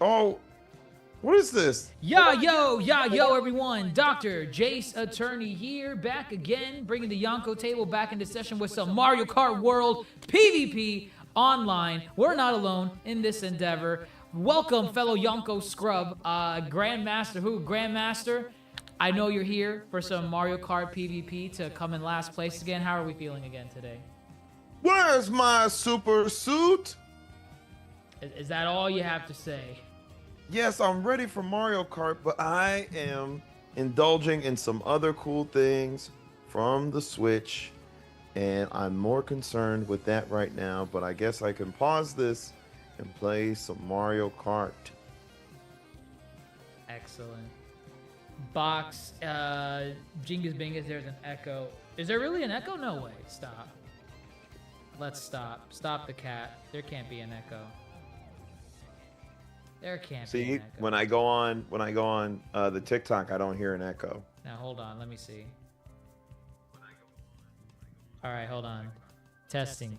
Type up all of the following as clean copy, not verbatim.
Oh, what is this? Yo, everyone. DrJaceAttorney here, back again, bringing the Yonko table back into session with some Mario Kart World PvP online. We're not alone in this endeavor. Welcome, fellow Yonko scrub. Grandmaster, Grandmaster, I know you're here for some Mario Kart PvP to come in last place again. How are we feeling again today? Where's my super suit? Is that all you have to say? Yes, I'm ready for Mario Kart, but I am indulging in some other cool things from the Switch, and I'm more concerned with that right now, but I guess I can pause this and play some Mario Kart. Excellent. Box, Jingus Bingus, there's an echo. Is there really an echo? No way. Stop. Let's stop. Stop the cat. There can't be an echo. There can't be an See, echo. when I go on the TikTok, I don't hear an echo. Now hold on, let me see. All right, hold on. Testing.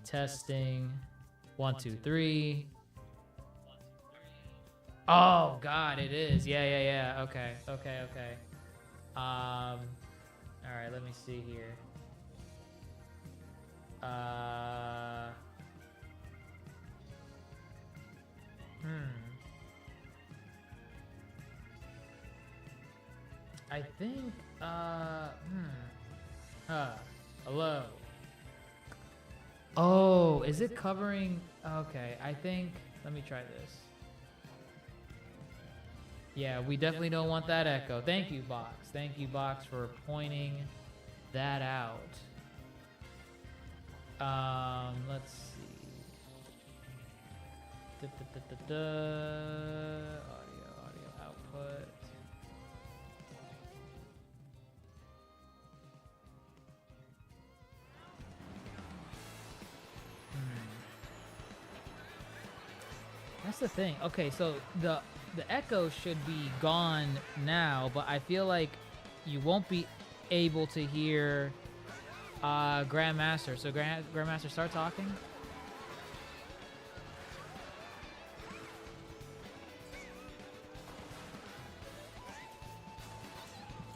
1, 2, 3. Oh God, it is. Yeah. Okay. All right, let me see here. I think, hello. Oh, is it covering? Okay, I think, let me try this. Yeah, we definitely don't want that echo. Thank you, Box. Thank you, Box, for pointing that out. Let's see. Audio output. That's the thing. Okay, so the echo should be gone now, but I feel like you won't be able to hear Grandmaster. So Grandmaster, start talking.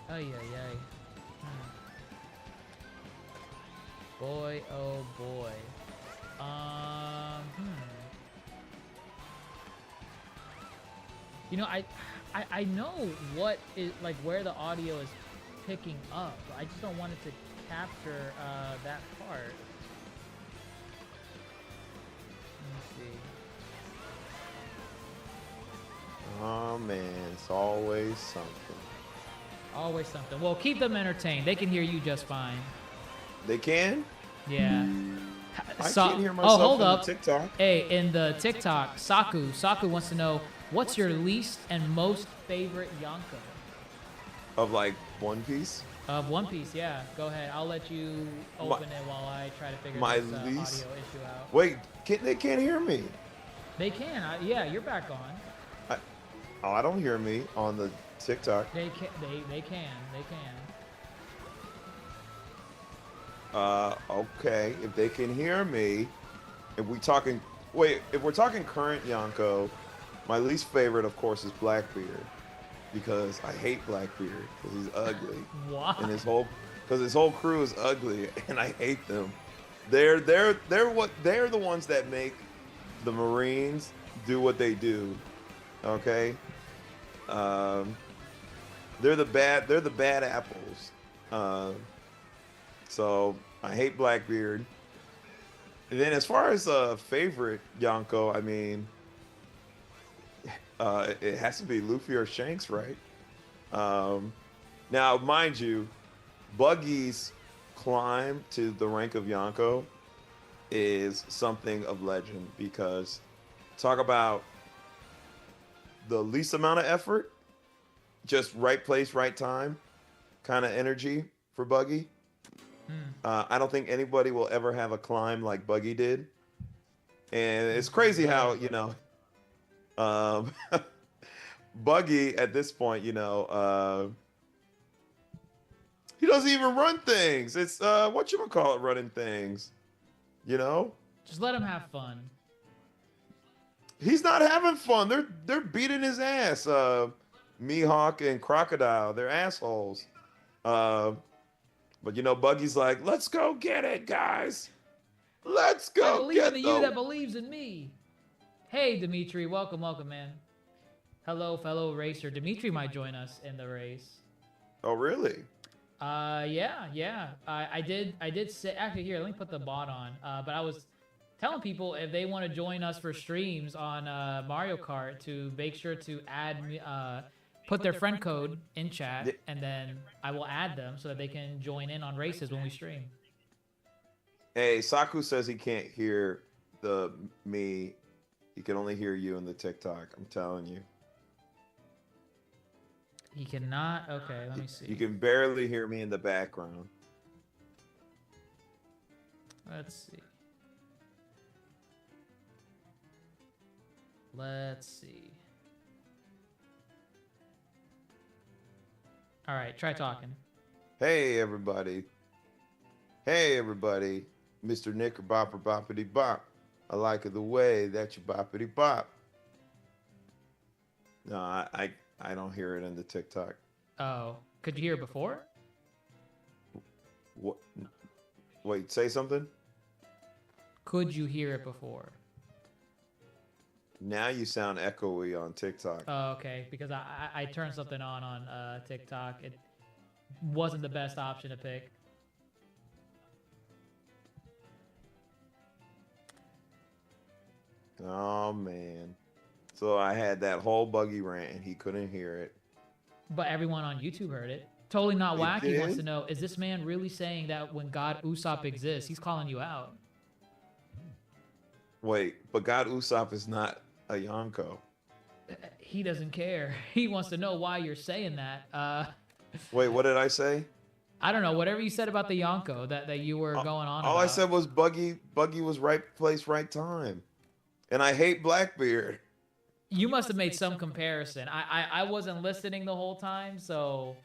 Ay. Boy, oh boy. You know, I know what is, like, where the audio is picking up. I just don't want it to capture that part. Let me see. Oh man, it's always something. Always something. Well, keep them entertained. They can hear you just fine. They can? Yeah. I can't hear myself hold on up. the TikTok. Hey, in the TikTok, Saku wants to know, what's your least and most favorite Yonko? Of like One Piece? Of One Piece, yeah. Go ahead. I'll let you open it while I try to figure my this audio least- issue out. Wait, they can't hear me. They can. Yeah, you're back on. I don't hear me on the TikTok. They can. Okay, if they can hear me, if we're talking current Yonko, my least favorite, of course, is Blackbeard, because I hate Blackbeard because he's ugly. Why? And his whole crew is ugly, and I hate them. They're the ones that make the Marines do what they do. Okay. They're the bad apples. So I hate Blackbeard. And then as far as favorite Yonko, I mean, it has to be Luffy or Shanks, right? Now, mind you, Buggy's climb to the rank of Yonko is something of legend, because talk about the least amount of effort, just right place, right time kind of energy for Buggy. I don't think anybody will ever have a climb like Buggy did. And it's crazy how, you know, Buggy at this point, you know, he doesn't even run things. It's what you would call it, running things. You know? Just let him have fun. He's not having fun. They're beating his ass. Mihawk and Crocodile, they're assholes. But you know, Buggy's like, let's go get it, guys. Let's go I believe get in them. you that believes in me. Hey, Dimitri, welcome, man. Hello, fellow racer. Dimitri might join us in the race. Oh, really? Yeah. I did say, actually, here, let me put the bot on. But I was telling people if they want to join us for streams on Mario Kart to make sure to add put their friend code in chat, and then I will add them so that they can join in on races when we stream. Hey, Saku says he can't hear me. He can only hear you in the TikTok. I'm telling you. He cannot. Okay, let me see. You can barely hear me in the background. Let's see. Let's see. All right, try talking. Hey, everybody. Hey, everybody. Mr. Knickerbopper Boppity Bop. I like it the way that you boppity bop. No, I don't hear it in the TikTok. Oh, could you hear it before? What? Wait, say something? Could you hear it before? Now you sound echoey on TikTok. Oh, okay, because I turned something on TikTok. It wasn't the best option to pick. Oh, man. So I had that whole Buggy rant and he couldn't hear it. But everyone on YouTube heard it. Totally Not They Wacky did? wants to know, is this man really saying that when God Usopp exists, he's calling you out? Wait, but God Usopp is not a Yonko. He doesn't care. He wants to know why you're saying that. Wait, what did I say? I don't know. Whatever you said about the Yonko that you were going on All about. I said was Buggy was right place, right time. And I hate Blackbeard. You must have made some comparison. I wasn't listening the whole time, so...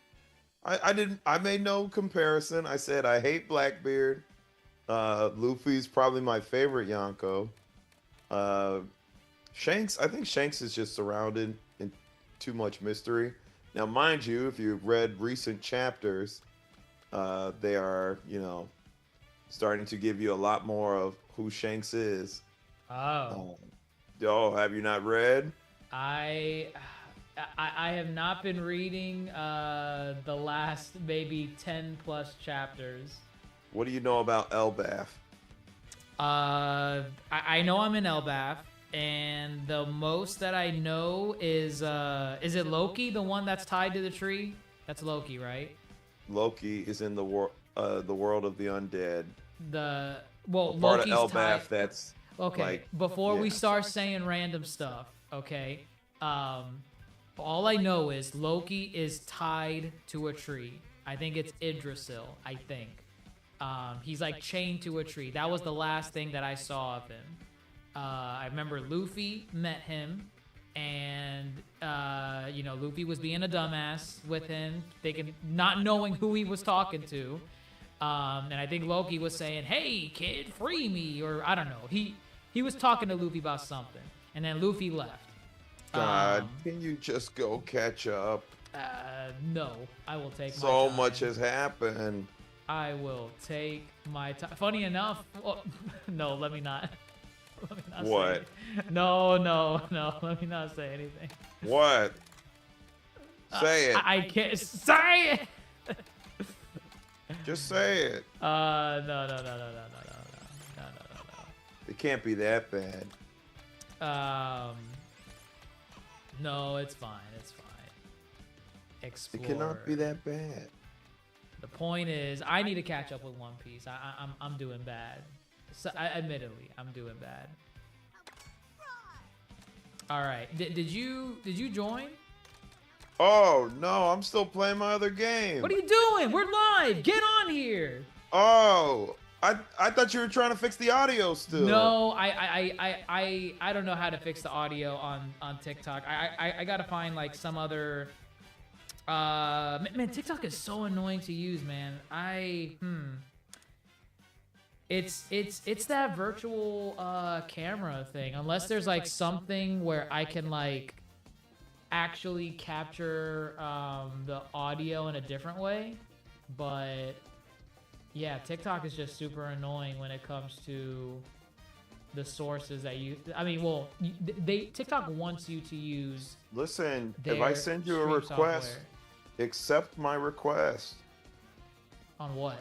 I made no comparison. I said I hate Blackbeard. Luffy's probably my favorite Yonko. Shanks, I think Shanks is just surrounded in too much mystery. Now, mind you, if you've read recent chapters, they are, starting to give you a lot more of who Shanks is. Oh. Have you not read? I have not been reading the last maybe 10 plus chapters. What do you know about Elbaf? I know I'm in Elbaf, and the most that I know is it Loki, the one that's tied to the tree? That's Loki, right? Loki is in the world of the undead. Well, part Loki's of Elbaf tied. that's Okay, like, before we yeah. start saying random stuff, okay? All I know is Loki is tied to a tree. I think it's Yggdrasil, I think. He's like chained to a tree. That was the last thing that I saw of him. I remember Luffy met him, and Luffy was being a dumbass with him, not knowing who he was talking to. And I think Loki was saying, "Hey, kid, free me," or I don't know. He was talking to Luffy about something, and then Luffy left. God, can you just go catch up? No, I will take my So time. much has happened. I will take my time. Funny enough, no, let me not. Let me not What? Say no. Let me not say anything. What? Say it. I can't say it. Just say it. No. It can't be that bad. No, it's fine. It's fine. Explore. It cannot be that bad. The point is, I need to catch up with One Piece. I'm doing bad. So, admittedly, I'm doing bad. All right. Did you join? Oh no, I'm still playing my other game. What are you doing? We're live. Get on here. Oh, I thought you were trying to fix the audio still. No, I don't know how to fix the audio on TikTok. I gotta find like some other Man, TikTok is so annoying to use, man. It's that virtual camera thing. Unless there's like something where I can like actually capture the audio in a different way, but yeah, TikTok is just super annoying when it comes to the sources that you. I mean, well, TikTok wants you to use. Listen, if I send you a request, accept my request. On what?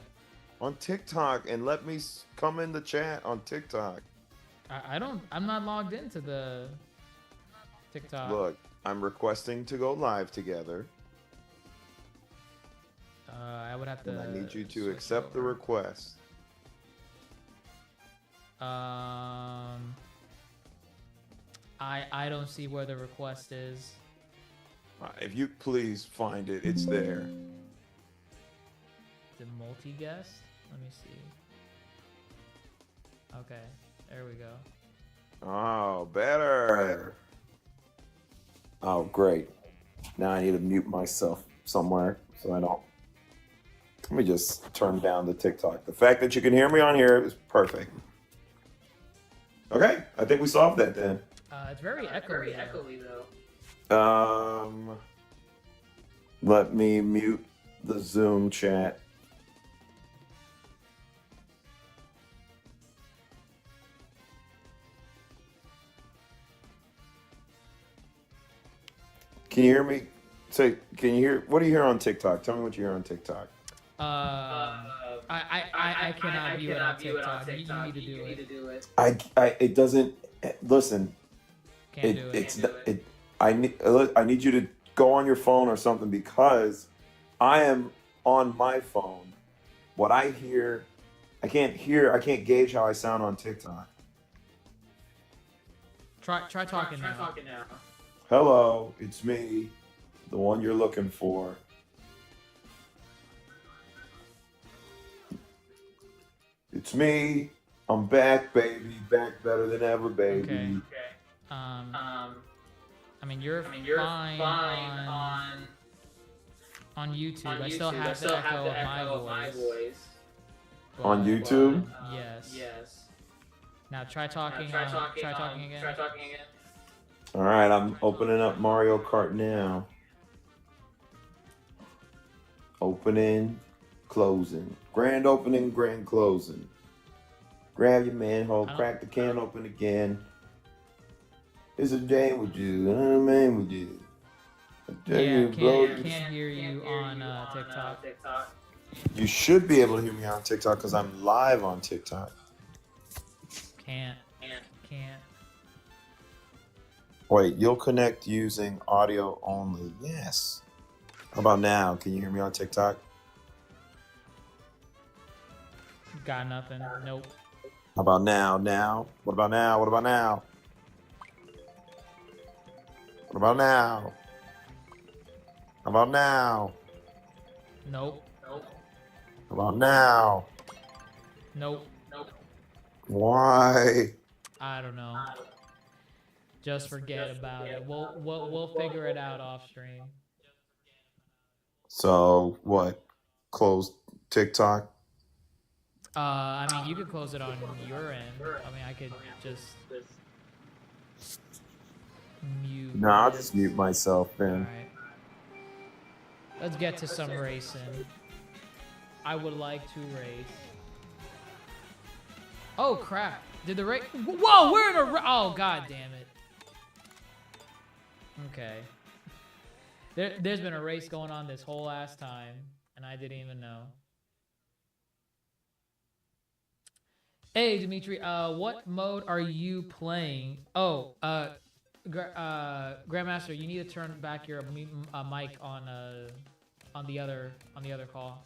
On TikTok, and let me come in the chat on TikTok. I'm not logged into the TikTok. Look, I'm requesting to go live together. I would have to. And I need you to accept the request. I don't see where the request is. If you please find it, it's there. The multi-guest? Let me see. Okay, there we go. Oh, better. Oh, great. Now I need to mute myself somewhere so I don't. Let me just turn down the TikTok. The fact that you can hear me on here is perfect. Okay, I think we solved that then. It's very echoey though. Let me mute the Zoom chat. Can you hear me? Say, can you hear? What do you hear on TikTok? Tell me what you hear on TikTok. I cannot view it on TikTok. You need to do it. It doesn't. Listen. Can't do it. I need you to go on your phone or something because I am on my phone. What I hear, I can't gauge how I sound on TikTok. Try talking now. Hello, it's me, the one you're looking for. It's me. I'm back, baby. Back better than ever, baby. Okay. I mean, you're fine on YouTube. I still have the echo of my voice. On YouTube? Yes. Now try talking. Try talking again. All right, I'm opening up Mario Kart now. Opening, closing. Grand opening, grand closing. Grab your manhole, crack the can open again. It's a day with you, I'm a man with you. Can't hear you on TikTok. You should be able to hear me on TikTok because I'm live on TikTok. Can't. Wait, you'll connect using audio only. Yes. How about now? Can you hear me on TikTok? Got nothing. Nope. How about now? What about now? What about now? What about now? How about now? Nope. How about now? Nope. Why? I don't know. Just forget about it. We'll figure it out off stream. So what? Close TikTok? I mean, you could close it on your end. I mean, I could just mute. No, I'll just mute myself then. All right. Let's get to some racing. I would like to race. Oh crap! Did the race? Whoa, we're in a. Oh god damn it. Okay. There's been a race going on this whole ass time, and I didn't even know. Hey, Dimitri, what mode are you playing? Oh, Grandmaster, you need to turn back your mic on the other call.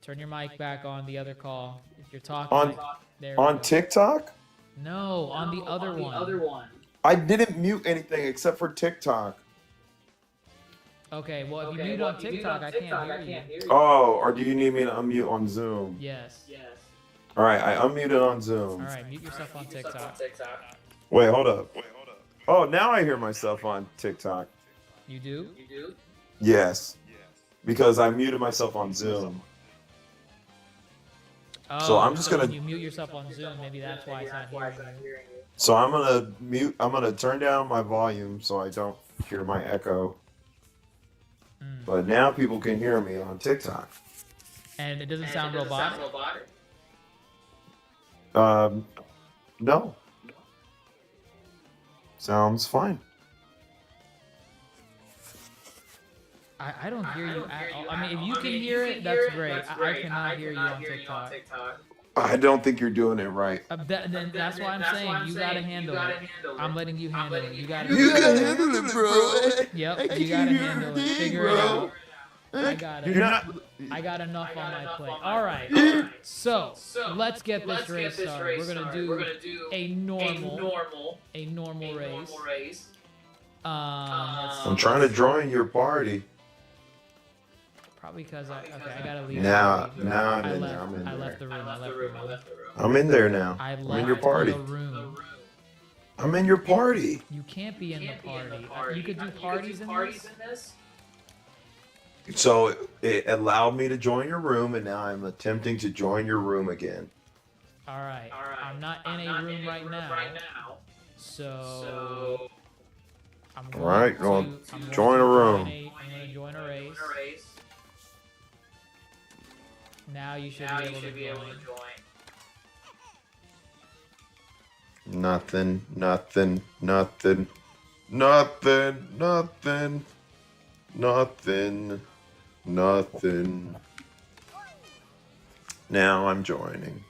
Turn your mic back on the other call. If you're talking on TikTok? No, on the other one. I didn't mute anything except for TikTok. Okay, well, if you mute on TikTok, I can't hear you. Oh, or do you need me to unmute on Zoom? Yes. All right, I unmuted on Zoom. All right, mute yourself on TikTok. Wait, hold up. Oh, now I hear myself on TikTok. You do? Yes, because I muted myself on Zoom. Oh, So I'm just when gonna. you mute yourself on Zoom, maybe that's why it's not hearing you. So I'm gonna mute. I'm gonna turn down my volume so I don't hear my echo. But now people can hear me on TikTok. And it doesn't sound robotic? No. Sounds fine. I don't hear you at all. I mean, if you can hear it, that's great. I cannot hear you on TikTok. I don't think you're doing it right. Then that's why I'm saying you gotta handle it. I'm letting you handle it. You gotta handle it, bro. Yep, you gotta handle it. Figure it out. I got it. You're not. I got enough on my plate. All right. So let's get this race started. We're gonna do a normal race. I'm trying to join your party. Probably because I gotta leave. Now I'm in there. I left the room. I'm in there now. I'm in your party. The room. I'm in your party. You can't be in the party. You could do parties in this. So it allowed me to join your room, and now I'm attempting to join your room again. All right. I'm not in a room right now. So I'm going to join a room. I'm going to join a race. Now you should be able to join. Nothing. Now I'm joining.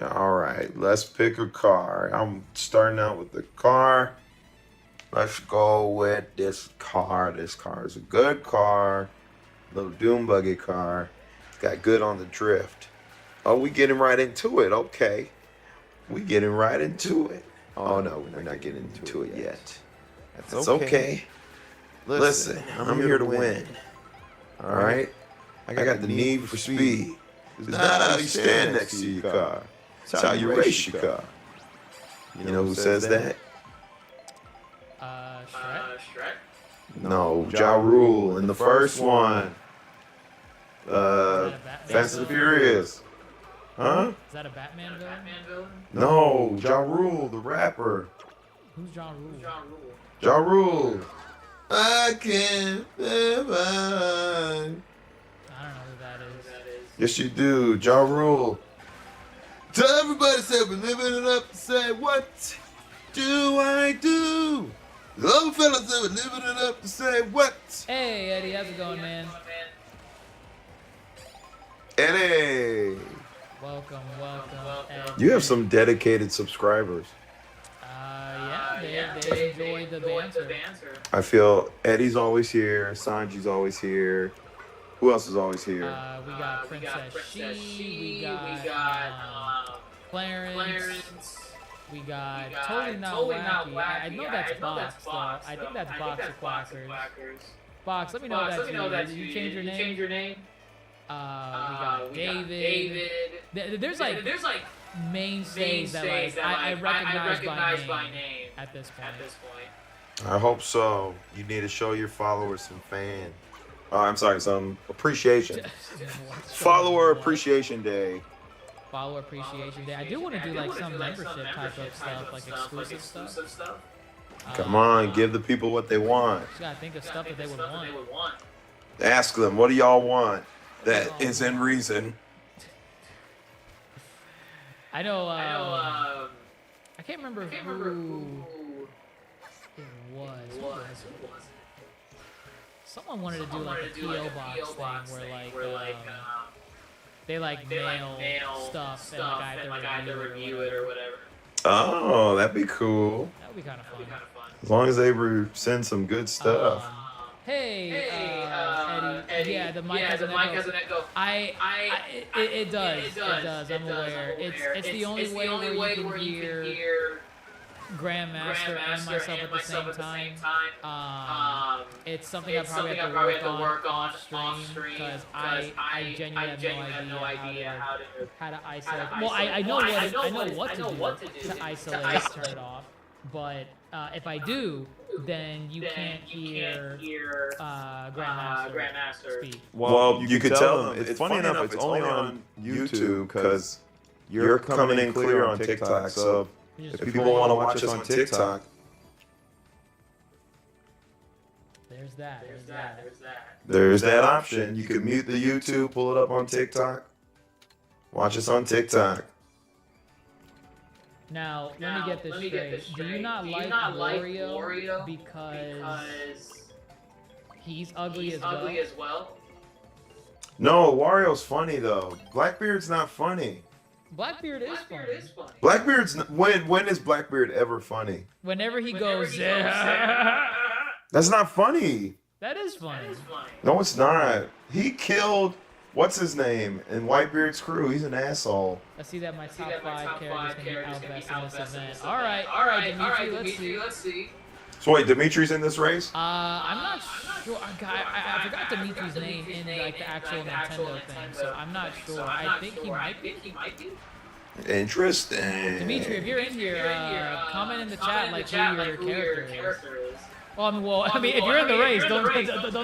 All right, let's pick a car. I'm starting out with the car. Let's go with this car. This car is a good car. Little doom buggy car. It's got good on the drift. Oh, we getting right into it. Okay. We getting right into it. Oh, no, we're not getting into it yet. That's okay. Listen, I'm here to win. All right? I got the need for speed. It's not how you stand next to your car. It's how you race your car. You know who says that? Shrek? No, Ja Rule in the first one. Fast and Furious. Huh? Is that a Batman villain? No, Ja Rule, the rapper. Who's Ja Rule? Ja Rule. I can't live. I don't know who that is. Yes, you do. Ja Rule. Tell everybody say we're living it up. Say, what do I do? The little fella said we're living it up to say what? Hey, Eddie, how's it going, man? Eddie. Welcome, Eddie. You have some dedicated subscribers. Yeah, they enjoy the banter. I feel Eddie's always here. Sanji's always here. Who else is always here? We got Princess She. We got Clarence. We got Totally Not Wacky. I know that's Box, though. I think that's Box of Quackers. Box, let me know that you change your name. We got David. There's like mainstays that like I recognize by name at this point. I hope so. You need to show your followers some fan. I'm sorry, some appreciation. Follower Appreciation Day. Follower Appreciation Day. I do want to do like some membership type of stuff, like exclusive stuff. Come on, give the people what they want. Just gotta think of stuff that they would want. Ask them, what do y'all want? That is in reason. I know. I can't remember who it was. Who was it? Someone wanted to do like a PO box thing where like they like mail stuff and like I have to review it or whatever. Oh, that'd be cool. That would be kind of fun. As long as they send some good stuff. Hey, Eddie. Yeah, the mic has an echo. It does. I'm aware. It's the only way where you can hear Grandmaster and myself at the same time. It's something I probably have to work on off stream because I genuinely have no idea how to isolate. Well, I know what to do to isolate, turn it off. But if I do, then you can't hear Grandmaster speak. Well, you could tell them. It's funny enough, it's only on YouTube because you're coming in clear on TikTok. So if people want to watch us on TikTok, there's that option. You can mute the YouTube, pull it up on TikTok, watch us on TikTok. Now, let me get this straight. Do you not like Wario because he's ugly as well? No, Wario's funny though. Blackbeard's not funny. Blackbeard is funny. Blackbeard's when is Blackbeard ever funny? Whenever he goes, that's not funny. That is funny. No, it's not. He killed what's his name in Whitebeard's crew. He's an asshole. I see that my top 5 characters can be outbest in this event. All right, Dimitri, let's see. So wait, Dimitri's in this race? I'm not sure. I forgot Dimitri's name in like the actual Nintendo thing, so I'm not sure. I think he might be. Interesting. Dimitri, if you're in here, comment in the chat like who your character is. Well, I mean, if you're in the race, don't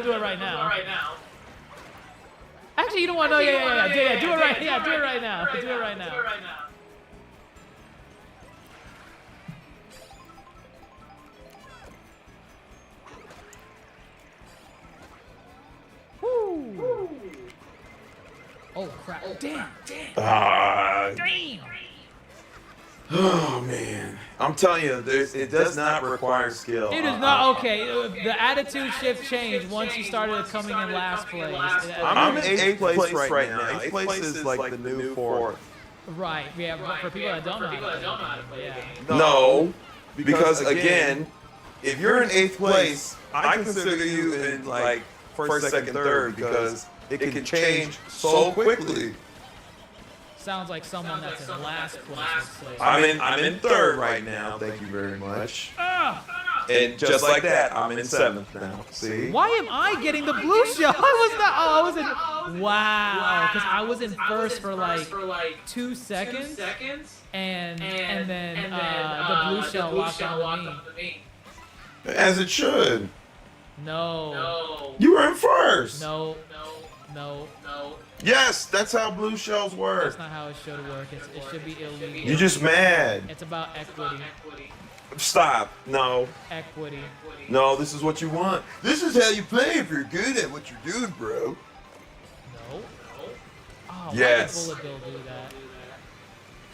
do it right now. Actually, you don't want to know. Yeah, do it right. Yeah, do it right now. Do it right now. Woo! Oh crap! Damn! Damn! Oh man, I'm telling you, it does not require skill. It is not okay. The attitude shift changed once you started coming in last place. I'm in 8th place right now. 8th place is like the new 4th. Right. Yeah. For people that don't know how to play. Yeah. No, because again, if you're in 8th place, I consider you in like first, second, third because it can change so quickly. Sounds like someone that's in last place. I'm in 3rd right now. Thank you very much. And just like that, I'm in 7th now. See? Why am I getting the blue shell? I was in. Wow. Because I was in first for like 2 seconds, and then the blue shell locked on me. As it should. No. You were in first. No. Yes, that's how blue shells work. That's not how it should work. It should be illegal. You're just mad. It's about equity. Stop. No. Equity. No, this is what you want. This is how you play if you're good at what you're doing, bro. No. Oh, yes. Why did Bullet Bill do that?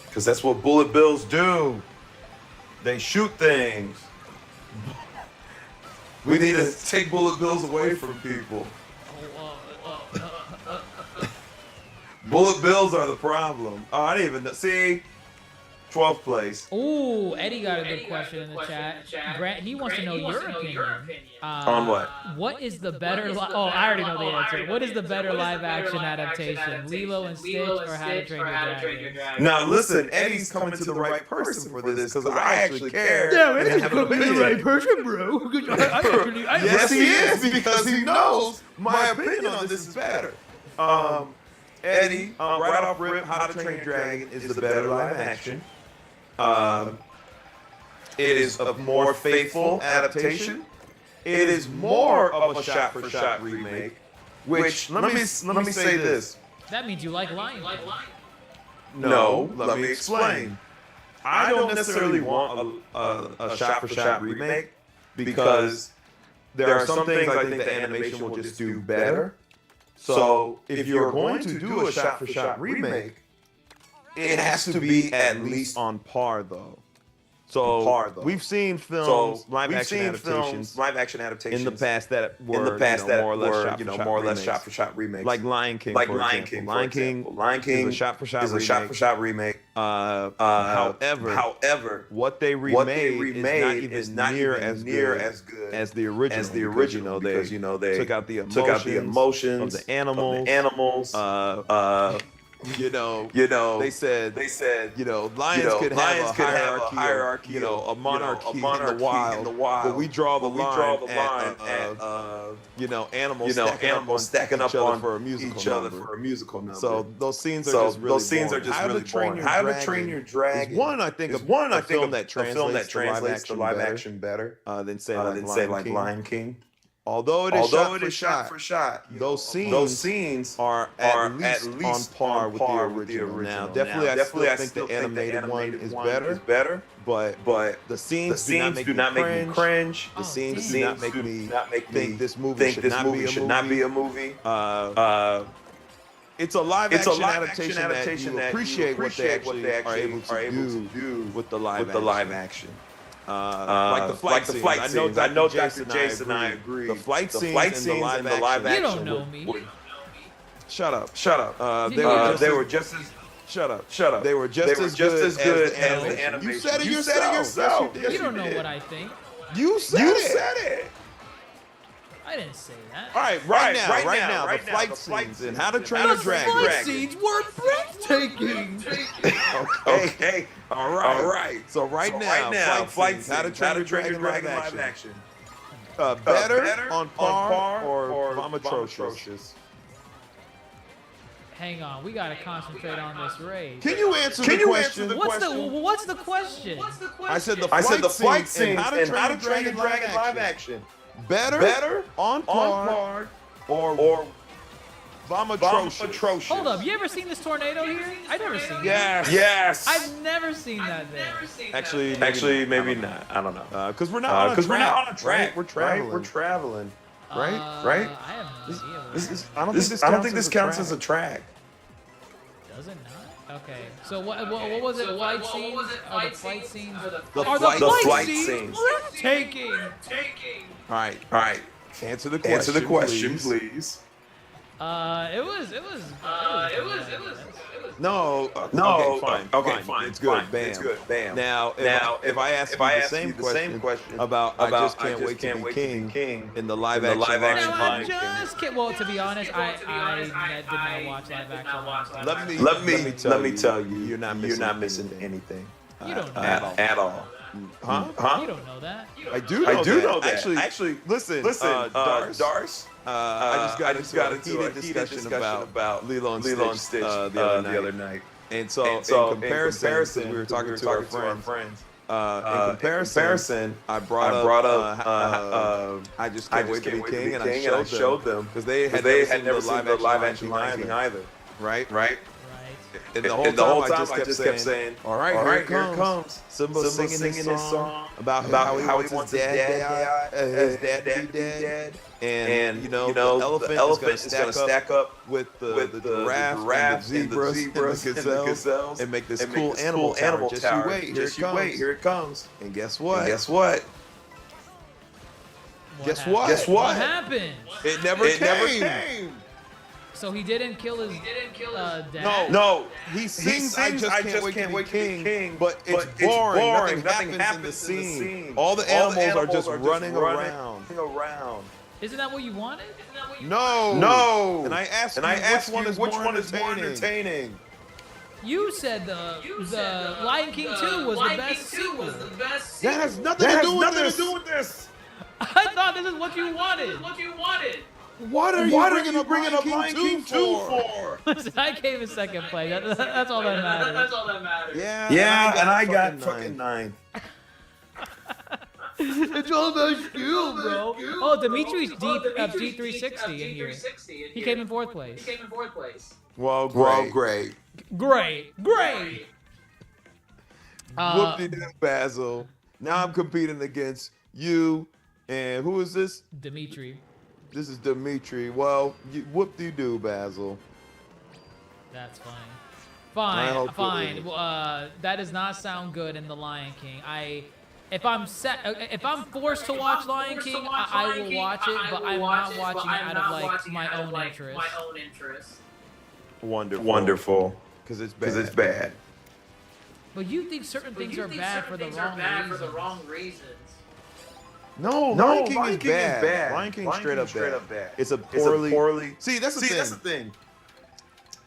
Because that's what bullet bills do. They shoot things. We need to take bullet bills away from people. Bullet bills are the problem. Oh, I didn't even know. See? 12th place. Ooh, Eddie got a good question in the chat. Grant, he wants to know your opinion. On what? What is the better I already know the answer. What is the better live action adaptation? Lilo and Stitch or How to Train Your Dragon? Now listen, Eddie's coming to the right person for this because I actually care. Yeah, Eddie's coming to the right person, bro. Yes, he is because he knows my opinion on this is better. Eddie, right off rip, How to Train Your Dragon is the better live action. It is a more faithful adaptation. It is more of a shot-for-shot remake. Which let me say this. That means you like Lion. No, let me explain. I don't necessarily want a shot-for-shot remake because there are some things I think the animation will just do better. So if you're going to do a shot-for-shot remake, it has to be at least on par, though. So we've seen films, live action adaptations in the past that were more or less shot-for-shot remakes, like Lion King. Lion King is a shot-for-shot remake. However, what they remade is not even near as good as the original. Because they took out the emotions of the animals. you know, they said, lions could have a hierarchy, a monarchy in the wild, but we draw the line at, animals stacking up on for a musical number. So those scenes are just really boring. How to Train Your Dragon is one, I think, a film that translates the live action better than say like Lion King. Although it is shot for shot, those scenes are at least on par with the original. Now, definitely, I still think the animated one is better. But the scenes do not make me cringe. The scenes do not make me think this movie should not be a movie. It's a live action adaptation that you appreciate what they actually are able to do with the live action. Like the flight scenes. I know Dr. Jace and I agree. The flight scenes in the live action. You don't know me. Shut up. They were just as. Shut up. They were just as good as the animation. You said it yourself. You don't know what I think. You said it. I didn't say that. All right, right now, the flight scenes and How to Train Your Dragon. The flight scenes were breathtaking. Okay. All right. So right now, flight scenes, How to Train Your Dragon live action. Better, on par, or vomitrocious? Hang on, we gotta concentrate on this race. Can you answer the question? What's the question? I said the flight scenes and How to Train Your Dragon live action. Better, on par, or vomitrocious. Hold up, you ever seen this tornado here? I've never seen that. Yes. I've never seen that there. Actually, maybe not. I don't know. Because we're not on a track. Right? We're traveling. Right? I have no idea. I don't think this counts as a track. Does it not? Okay. So what was it? Flight scenes? Are the flight scenes? The flight scenes. Breathtaking. All right. Answer the question, please. It was. No. Okay, fine. It's good. Bam. Now, if I ask you the same question about I just can't wait to be king in the live action Lion King. Well, to be honest, I did not watch live action. Let me tell you, you're not missing anything. You don't know at all. Huh? You don't know that. I do know that. Actually, listen, Darce. I just got into a heated discussion about Lilo and Stitch the other night. And so in comparison, we were talking to our friends. In comparison, I brought up I just can't wait to be king, and I showed them because they had never seen the live action Lion King either. Right. And the whole time I just kept saying, all right, here it comes. Simba singing his song about how he wants his dad to be dead. And the elephant is going to stack up with the giraffe and the zebras and the gazelles and make this cool animal tower. Just you wait, here it comes. And guess what? What happened? It never came. So he didn't kill his dad? No. He sings I just can't wait to be king, but it's boring. Nothing happens in the scene. All the animals are just running around. Isn't that what you wanted? No. And I asked you which one is more entertaining. You said the Lion King 2 was the best sequel. That has nothing to do with this. I thought this is what you wanted. What are you bringing up Lion King 2 for? Listen, I came in second place. That's all that matters. Yeah, and I got fucking 9. It's all about skill, bro. Oh, Dimitri's D360 in here. He came in fourth place. Well, great. Whoop-de-doo, Basil. Now I'm competing against you, and who is this? Dimitri. This is Dimitri. Well, whoop-de-doo, Basil. That's funny. Fine. That does not sound good in The Lion King. If I'm forced to watch Lion King, I will watch it, but I'm not watching it out of my own interest. Wonderful. Because it's bad. But you think certain things are bad for the wrong reasons. No, Lion King is bad. Lion King straight up bad. It's a poorly. See, that's the thing.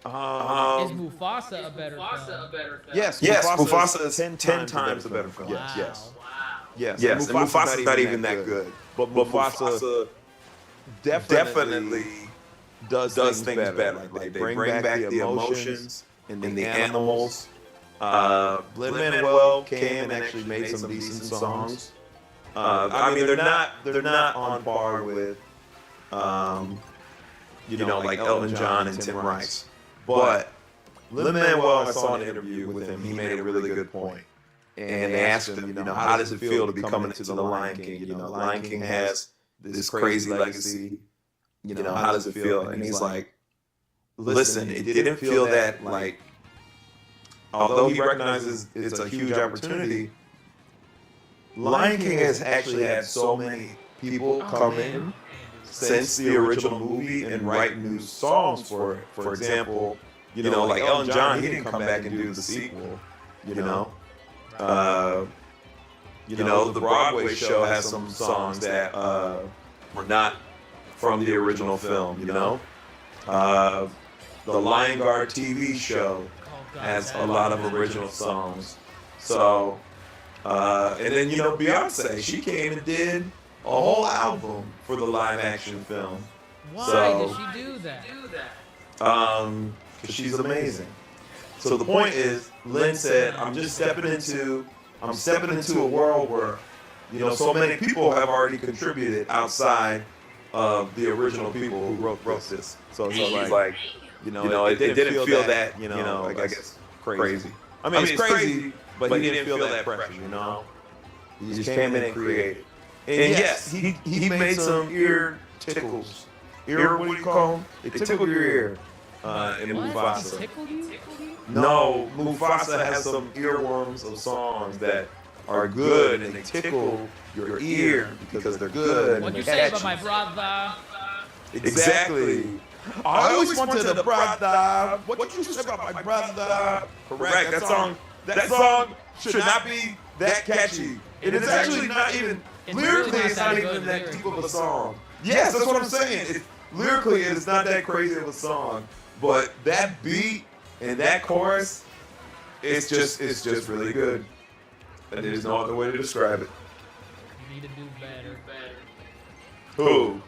Is Mufasa a better film? Yes, Mufasa is 10 times a better film. Wow. Yes. Yes, and Mufasa's not even that good. But Mufasa definitely does things better. Like they bring back the emotions and the animals. Lin-Manuel came and actually made some decent songs. I mean, they're not on par with, like Elton John and Tim Rice. But Lin-Manuel, I saw an interview with him. He made a really good point. And they asked him, how does it feel to be coming into the Lion King? Lion King has this crazy legacy. How does it feel? And he's like, listen, it didn't feel that, like, although he recognizes it's a huge opportunity, Lion King has actually had so many people come in since the original movie and write new songs for it. For example, like Elton John, he didn't come back and do the sequel. The Broadway show has some songs that were not from the original film. The Lion Guard TV show has a lot of original songs. So, and then Beyonce, she came and did a whole album for the live action film. Why did she do that? Because she's amazing. So the point is, Lynn said, I'm stepping into a world where, so many people have already contributed outside of the original people who wrote this. So he's like, it didn't feel that, I guess, crazy. I mean, it's crazy, but he didn't feel that pressure, He just came in and created. And yes, he made some ear tickles. What do you call them? They tickled your ear in Mufasa. He tickled you? No, Mufasa has some earworms of songs that are good and they tickle your ear because they're good. What you say about my brother? Exactly. I always wanted a brother. What you say about my brother? Correct. That song should not be that catchy. It is actually not even lyrically. It's not even that deep of a song. Yes, that's what I'm saying. Lyrically, it is not that crazy of a song, but that beat and that chorus, it's just really good. And there's no other way to describe it. You need to do better. Who?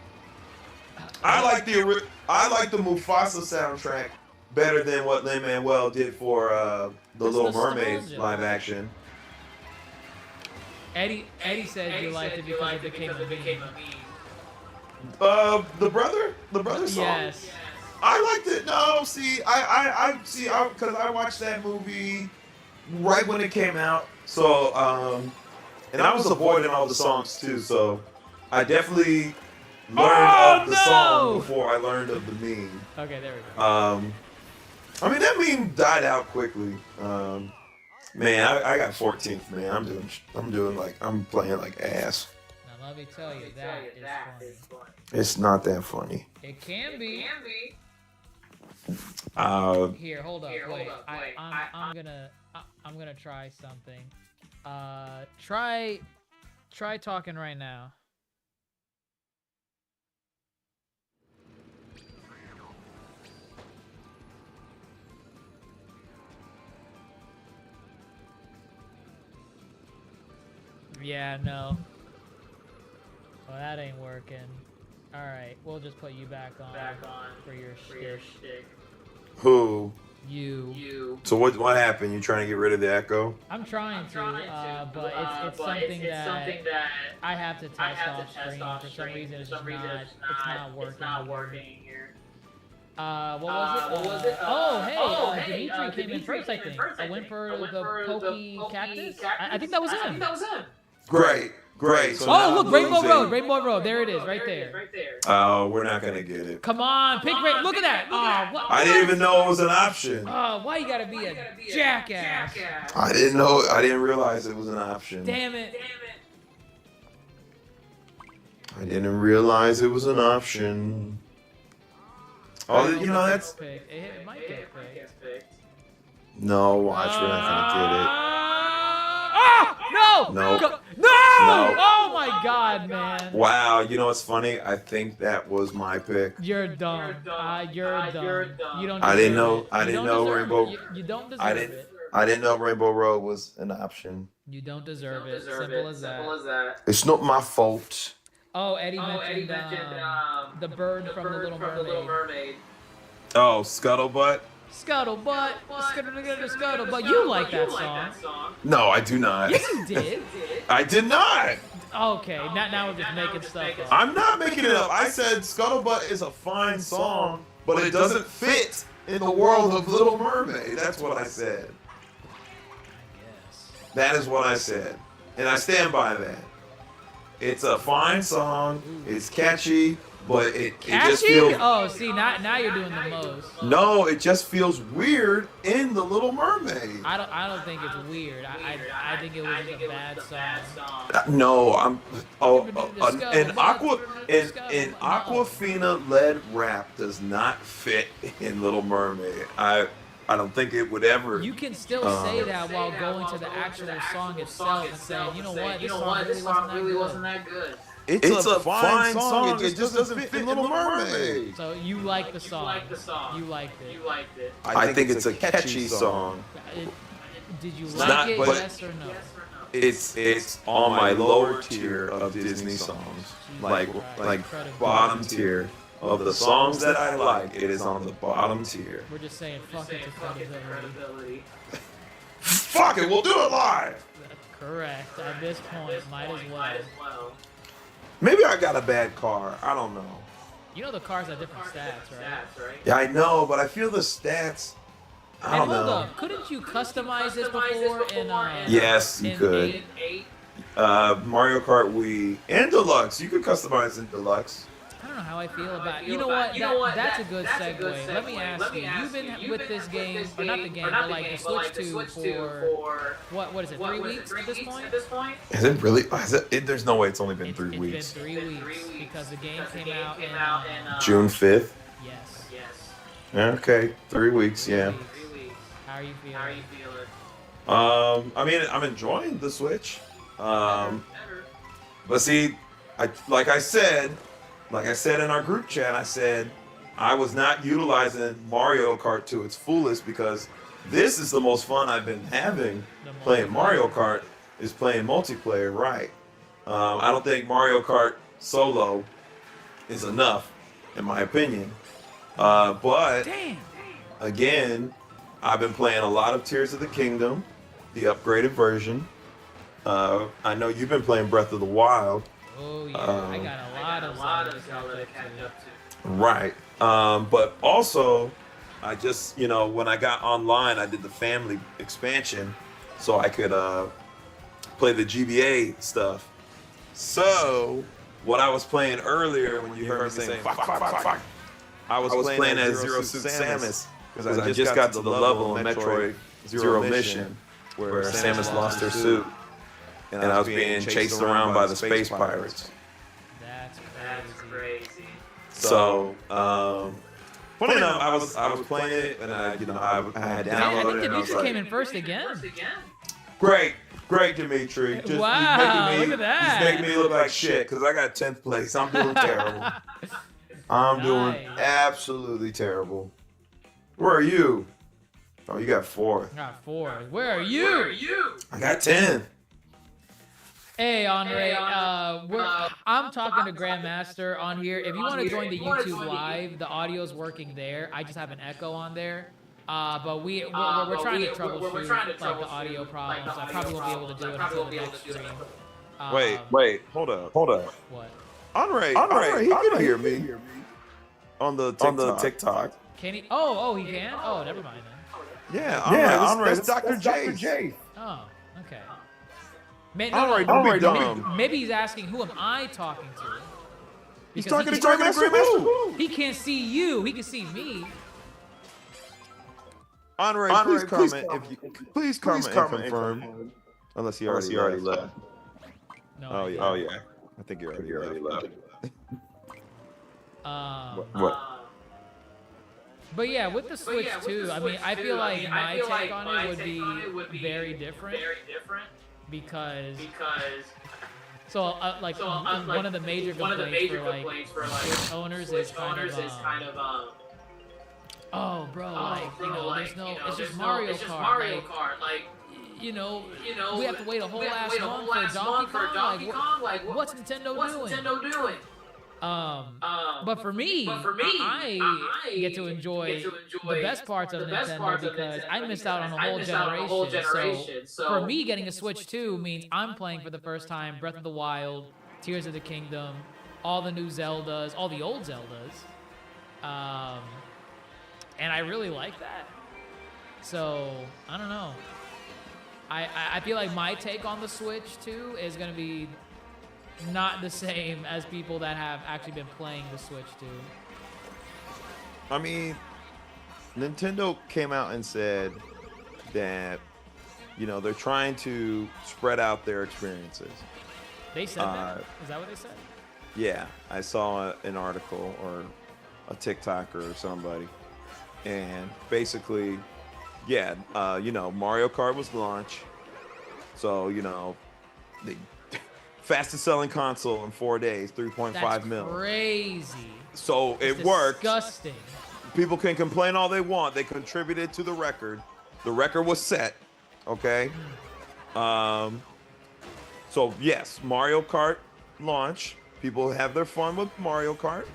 I like the Mufasa soundtrack better than what Lin-Manuel did for the Little Mermaid live action. Eddie said you liked it because it became a meme. The brother song. Yes. I liked it. No, see, because I watched that movie right when it came out. So, and I was avoiding all the songs too. So, I definitely learned of the song before I learned of the meme. Okay, there we go. I mean, that meme died out quickly. Man, I got 14th, man. I'm playing like ass. Now let me tell you, that is funny. It's not that funny. It can be. Here, hold up, wait. I'm gonna try something. Try talking right now. Yeah, no. Well, that ain't working. Alright, we'll just put you back on for your shtick. Who? You. So what happened? You trying to get rid of the echo? I'm trying to, but it's something that I have to test off screen. For some reason, it's not working here. What was it? Dimitri came in first, I think. I went for the pokey cactus. I think that was him. Great. So look, Rainbow Road. There it is, right there. Oh, we're not gonna get it. Come on, pick Rainbow. Look at that. What? I didn't even know it was an option. Why you gotta be a jackass? I didn't realize it was an option. Damn it. I didn't realize it was an option. Oh, that's. It might get picked. No, watch, we're not gonna get it. No! No. No! Oh my God, man. Wow, you know what's funny? I think that was my pick. You're dumb. You're dumb. You don't. I didn't deserve know. it. I You didn't don't know deserve Rainbow. it. You don't I deserve didn't. it. I didn't know Rainbow Road was an option. You don't deserve it. Simple as that. It's not my fault. Oh, Eddie mentioned the bird from the Little Mermaid. Oh, Scuttlebutt. Scuttlebutt, scuttlebutt. You like that song? No, I do not. Yes, you did. I did not. Okay, now we're just making stuff up. I'm not making it up. I said Scuttlebutt is a fine song, but it doesn't fit in the world of Little Mermaid. That's what I said. Yes. That is what I said. And I stand by that. It's a fine song. It's catchy, but it just feels... Oh, see, now you're doing the most. No, it just feels weird in The Little Mermaid. I don't think it's weird. I think it was just a bad song. No, an Aquafina led rap does not fit in Little Mermaid. I don't think it would ever. You can still say that while going to the actual song itself and saying, you know what, this song really wasn't that good. It's a fine song. It just doesn't fit in Little Mermaid. So you like the song. You liked it. I think it's a catchy song. Did you like it, yes or no? It's on my lower tier of Disney songs. Like bottom tier. Of the songs that I like, it is on the bottom tier. We're just saying fuck it to credibility. Fuck it, we'll do it live! Correct. At this point, might as well. Maybe I got a bad car. I don't know. You know the cars have different stats, right? Yeah, I know, but I feel the stats. I don't know. Hold up, couldn't you customize this before in Yes, you could. Mario Kart Wii and Deluxe. You could customize in Deluxe. I don't know how I feel about it. You know what? That's a good segue. Let me ask you. You've been with this game, or not the game, but like the Switch 2 for what is it? 3 weeks at this point? Is it really? There's no way it's only been 3 weeks. It's been 3 weeks because the game came out in June 5th. Yes. Okay, 3 weeks. Yeah. 3 weeks. How are you feeling? I mean, I'm enjoying the Switch. But see, like I said in our group chat, I said I was not utilizing Mario Kart to its fullest because this is the most fun I've been having playing Mario Kart is playing multiplayer, right? I don't think Mario Kart solo is enough, in my opinion. But again, I've been playing a lot of Tears of the Kingdom, the upgraded version. I know you've been playing Breath of the Wild. Oh yeah, I got a lot of Zelda to catch up to. Right. But also, I just, when I got online, I did the family expansion so I could play the GBA stuff. So, what I was playing earlier when you heard me saying, fuck, I was playing as Zero Suit Samus because I just got to the level in Metroid Zero Mission where Samus lost her suit. And I was being chased around by the space pirates. That's crazy. So, funny enough, I was playing it, and I had downloaded it. I think Dimitri came in first again. Great, Dimitri. Wow, look at that. Just make me look like shit, because I got 10th place. I'm doing terrible. I'm doing absolutely terrible. Where are you? Oh, you got 4th. I got 4. Where are you? I got 10th. Hey, Andre, I'm talking to Grandmaster on here. If you want to join the YouTube Live, the audio's working there. I just have an echo on there. But we're trying to troubleshoot like the audio problems. I probably won't be able to do it until the next stream. Wait, hold up. What? Andre, he can hear me on the TikTok. Can he? Oh, he can? Oh, never mind then. Yeah, Andre, that's Dr. J. Oh, okay. Don't be dumb. Maybe he's asking, who am I talking to? He's talking to Grandmaster Who? He can't see you. He can see me. Andre, please comment and confirm. Unless he already left. No. Oh yeah. I think he already left. What? But yeah, with the Switch too, I mean, I feel like my take on it would be very different. Because One of the major complaints for like Switch owners is kind of oh, bro, it's just Mario Kart. Like, we have to wait a whole last month for Donkey Kong. Like, what's Nintendo doing? But for me, I get to enjoy the best parts of Nintendo because I missed out on a whole generation. So for me, getting a Switch 2 means I'm playing for the first time Breath of the Wild, Tears of the Kingdom, all the new Zeldas, all the old Zeldas. And I really like that. So, I don't know. I feel like my take on the Switch 2 is going to be not the same as people that have actually been playing the Switch 2. I mean, Nintendo came out and said that, they're trying to spread out their experiences. They said that? Is that what they said? Yeah, I saw an article or a TikToker or somebody. And basically, yeah, Mario Kart was launched. So, the fastest selling console in 4 days, 3.5 million. Crazy. So it worked. Disgusting. People can complain all they want. They contributed to the record. The record was set. Okay. So yes, Mario Kart launch. People have their fun with Mario Kart.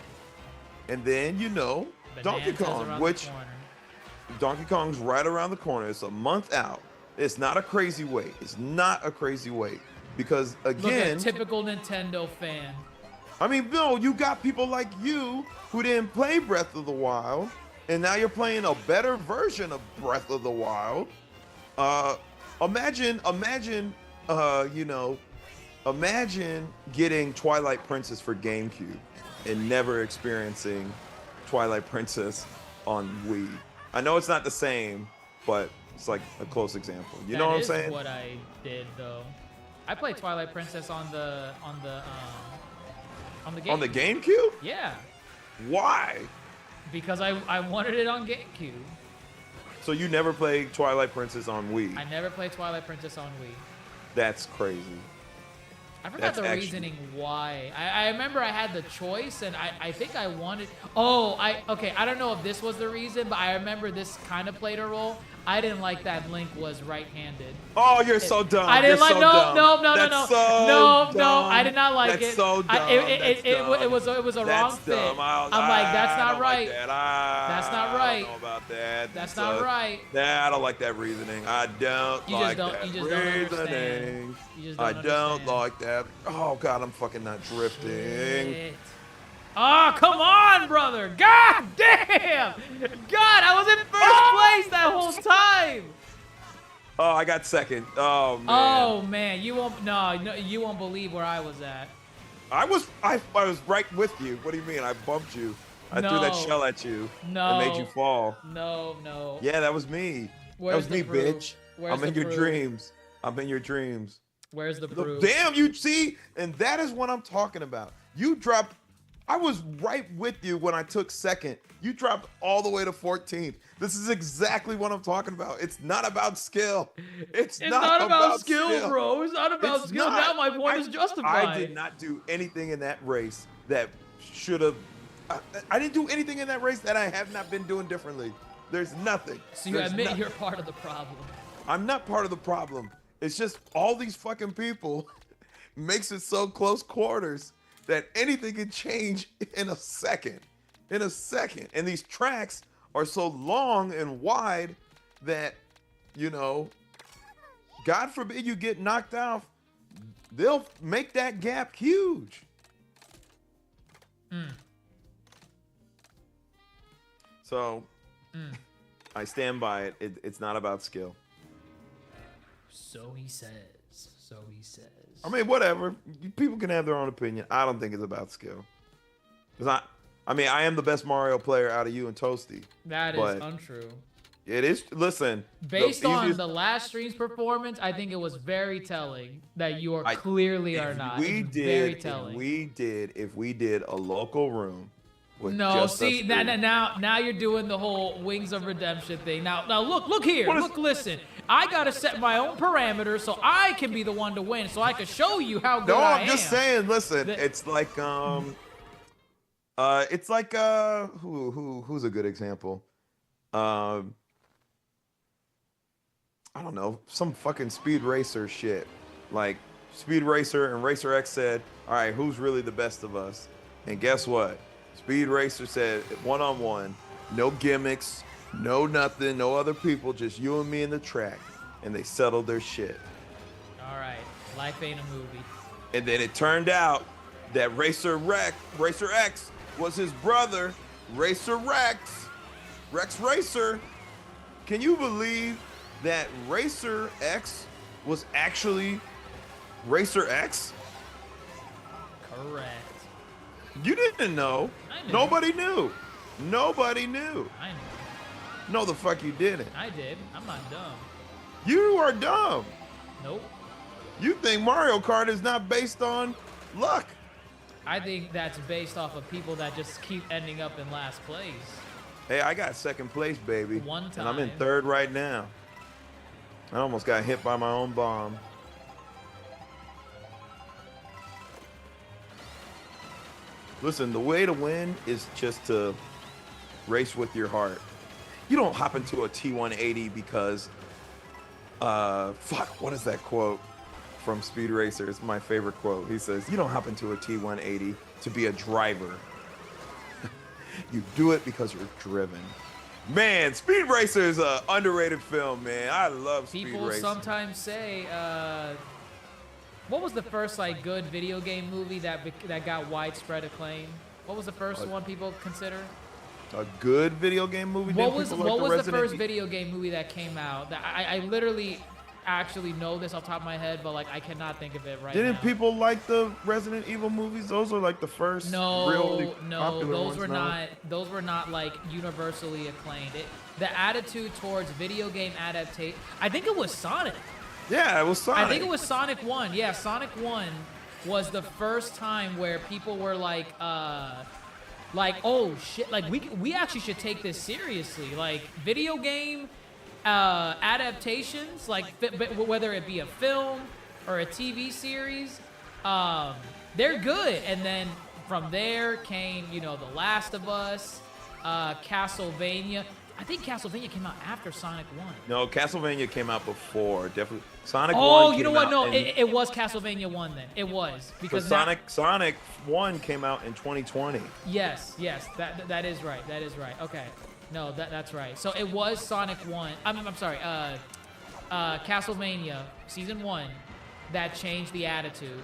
And then, Donkey Kong, which Donkey Kong's right around the corner. It's a month out. It's not a crazy wait. It's not a crazy wait. Because again, look at typical Nintendo fan. I mean, no, you got people like you who didn't play Breath of the Wild, and now you're playing a better version of Breath of the Wild. Imagine getting Twilight Princess for GameCube and never experiencing Twilight Princess on Wii. I know it's not the same, but it's like a close example. You know what I'm saying? That is what I did, though. I played Twilight Princess on the GameCube. On the GameCube? Yeah. Why? Because I wanted it on GameCube. So you never played Twilight Princess on Wii? I never played Twilight Princess on Wii. That's crazy. I forgot the reasoning why. I remember I had the choice, and I think I wanted... Oh, I don't know if this was the reason, but I remember this kind of played a role. I didn't like that Link was right-handed. Oh, you're so dumb. I didn't like... No. I did not like it. That's so dumb. It was a wrong fit. I'm like, that's not right. That's not right. I don't know about that. That's not right. Nah, I don't like that reasoning. I don't like that reasoning. I don't like that. Oh, God, I'm fucking not drifting. Shit. Oh, come on, brother. God damn. God, I was in first place that whole time. Oh, I got second. Oh, man. Oh, man. You won't believe where I was at. I was right with you. What do you mean? I bumped you. I threw that shell at you. No. And made you fall. No. Yeah, that was me. Where's that was me, proof? bitch. Where's I'm in your dreams. I'm in your dreams. Where's the proof? Damn, you see? And that is what I'm talking about. You dropped... I was right with you when I took second. You dropped all the way to 14th. This is exactly what I'm talking about. It's not about skill. It's not about skill, bro. It's not about skill. Now my point is justified. I did not do anything in that race that should have... I didn't do anything in that race that I have not been doing differently. There's nothing. So you admit you're part of the problem. I'm not part of the problem. It's just all these fucking people makes it so close quarters that anything can change in a second. In a second. And these tracks are so long and wide that, God forbid you get knocked out, they'll make that gap huge. So, I stand by it. It's not about skill. So he says. I mean, whatever. People can have their own opinion. I don't think it's about skill. I am the best Mario player out of you and Toasty. That is untrue. It is. Listen. Based on the last stream's performance, I think it was very telling that you are clearly are not. If we did a local room with No, just see, us three. now you're doing the whole Wings of Redemption thing. Now look here. Listen. I gotta set my own parameters so I can be the one to win, so I can show you how good I am. No, I'm just saying. Listen, it's like who's a good example? I don't know, some fucking Speed Racer shit. Like Speed Racer and Racer X said, "All right, who's really the best of us?" And guess what? Speed Racer said, one-on-one, no gimmicks, no nothing, no other people, just you and me in the track. And they settled their shit. All right, life ain't a movie. And then it turned out that Racer X was his brother, Racer Rex Racer. Can you believe that Racer X was actually Racer X? Correct. You didn't know. I knew. Nobody knew. Nobody knew. I know. No, the fuck you didn't. I did. I'm not dumb. You are dumb. Nope. You think Mario Kart is not based on luck. I think that's based off of people that just keep ending up in last place. Hey, I got second place, baby. One time. And I'm in third right now. I almost got hit by my own bomb. Listen, the way to win is just to race with your heart. You don't hop into a T180 because, fuck, what is that quote from Speed Racer? It's my favorite quote. He says, you don't hop into a T180 to be a driver. You do it because you're driven. Man, Speed Racer is an underrated film, man. I love Speed Racer. People sometimes say, what was the first like good video game movie that got widespread acclaim? What was the first one people consider? A good video game movie? What was the first video game movie that came out? That I literally actually know this off the top of my head, but like I cannot think of it right now. Didn't people like the Resident Evil movies? Those are like the first really popular those ones were now. not. Those were not like universally acclaimed. The attitude towards video game adaptation. I think it was Sonic. Yeah, it was Sonic. I think it was Sonic 1. Yeah, Sonic 1 was the first time where people were like, oh shit, like we actually should take this seriously. Like video game adaptations, like whether it be a film or a TV series, they're good. And then from there came, The Last of Us, Castlevania. I think Castlevania came out after Sonic 1. No, Castlevania came out before. Definitely. Sonic 1 Oh, you know came what? out No, in- it was Castlevania 1 then. It was. Because Sonic 1 came out in 2020. Yes, that is right. That is right. Okay. No, that's right. So it was Sonic 1. I'm sorry. Castlevania Season 1 that changed the attitude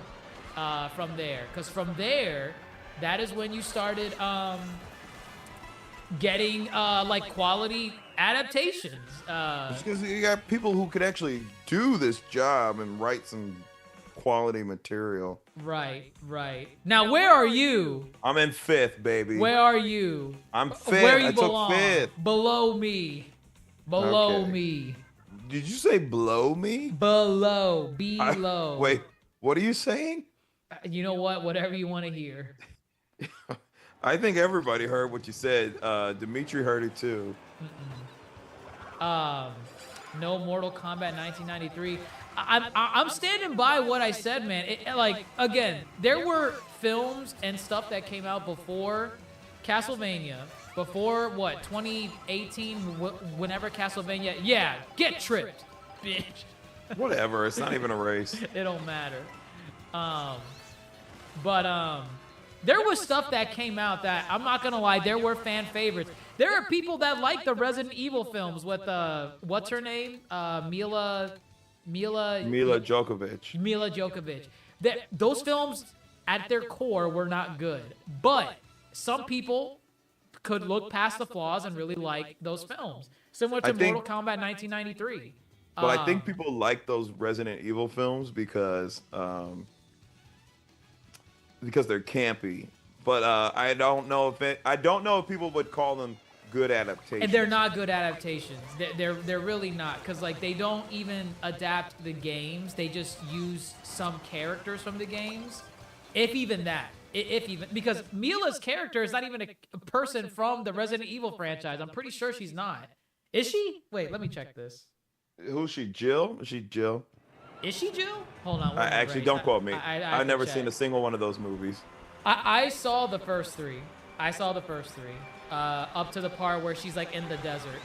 from there. Because from there, that is when you started getting like quality adaptations. Because you got people who could actually do this job and write some quality material. Right. Now, where are you? I'm in 5th, baby. Where are you? I'm 5th. Where you I took belong? 5th. Below me. Below Okay. me. Did you say blow me? Below. Wait, what are you saying? You know what? Whatever you want to hear. I think everybody heard what you said. Dimitri heard it too. No Mortal Kombat 1993. I'm standing by what I said, man. Like, again, there were films and stuff that came out before Castlevania, before what, 2018, whenever Castlevania. Yeah, get tripped, bitch. Whatever, it's not even a race. It don't matter. But there was stuff that came out that, I'm not gonna lie, there were fan favorites. There are people that like the Resident Evil films with what's her name? Mila Djokovic. Those films, at their core, were not good. But some people could look past the flaws and really like those films. Similar to Mortal Kombat 1993. But I think people like those Resident Evil films because they're campy. But I don't know if people would call them good adaptations. And they're not good adaptations. They're really not, because like they don't even adapt the games. They just use some characters from the games, if even that. If even, because Mila's character is not even a person from the Resident Evil franchise. I'm pretty sure she's not. Is she? Wait, let me check this. Who's she? Jill? Is she Jill? Is she Jill? Hold on. I actually don't quote me. I've I've never seen a single one of those movies. I saw the first three. Up to the part where she's like in the desert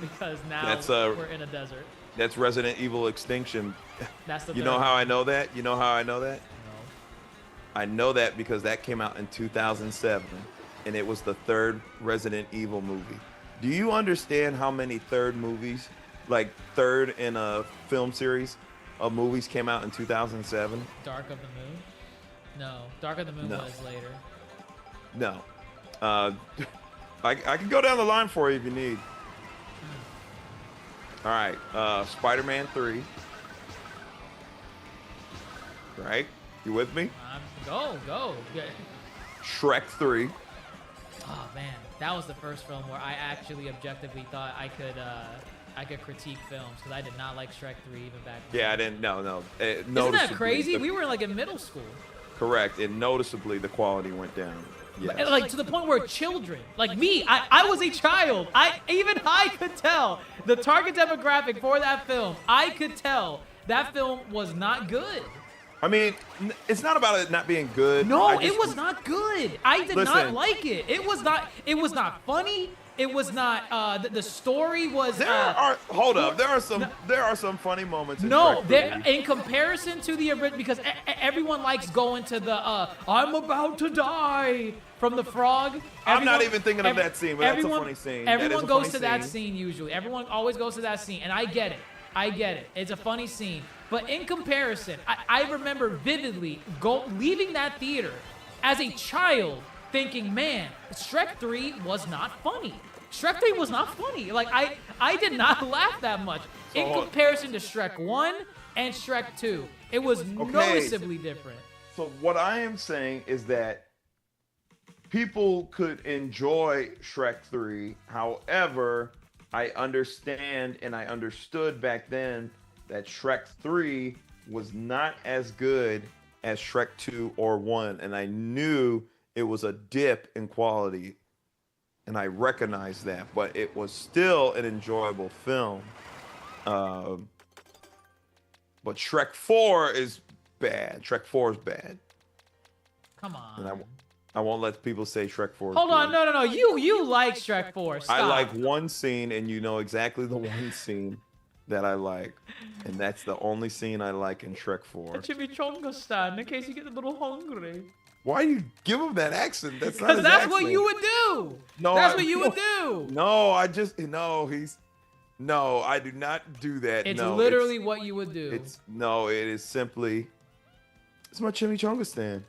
because now we're in a desert. That's Resident Evil Extinction. That's the. You know how I know that? You know how I know that? No. I know that because that came out in 2007, and it was the third Resident Evil movie. Do you understand how many third movies, like third in a film series of movies, came out in 2007? Dark of the Moon? No, Dark of the Moon was later. No. I can go down the line for you if you need. All right, Spider-Man 3. Right? You with me? Go. Yeah. Shrek 3. Oh man, that was the first film where I actually objectively thought I could critique films because I did not like Shrek 3 even back then. Yeah, I didn't. No. Isn't that crazy? We were like in middle school. Correct, and noticeably the quality went down. Yes. Like to the point where children, like me, I was a child. Even I could tell the target demographic for that film. I could tell that film was not good. I mean, it's not about it not being good. No, it was not good. I did not like it. It was not funny. It was not. The story was. Hold up. There are some funny moments. No, in comparison to the original, because everyone likes going to the "I'm about to die" from the frog. I'm not even thinking of that scene, but that's a funny scene. Everyone goes to that scene usually. Everyone always goes to that scene, and I get it. It's a funny scene. But in comparison, I remember vividly leaving that theater as a child thinking, man, Shrek 3 was not funny. Shrek 3 was not funny. Like, I did not laugh that much in comparison to Shrek 1 and Shrek 2. It was noticeably different. So what I am saying is that people could enjoy Shrek 3. However, I understand and I understood back then that Shrek 3 was not as good as Shrek 2 or 1. And I knew it was a dip in quality. And I recognized that. But it was still an enjoyable film. But Shrek 4 is bad. Shrek 4 is bad. Come on. And I won't let people say Shrek 4 is Hold on. good. No. You like Shrek 4. Stop. I like one scene, and you know exactly the one scene that I like. And that's the only scene I like in Shrek 4. A chimichanga stand in case you get a little hungry. Why you give him that accent? That's not because his that's accent. what you would do. No, that's what you would do. No, I do not do that. It's literally what you would do. It is simply, it's my chimichanga stand.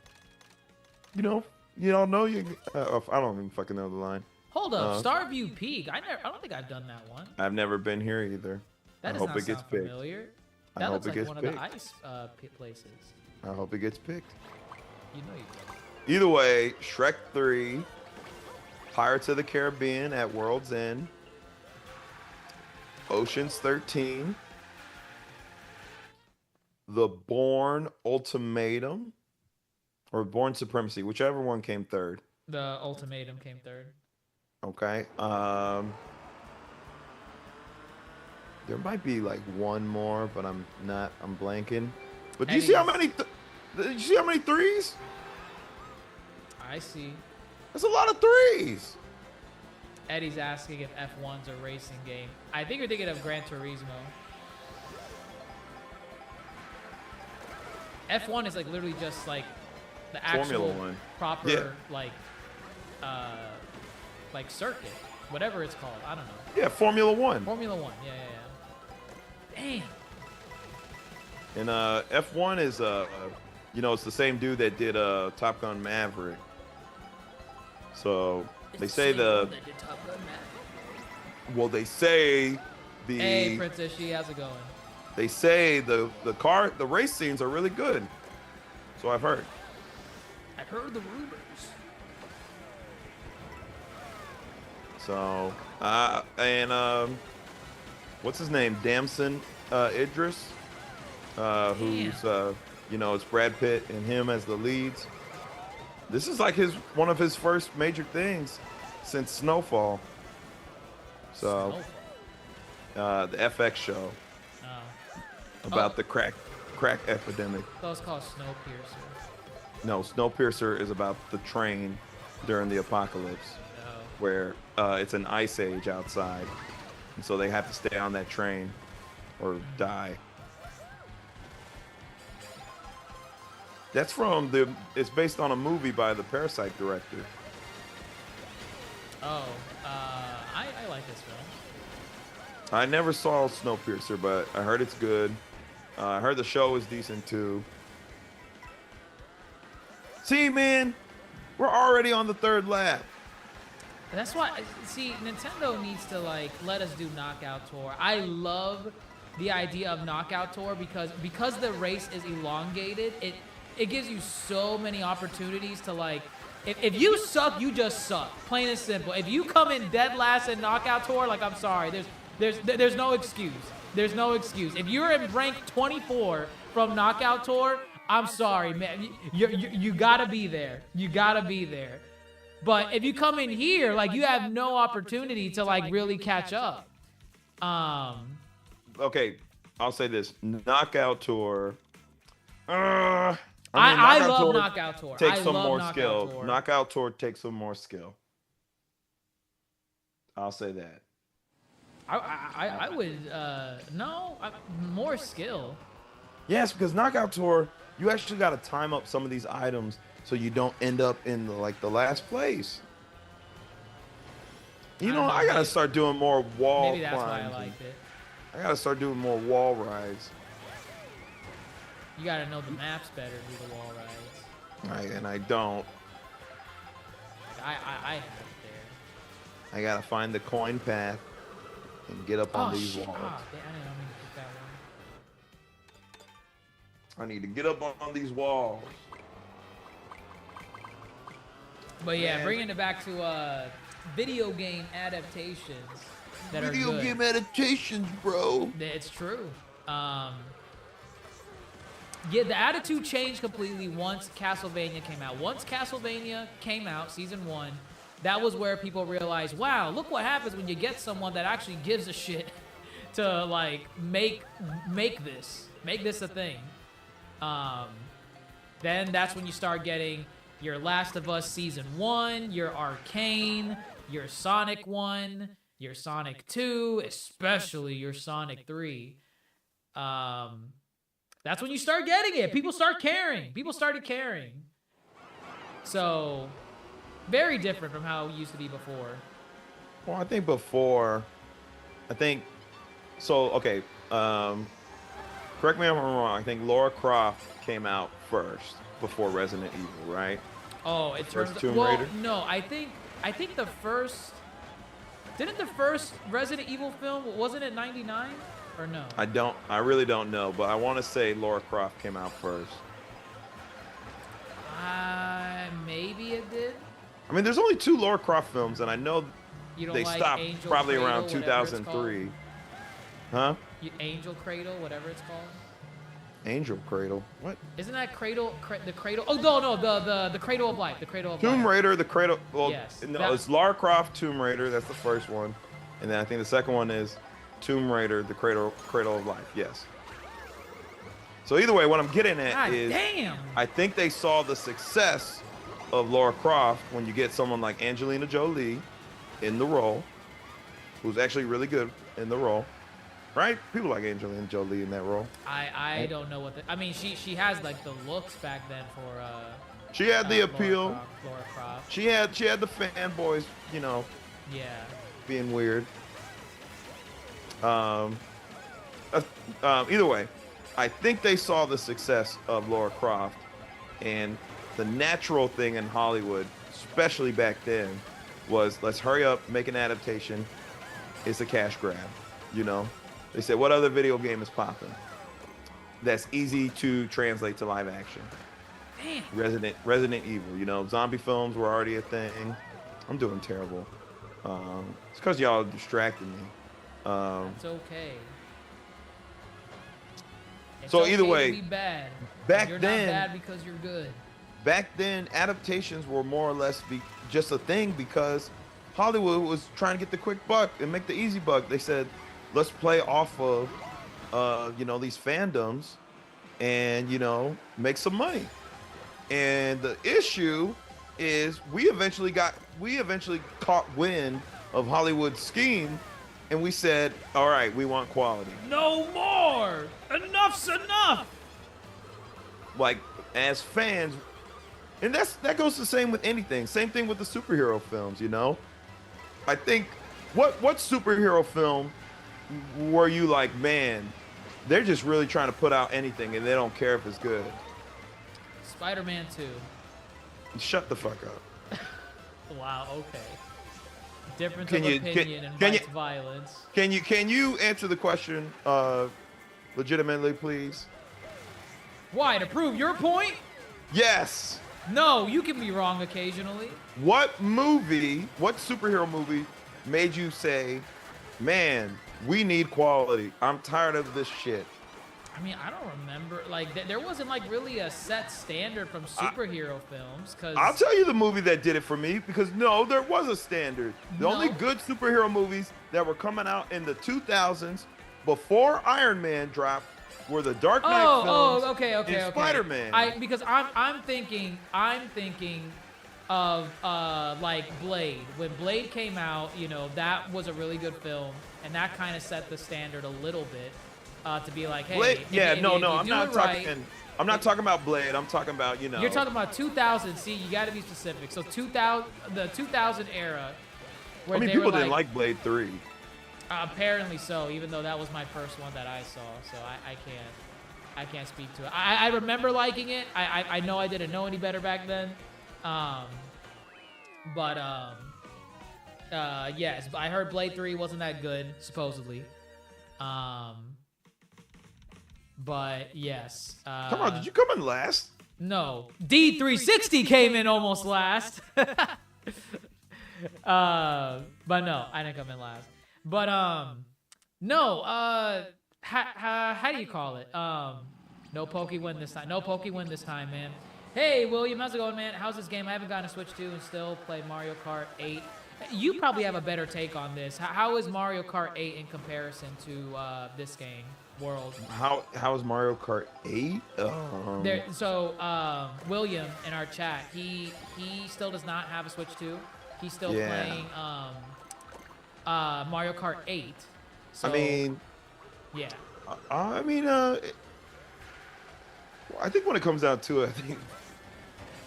You don't know you. I don't even fucking know the line. Hold up, Starview Peak. I don't think I've done that one. I've never been here either. That does not sound familiar. That looks like one of the ice places. I hope it gets picked. You know you do. Either way, Shrek 3, Pirates of the Caribbean at World's End, Ocean's 13, The Bourne Ultimatum, or Bourne Supremacy, whichever one came third. The Ultimatum came third. Okay. There might be like one more, but I'm blanking. But do you see how many? Did you see how many threes? I see. That's a lot of threes. Eddie's asking if F1's a racing game. I think you're thinking of Gran Turismo. F1 is like literally just like the actual proper like circuit, whatever it's called. I don't know. Yeah, Formula 1. Formula 1. Yeah. Damn. And F1 is it's the same dude that did Top Gun Maverick. So they say they say the. Hey, Princess, how's it going? They say the race scenes are really good. So I've heard. I've heard the rumors. So what's his name? Damson Idris, who's it's Brad Pitt and him as the leads. This is like one of his first major things since Snowfall. So, the FX show about the crack epidemic. That was called Snowpiercer. No, Snowpiercer is about the train during the apocalypse, where it's an ice age outside, and so they have to stay on that train or die. That's it's based on a movie by the Parasite director. Oh, I like this film. I never saw Snowpiercer, but I heard it's good. I heard the show is decent too. See, man, we're already on the 3rd lap. That's why, see, Nintendo needs to like let us do Knockout Tour. I love the idea of Knockout Tour because the race is elongated. It gives you so many opportunities to like, if you suck, you just suck. Plain and simple. If you come in dead last in Knockout Tour, like I'm sorry, there's no excuse. There's no excuse. If you're in rank 24 from Knockout Tour, I'm sorry, man. You gotta be there. You gotta be there. But if you come in here, like you have no opportunity to like really catch up. Okay, I'll say this: Knockout Tour. I love Knockout Tour. Takes some more skill. Knockout Tour takes some more skill. I'll say that. I would more skill. Yes, because Knockout Tour, you actually got to time up some of these items so you don't end up in the last place. You know, I gotta start doing more wall climbs. Maybe that's why I liked it. I gotta start doing more wall rides. You gotta know the maps better to do the wall rides. And I don't. I have it there. I gotta find the coin path and get up on these walls. Oh, I didn't mean to pick that one. I need to get up on these walls. But yeah, bringing it back to video game adaptations that are good. Video game adaptations, bro. It's true. Yeah, the attitude changed completely once Castlevania came out. Once Castlevania came out, season 1, that was where people realized, wow, look what happens when you get someone that actually gives a shit to like make this a thing. Then that's when you start getting your Last of Us season 1, your Arcane, your Sonic 1, your Sonic 2, especially your Sonic 3. That's when you start getting it. People start caring. People started caring. So, very different from how it used to be before. Well, I think okay, correct me if I'm wrong. I think Lara Croft came out first before Resident Evil, right? Oh, it turns out. Tomb Raider? No, I think the first. Didn't the first Resident Evil film, wasn't it 99 or no? I really don't know, but I want to say Lara Croft came out first. Maybe it did. I mean, there's only 2 Lara Croft films, and I know they like stopped Angel probably Cradle, around 2003. Huh? Angel Cradle, whatever it's called. Angel Cradle. What? Isn't that Cradle? The Cradle? Oh no, the Cradle of Life. The Cradle of Life. Tomb Raider, the Cradle. Well, yes, no, it's Lara Croft, Tomb Raider. That's the first one, and then I think the second one is Tomb Raider, the Cradle of Life. Yes. So either way, what I'm getting at is, I think they saw the success of Lara Croft when you get someone like Angelina Jolie in the role, who's actually really good in the role. Right? People like Angelina Jolie in that role. I don't know what I mean, she has like the looks back then for she had the appeal. Lara Croft. She had the fanboys, you know. Yeah. Being weird. Either way, I think they saw the success of Lara Croft, and the natural thing in Hollywood, especially back then, was let's hurry up, make an adaptation. It's a cash grab, you know. They said, what other video game is popping that's easy to translate to live action? Damn. Resident Evil. You know, zombie films were already a thing. I'm doing terrible. It's because y'all distracted me. It's okay. So either way, to be bad. back you're then, not bad because you're good. back then adaptations were more or less just a thing because Hollywood was trying to get the quick buck and make the easy buck. They said, let's play off of, these fandoms and, make some money. And the issue is we eventually caught wind of Hollywood's scheme, and we said, all right, we want quality. No more. Enough's enough. Like, as fans, and that goes the same with anything. Same thing with the superhero films, I think, what superhero film were you like, man, they're just really trying to put out anything and they don't care if it's good? Spider-Man 2. Shut the fuck up. Wow, okay. Difference of opinion invites violence. Can you answer the question legitimately, please? Why, to prove your point? Yes. No, you can be wrong occasionally. What superhero movie made you say, man, we need quality? I'm tired of this shit. I mean, I don't remember. Like, there wasn't like really a set standard from superhero films. Cause I'll tell you the movie that did it for me, because no, there was a standard. The only good superhero movies that were coming out in the 2000s before Iron Man dropped were the Dark Knight films. Okay. And Spider-Man. Because I'm thinking of like Blade. When Blade came out, that was a really good film, and that kind of set the standard a little bit. To be like, hey, Blade, I'm not talking about Blade. I'm talking about, You're talking about 2000. See, you got to be specific. So the 2000 era. Where people didn't like Blade 3. Apparently so, even though that was my first one that I saw. So I can't speak to it. I remember liking it. I know I didn't know any better back then. Yes, I heard Blade 3 wasn't that good, supposedly. But yes. Come on, did you come in last? No. D360 came in almost last. But no, I didn't come in last. But no, how do you call it? No pokey win this time. No pokey win this time, man. Hey, William, how's it going, man? How's this game? I haven't gotten a Switch 2 and still play Mario Kart 8. You probably have a better take on this. How is Mario Kart 8 in comparison to this game? World. How is Mario Kart 8? William in our chat, he still does not have a Switch 2. He's still playing Mario Kart 8. So, I think when it comes down to it, I think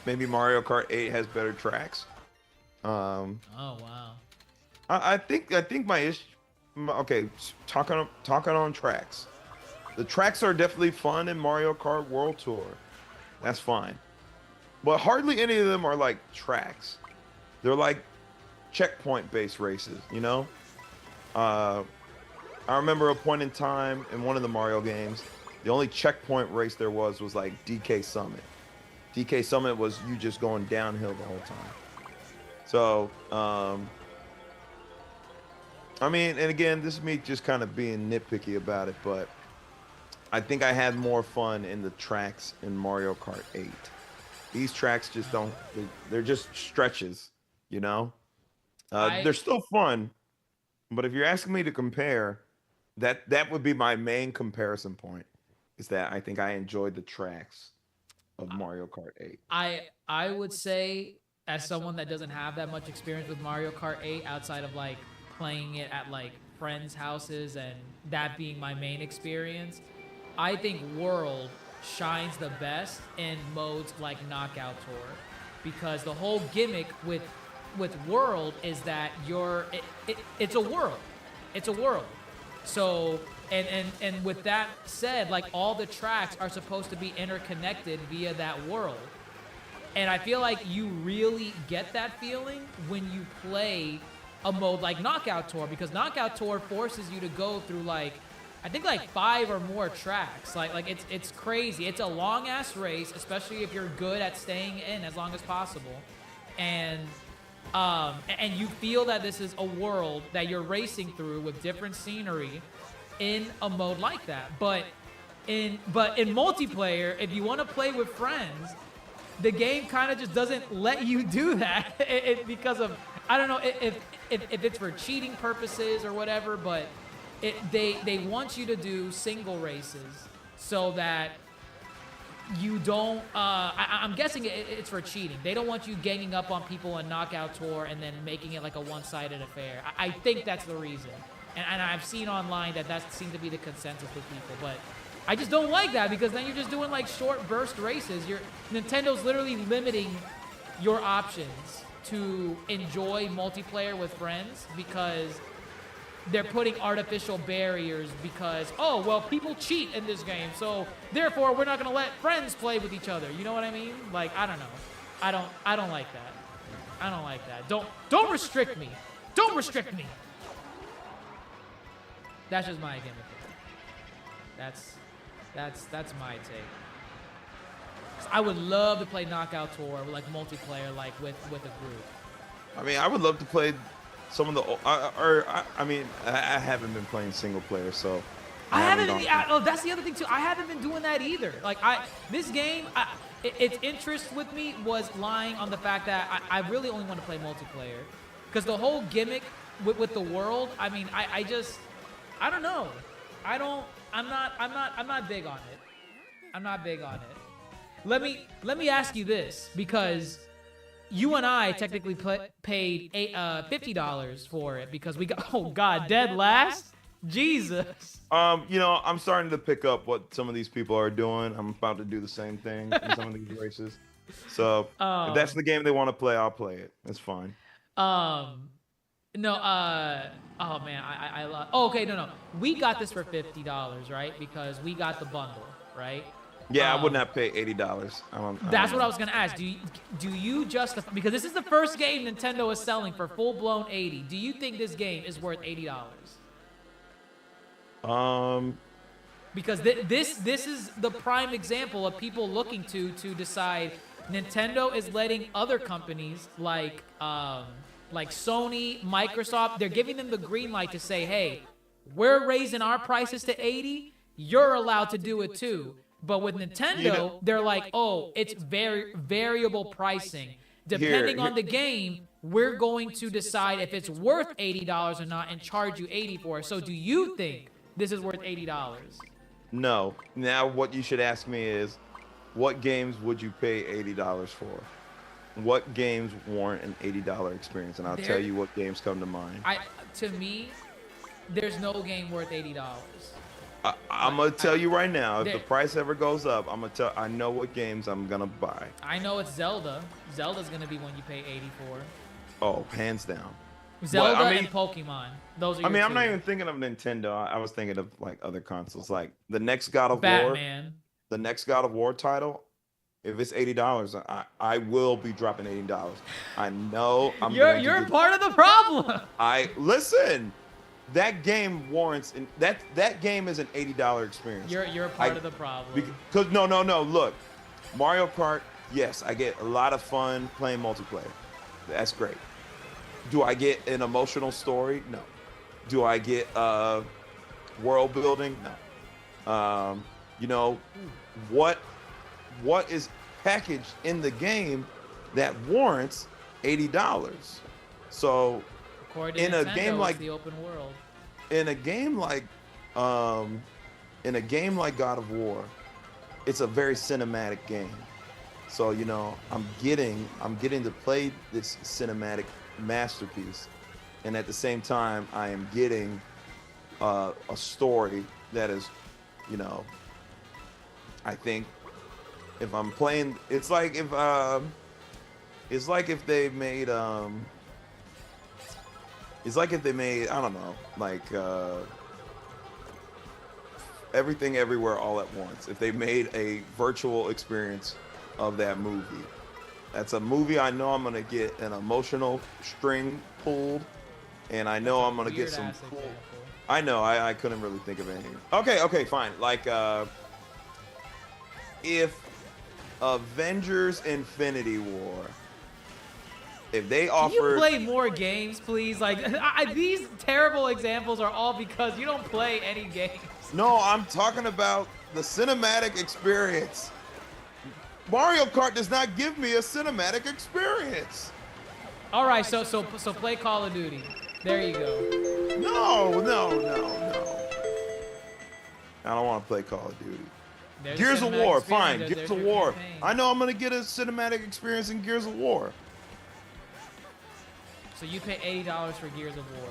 maybe Mario Kart 8 has better tracks. Oh wow. I think my issue. Okay, talking on tracks. The tracks are definitely fun in Mario Kart World Tour. That's fine. But hardly any of them are like tracks. They're like checkpoint-based races, I remember a point in time in one of the Mario games, the only checkpoint race there was like DK Summit. DK Summit was you just going downhill the whole time. So, and again, this is me just kind of being nitpicky about it, but I think I had more fun in the tracks in Mario Kart 8. These tracks just they're just stretches, They're still fun, but if you're asking me to compare, that would be my main comparison point, is that I think I enjoyed the tracks of Mario Kart 8. I would say, as someone that doesn't have that much experience with Mario Kart 8 outside of like playing it at like friends' houses and that being my main experience, I think World shines the best in modes like Knockout Tour, because the whole gimmick with World is that it's a world. It's a world. So and with that said, like all the tracks are supposed to be interconnected via that world. And I feel like you really get that feeling when you play a mode like Knockout Tour, because Knockout Tour forces you to go through like, I think like 5 or more tracks. Like it's crazy. It's a long ass race, especially if you're good at staying in as long as possible. And you feel that this is a world that you're racing through with different scenery in a mode like that. But in multiplayer, if you want to play with friends, the game kind of just doesn't let you do that because of, I don't know if it's for cheating purposes or whatever, but they want you to do single races so that you don't, I'm guessing it's for cheating. They don't want you ganging up on people in Knockout Tour and then making it like a one-sided affair. I think that's the reason. And I've seen online that seems to be the consensus with people, but I just don't like that because then you're just doing like short burst races. Nintendo's literally limiting your options to enjoy multiplayer with friends because they're putting artificial barriers because, oh, well, people cheat in this game, so therefore we're not going to let friends play with each other. You know what I mean? Like, I don't know. I don't like that. I don't like that. Don't restrict me. Don't restrict me. That's just my gimmick. That's my take. I would love to play Knockout Tour, like multiplayer, like with a group. I mean, I would love to play some of the, I mean, I haven't been playing single player, so. Oh, that's the other thing too. I haven't been doing that either. Like this game, its interest with me was lying on the fact that I really only want to play multiplayer, because the whole gimmick with the world. I mean, I don't know. I'm not big on it. I'm not big on it. Let me ask you this, because you and I technically paid $50 for it because we got, oh God, dead last? Jesus. You know, I'm starting to pick up what some of these people are doing. I'm about to do the same thing in some of these races. So if that's the game they want to play, I'll play it. It's fine. No, oh man, I love, oh, okay, no. We got this for $50, right? Because we got the bundle, right? Yeah, I would not pay $80. That's what I was gonna ask. Do you justify, because this is the first game Nintendo is selling for full-blown $80. Do you think this game is worth $80? Because this is the prime example of people looking to decide. Nintendo is letting other companies like Sony, Microsoft, they're giving them the green light to say, hey, we're raising our prices to $80. You're allowed to do it too. But with Nintendo, they're like, oh, it's very variable pricing. Depending on the game, we're going to decide if it's worth $80 or not and charge you $80 for it. So do you think this is worth $80? No. Now what you should ask me is, what games would you pay $80 for? What games warrant an $80 experience? And I'll tell you what games come to mind. To me, there's no game worth $80. I'm gonna tell you right now, if the price ever goes up, I know what games I'm gonna buy. I know it's Zelda. Zelda's gonna be one you pay $80 for. Oh, hands down. Zelda and Pokemon. Those are. I mean, I'm not even thinking of Nintendo. I was thinking of like other consoles, like the next God of War. Batman. The next God of War title. If it's $80, I will be dropping $80. I know. You're part of the problem. Listen. That game warrants, that game is an $80 experience. You're a part of the problem. Because no. Look, Mario Kart. Yes, I get a lot of fun playing multiplayer. That's great. Do I get an emotional story? No. Do I get world building? No. You know, what is packaged in the game that warrants $80? So. In a game like the open world, in a game like God of War, it's a very cinematic game. So you know, I'm getting to play this cinematic masterpiece, and at the same time, I am getting a story that is, you know, I think if I'm playing, it's like if they made It's like if they made, I don't know, like Everything Everywhere All at Once. If they made a virtual experience of that movie. That's a movie I know I'm going to get an emotional string pulled, and I know I'm going to get some cool... I know, I couldn't really think of anything. Okay, fine. Like, if Avengers Infinity War... If they offered... Can you play more games, please? Like, these terrible examples are all because you don't play any games. No, I'm talking about the cinematic experience. Mario Kart does not give me a cinematic experience. All right, so play Call of Duty. There you go. No. I don't want to play Call of Duty. There's Gears of War, fine. There's Gears of your War. campaign. I know I'm gonna get a cinematic experience in Gears of War. So you pay $80 for Gears of War.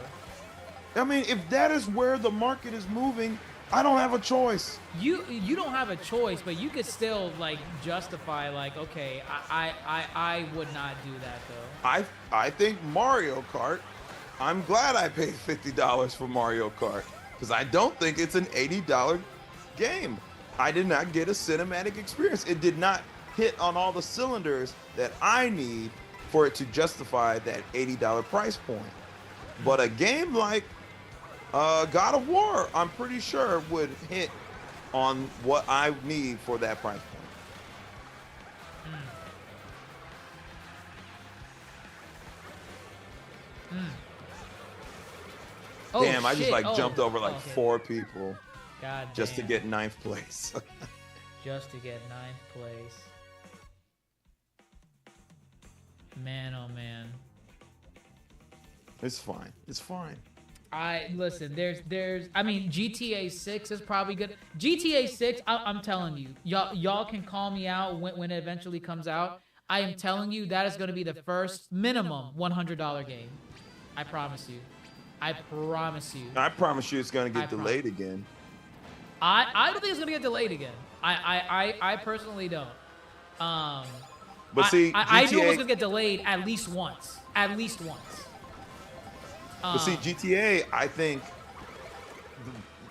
I mean, if that is where the market is moving, I don't have a choice. You don't have a choice, but you could still like justify like, okay, I would not do that though. I think Mario Kart. I'm glad I paid $50 for Mario Kart because I don't think it's an $80 game. I did not get a cinematic experience. It did not hit on all the cylinders that I need for it to justify that $80 price point. But a game like God of War, I'm pretty sure would hit on what I need for that price point. Oh, Damn, I just shit. jumped over like okay. 4 people God just to damn. get 9th place. Just to get 9th place. Man, oh man. It's fine. It's fine. Listen, I mean, GTA 6 is probably good. GTA 6, I'm telling you, y'all can call me out when it eventually comes out. I am telling you that is going to be the first minimum $100 game. I promise you. I promise you. I promise you it's going to get delayed again. I don't think it's going to get delayed again. I personally don't. But see, I knew it was going to get delayed at least once. At least once. But see, GTA, I think,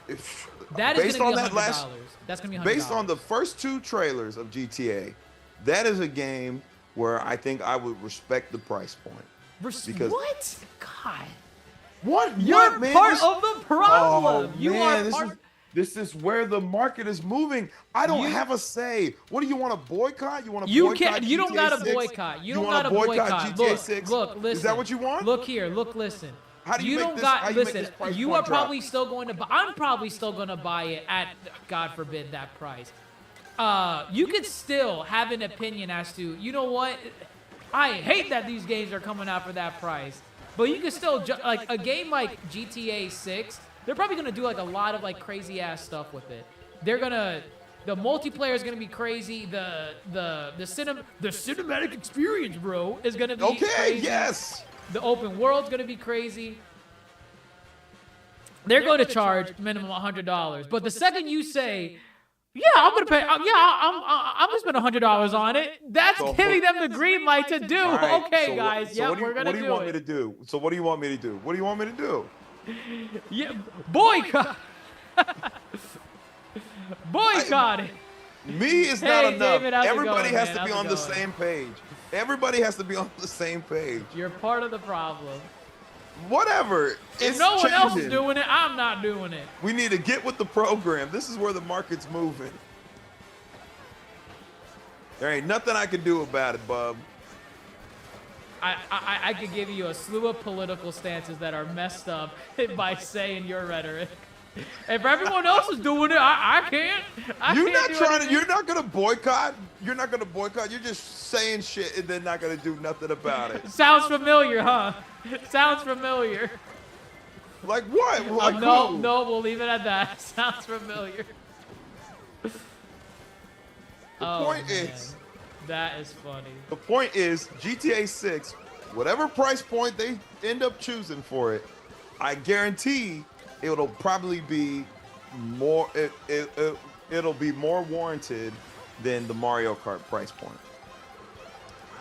that is based going on to be $100. That's going to be $100. Based on the first 2 trailers of GTA, that is a game where I think I would respect the price point. Because what? God. What? You're what, man? part of the problem. Oh, You man, are part. this is where the market is moving. I don't have a say. What do you want to boycott? You want to boycott can't. You don't GTA gotta 6? boycott. You don't wanna gotta boycott. GTA 6? Look, listen. Is that what you want? Look here. Look, listen. How do you make don't this? got how do you listen. make this price You point are probably drop? still going to. I'm probably still going to buy it at, God forbid, that price. You could still have an opinion as to, you know what? I hate that these games are coming out for that price. But you can still like a game like GTA 6. They're probably gonna do like a lot of like crazy ass stuff with it. They're gonna. The multiplayer is gonna be crazy. The cinematic experience, bro, is gonna be crazy. Yes. The open world's gonna be crazy. They're going to charge minimum $100. But the second you say, yeah, I'm gonna pay. I'm gonna spend $100 on it. That's giving them the green light to do. Right, Okay, so guys. Yeah, we're gonna do it. What do you want me to do? So what do you want me to do? What do you want me to do? Yeah, boycott. Boycott it. Me is not enough. David, how's it Everybody going, has man? to be How's on it the going? same page. Everybody has to be on the same page. You're part of the problem. Whatever. If It's no one else is changing. doing it, I'm not doing it. We need to get with the program. This is where the market's moving. There ain't nothing I can do about it, bub. I could give you a slew of political stances that are messed up by saying your rhetoric. If everyone else is doing it, I can't. You're not gonna boycott. You're not gonna boycott. You're just saying shit and then not gonna do nothing about it. Sounds familiar, huh? Sounds familiar. Like what? Like no, who? no, we'll leave it at that. Sounds familiar. The point is, that is funny. the point is, GTA 6, whatever price point they end up choosing for it, I guarantee it'll probably be more. It'll be more warranted than the Mario Kart price point.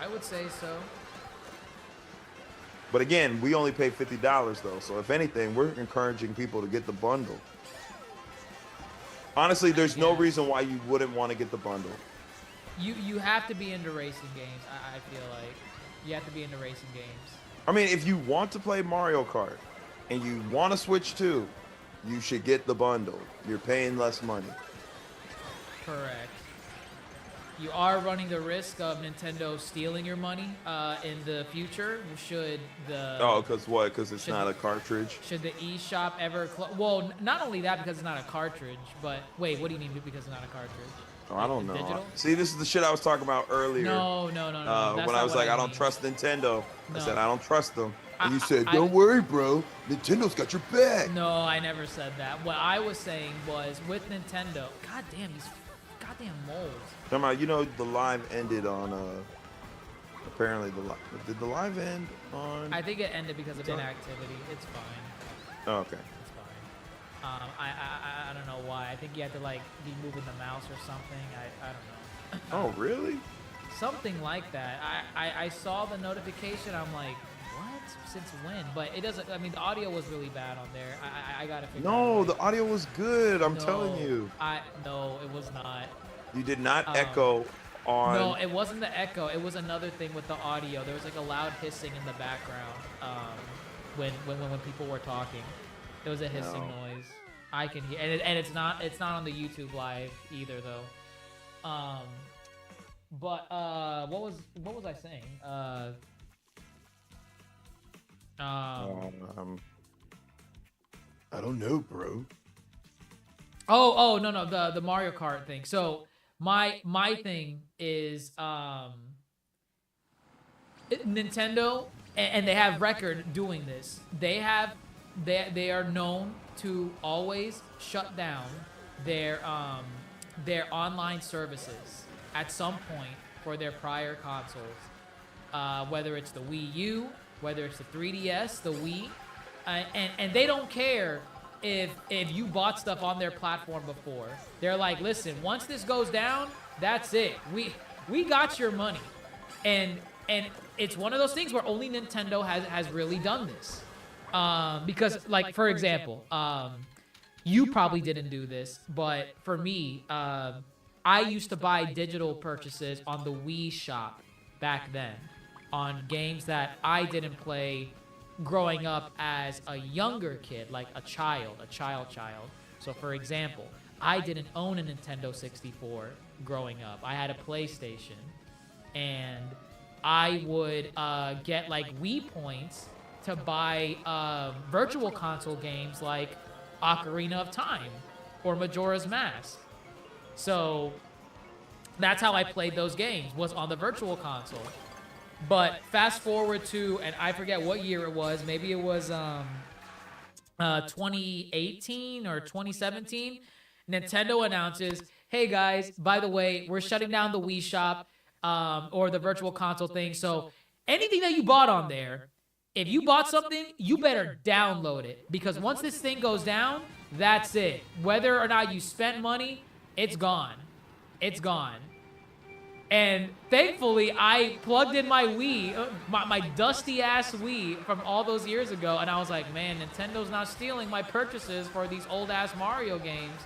I would say so. But again, we only pay $50 though, so if anything, we're encouraging people to get the bundle. Honestly, there's no reason why you wouldn't want to get the bundle. You have to be into racing games. I feel like you have to be into racing games. I mean, if you want to play Mario Kart and you want to switch to, you should get the bundle. You're paying less money. Correct. You are running the risk of Nintendo stealing your money in the future. Should the Because what? Because it's not a cartridge. Should the eShop ever well, not only that because it's not a cartridge, but wait, what do you mean because it's not a cartridge? Oh, I don't know. Digital? See, this is the shit I was talking about earlier. No. That's when not I was what like, I don't mean. trust Nintendo. I said, I don't trust them. And you said, I- don't worry, bro. Nintendo's got your back. No, I never said that. What I was saying was with Nintendo. God damn, these goddamn moles. Come on, you know the live ended on. Apparently did the live end on? I think it ended because of inactivity. It's fine. Oh, okay. It's fine. I don't know why. I think you had to like be moving the mouse or something. I don't know. Oh, really? Something like that. I saw the notification. I'm like, what? Since when? But it doesn't. I mean, the audio was really bad on there. I gotta figure. No, the audio was good. I'm No, telling you. No, it was not. You did not echo on. No, it wasn't the echo. It was another thing with the audio. There was like a loud hissing in the background when people were talking. There was a hissing noise. I can hear, and it's not on the YouTube live either though. But what was I saying? I don't know, bro. Oh no, the Mario Kart thing. So my thing is Nintendo, and they have record doing this. They are known to always shut down their online services at some point for their prior consoles, whether it's the Wii U, whether it's the 3DS, the Wii, and they don't care if you bought stuff on their platform before. They're like, listen, once this goes down, that's it. We got your money, and it's one of those things where only Nintendo has really done this. Because, like, for example, you probably didn't do this, but for me, I used to buy digital purchases on the Wii shop back then on games that I didn't play growing up as a younger kid, like a child. So, for example, I didn't own a Nintendo 64 growing up. I had a PlayStation, and I would get, like, Wii points to buy virtual console games like Ocarina of Time or Majora's Mask. So that's how I played those games, was on the virtual console. But fast forward to, and I forget what year it was, maybe it was 2018 or 2017, Nintendo announces, hey guys, by the way, we're shutting down the Wii shop or the virtual console thing. So anything that you bought on there, if you bought something, you better download it, because once this thing goes down, that's it. Whether or not you spent money, it's gone. It's gone. And thankfully, I plugged in my Wii, my dusty-ass Wii from all those years ago, and I was like, man, Nintendo's not stealing my purchases for these old-ass Mario games.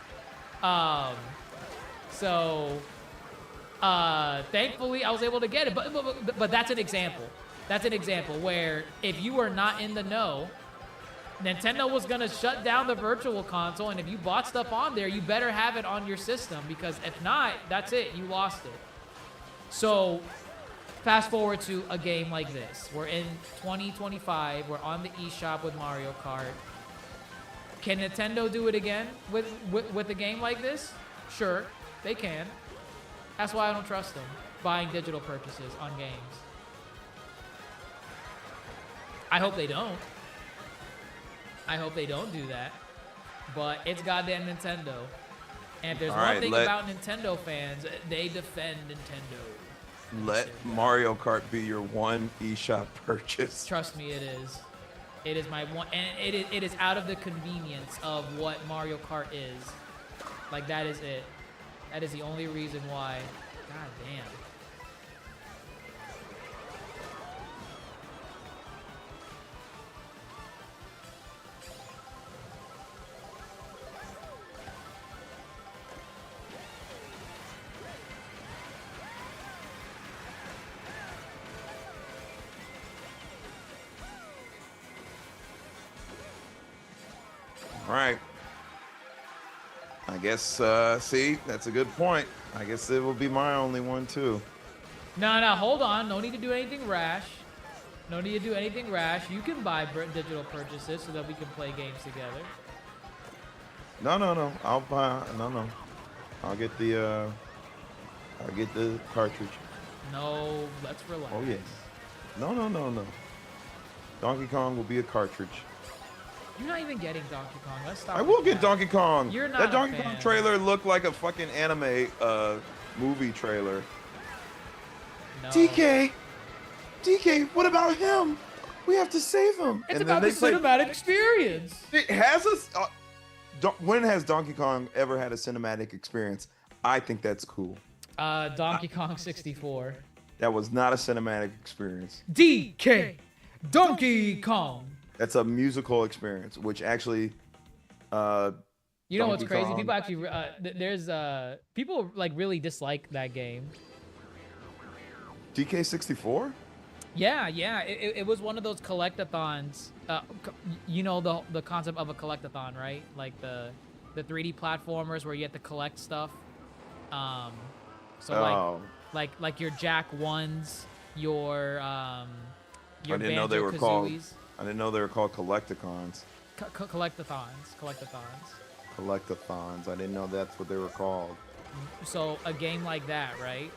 Thankfully, I was able to get it. But that's an example. That's an example where if you were not in the know, Nintendo was going to shut down the virtual console, and if you bought stuff on there, you better have it on your system, because if not, that's it. You lost it. So fast forward to a game like this. We're in 2025. We're on the eShop with Mario Kart. Can Nintendo do it again with a game like this? Sure, they can. That's why I don't trust them buying digital purchases on games. I hope they don't. I hope they don't do that. But it's goddamn Nintendo. And if there's one thing about Nintendo fans, they defend Nintendo. Let Mario Kart be your one eShop purchase. Trust me, it is. It is my one, and it is out of the convenience of what Mario Kart is. Like, that is it. That is the only reason why. God damn. All right. I guess, see, that's a good point. I guess it will be my only one, too. No, hold on. No need to do anything rash. No need to do anything rash. You can buy digital purchases so that we can play games together. No. I'll buy, no. I'll get the I get the cartridge. No, let's relax. Oh yes. No. Donkey Kong will be a cartridge. You're not even getting Donkey Kong. Let's stop. I will get Donkey Kong. You're not That a Donkey fan. Kong trailer looked like a fucking anime movie trailer. No. DK, what about him? We have to save him. It's And about the then they cinematic experience. It has a. When has Donkey Kong ever had a cinematic experience? I think that's cool. Donkey Kong 64. That was not a cinematic experience. DK, Donkey Kong. That's a musical experience, which actually. You know what's Donkey crazy? Kong. People actually, there's people like really dislike that game. DK64? Yeah. It was one of those collectathons. You know the concept of a collectathon, right? Like the 3D platformers where you have to collect stuff. So like your Jack 1s, your I didn't know they were called. I didn't know they were called collecticons. Collectathons. Collectathons. I didn't know that's what they were called. So a game like that, right?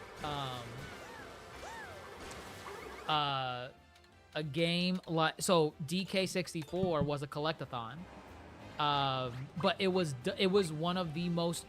A game like DK64 was a collectathon, but it was one of the most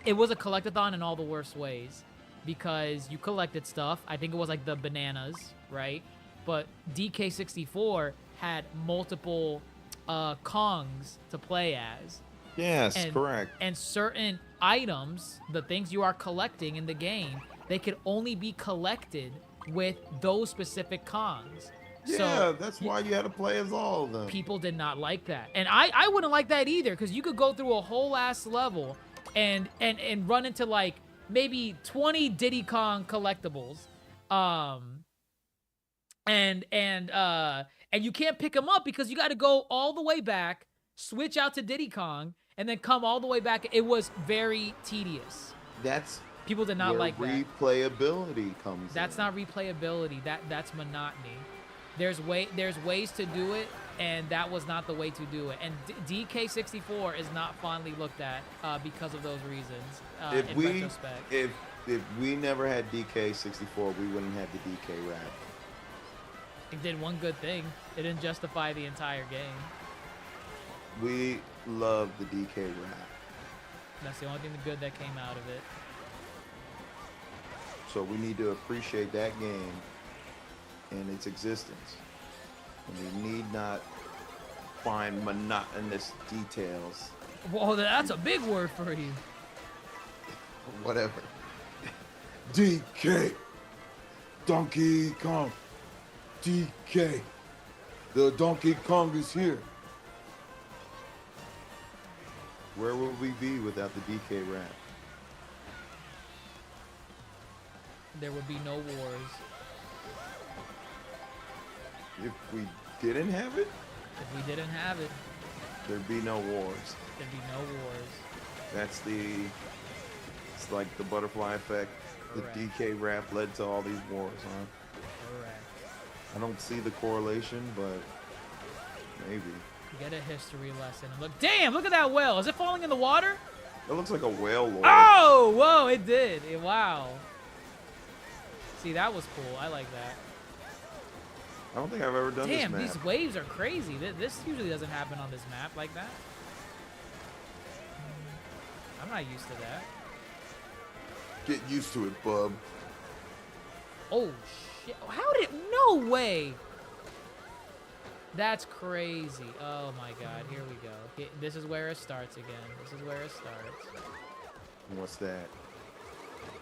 it was a collectathon in all the worst ways, because you collected stuff. I think it was like the bananas, right? But DK64 had multiple Kongs to play as. Yes, correct. And certain items, the things you are collecting in the game, they could only be collected with those specific Kongs. Yeah, so that's why you had to play as all of them. People did not like that. And I wouldn't like that either, because you could go through a whole ass level and run into like maybe 20 Diddy Kong collectibles. And you can't pick them up because you got to go all the way back, switch out to Diddy Kong, and then come all the way back. It was very tedious. People did not like that. Replayability comes. That's not replayability. That's monotony. There's ways to do it, and that was not the way to do it. And DK64 is not fondly looked at because of those reasons. In retrospect, if we never had DK64, we wouldn't have the DK rap. It did one good thing. It didn't justify the entire game. We love the DK rap. That's the only thing good that came out of it. So we need to appreciate that game and its existence. And we need not find monotonous details. Whoa, that's a big word for you. Whatever. DK. Donkey Kong. DK. The Donkey Kong is here. Where would we be without the DK rap? There would be no wars. If we didn't have it? If we didn't have it, there'd be no wars. There'd be no wars. It's like the butterfly effect. Correct. The DK rap led to all these wars, huh? Correct. I don't see the correlation, but maybe. Get a history lesson. Look, damn, look at that whale. Is it falling in the water? It looks like a whale lord. Oh, whoa, it did. Wow. See, that was cool. I like that. I don't think I've ever done this map. Damn, these waves are crazy. This usually doesn't happen on this map like that. I'm not used to that. Get used to it, bub. Oh, shit. How did... No way. That's crazy. Oh, my God. Here we go. This is where it starts again. This is where it starts. What's that?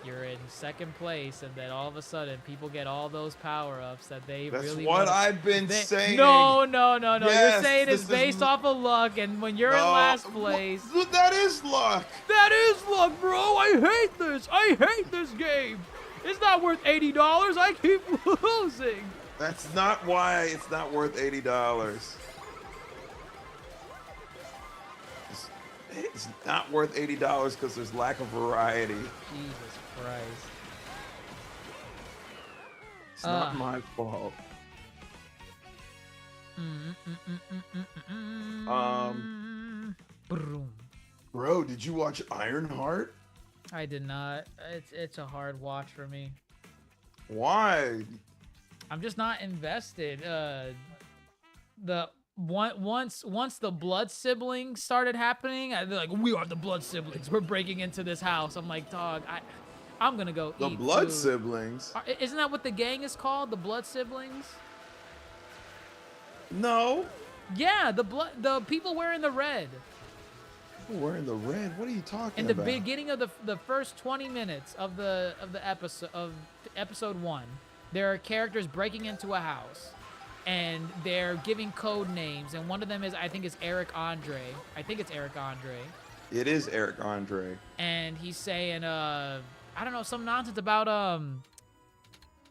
You're in second place, and then all of a sudden, people get all those power-ups that they really want. That's what I've been saying. No. Yes, You're saying it's based off of luck, and when you're in last place... That is luck. That is luck, bro. I hate this. I hate this game. It's not worth $80. I keep losing. That's not why it's not worth $80. It's not worth $80 because there's lack of variety. Jesus Christ. It's not my fault. Boom. Bro, did you watch Ironheart? I did not. It's a hard watch for me. Why? I'm just not invested. Once the blood siblings started happening, they're like, we are the blood siblings. We're breaking into this house. I'm like, dog, I'm gonna go The eat blood food. siblings? Isn't that what the gang is called? The blood siblings? No. Yeah, the people wearing the red. People wearing the red? What are you talking In about? the beginning of the first 20 minutes of the episode 1, there are characters breaking into a house, and they're giving code names, and one of them is, I think, is Eric Andre. I think it's Eric Andre. It is Eric Andre. And he's saying, I don't know, some nonsense about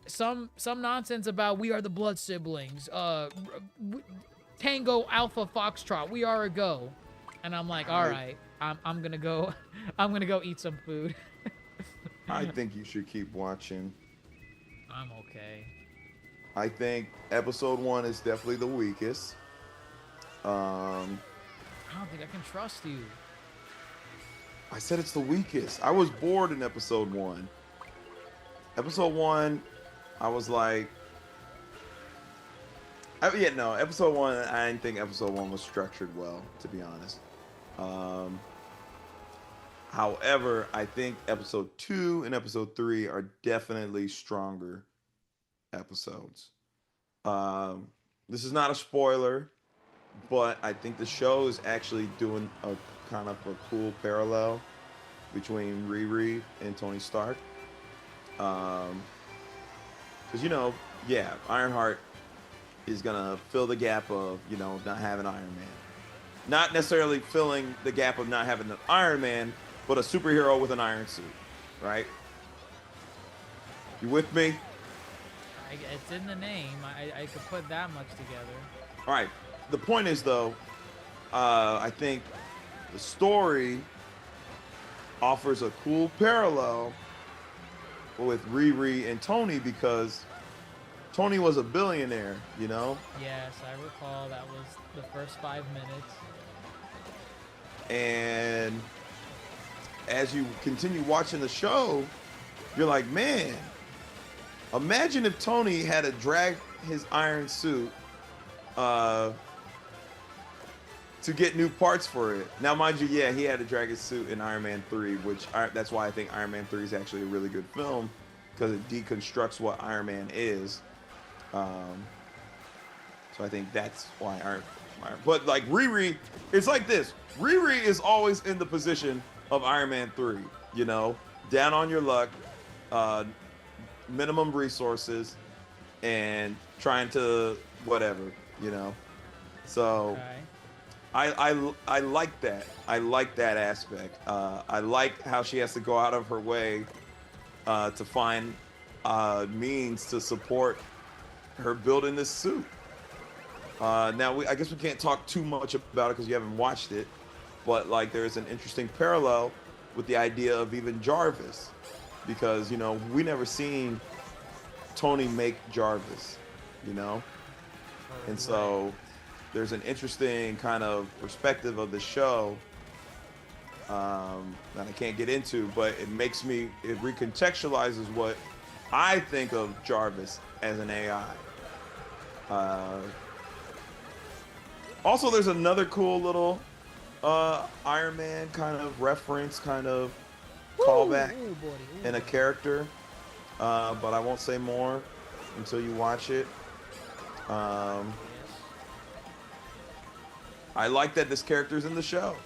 some nonsense about we are the blood siblings. Tango Alpha Foxtrot, we are a go. And I'm like, all right, I'm gonna go eat some food. I think you should keep watching. I'm okay. I think episode 1 is definitely the weakest. I don't think I can trust you. I said it's the weakest. I was bored in episode 1. Episode 1, I was like, episode 1, I didn't think episode 1 was structured well, to be honest. However, I think episode 2 and episode 3 are definitely stronger episodes. This is not a spoiler, but I think the show is actually doing a kind of a cool parallel between Riri and Tony Stark. Because, Ironheart is gonna fill the gap of, not having Iron Man. Not necessarily filling the gap of not having an Iron Man, but a superhero with an iron suit, right? You with me? It's in the name. I could put that much together. All right. The point is, though, I think the story offers a cool parallel with Riri and Tony, because Tony was a billionaire, Yes, I recall that was the first 5 minutes. And as you continue watching the show, you're like, man, imagine if Tony had to drag his iron suit to get new parts for it. Now, mind you, yeah, he had to drag his suit in Iron Man 3, that's why I think Iron Man 3 is actually a really good film, because it deconstructs what Iron Man is. So I think that's why Iron. But like Riri, it's like this. Riri is always in the position of Iron Man 3, down on your luck, minimum resources, and trying to whatever, So Okay. I like that. I like that aspect. I like how she has to go out of her way to find means to support her building this suit. Now, I guess we can't talk too much about it because you haven't watched it, but like there's an interesting parallel with the idea of even Jarvis, because we never seen Tony make Jarvis, and so there's an interesting kind of perspective of the show that I can't get into, but it recontextualizes what I think of Jarvis as an AI. Also, there's another cool little Iron Man kind of reference, kind of callback in a character, but I won't say more until you watch it. I like that this character's in the show.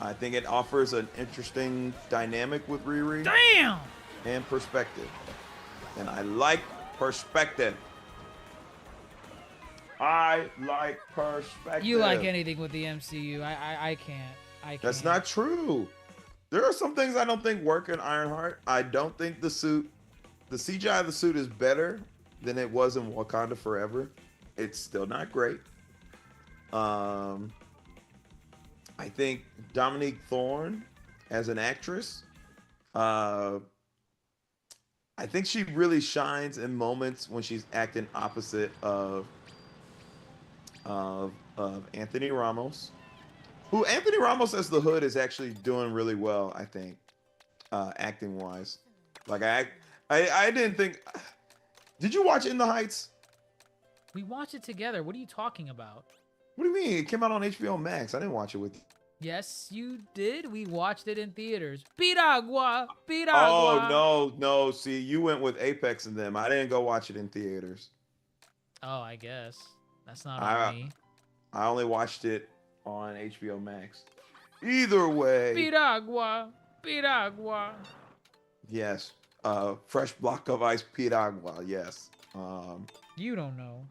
I think it offers an interesting dynamic with Riri. Damn! And perspective. And I like perspective. I like perspective. You like anything with the MCU. I can't. That's not true. There are some things I don't think work in Ironheart. I don't think the CGI of the suit is better than it was in Wakanda Forever. It's still not great. I think Dominique Thorne as an actress, I think she really shines in moments when she's acting opposite of Anthony Ramos, who Anthony Ramos as the Hood is actually doing really well, I think. acting wise. Like I didn't think. Did you watch In the Heights? We watched it together. What are you talking about? What do you mean? It came out on HBO Max. I didn't watch it with you. Yes, you did. We watched it in theaters. Piragua, Oh no. See, you went with Apex and them. I didn't go watch it in theaters. Oh, I guess that's not on me. I only watched it on HBO Max. Either way. Piragua. Yes. Fresh block of ice piragua. Yes. You don't know.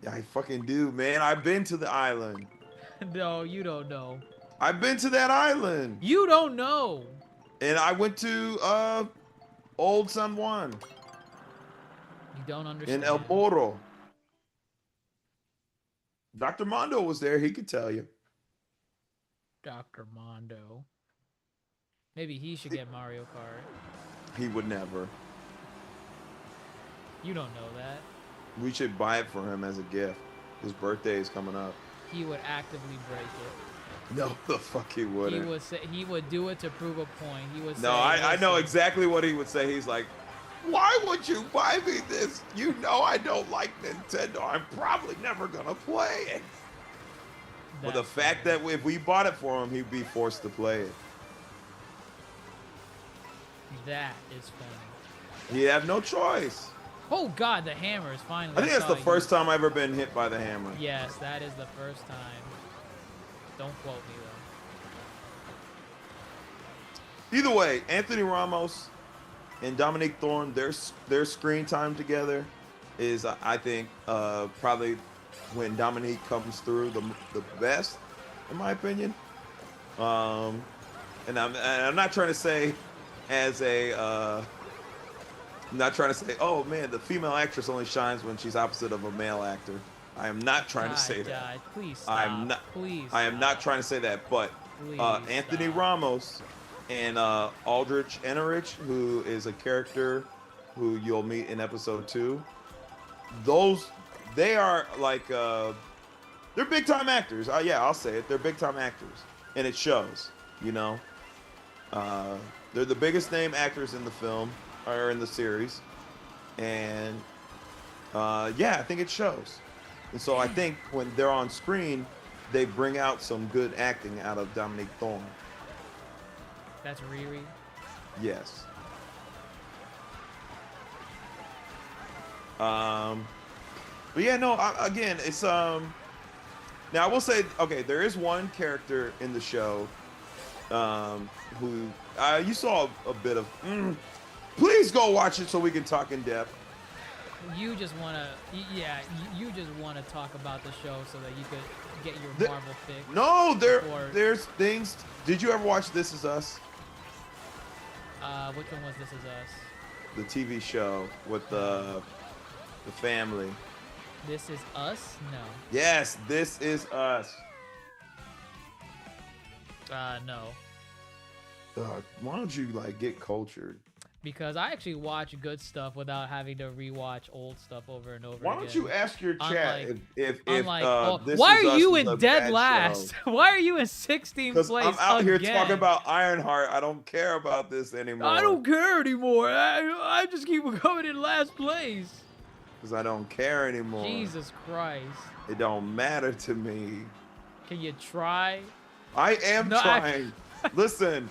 Yeah, I fucking do, man. I've been to the island. No, you don't know. I've been to that island. You don't know. And I went to Old San Juan. You don't understand. In El Moro. Dr. Mondo was there. He could tell you. Dr. Mondo. Maybe he should get Mario Kart. He would never. You don't know that. We should buy it for him as a gift. His birthday is coming up. He would actively break it. No, the fuck he wouldn't. He would do it to prove a point. He would say, no, I know exactly what he would say. He's like, why would you buy me this? You know I don't like Nintendo. I'm probably never gonna play it. But the fact that if we bought it for him, he'd be forced to play it. That is funny. He'd have no choice. Oh God, the hammer is finally. I think that's the first time I've ever been hit by the hammer. Yes, that is the first time. Don't quote me though. Either way, Anthony Ramos and Dominique Thorne, their screen time together is, I think, probably when Dominique comes through the best, in my opinion. And I'm not trying to say as a I'm not trying to say, oh man, the female actress only shines when she's opposite of a male actor. I am not trying to say that. Please stop. I am not trying to say that. But Anthony Ramos and Aldrich Enerich, who is a character who you'll meet in episode 2, they are like they're big time actors. Yeah, I'll say it. They're big time actors, and it shows. You know, they're the biggest name actors in the film or in the series, and yeah, I think it shows. And so I think when they're on screen, they bring out some good acting out of Dominique Thorne. That's Riri? Yes. But yeah, no, again, it's now I will say, okay, there is one character in the show who you saw a bit of. Please go watch it so we can talk in depth. You just want to, you just want to talk about the show so that you could get your Marvel pick. No, there's things. Did you ever watch This Is Us? Which one was This Is Us? The TV show with the family. This Is Us? No. Yes, This Is Us. No. Why don't you like get cultured? Because I actually watch good stuff without having to rewatch old stuff over and over again. Why don't you ask your chat if This why Is are Us you is in a dead bad last? show? Why are you in 16th place? Because I'm out here again? talking about Ironheart. I don't care about this anymore. I don't care anymore. I just keep coming in last place. Because I don't care anymore. Jesus Christ. It don't matter to me. Can you try? I am trying. Listen,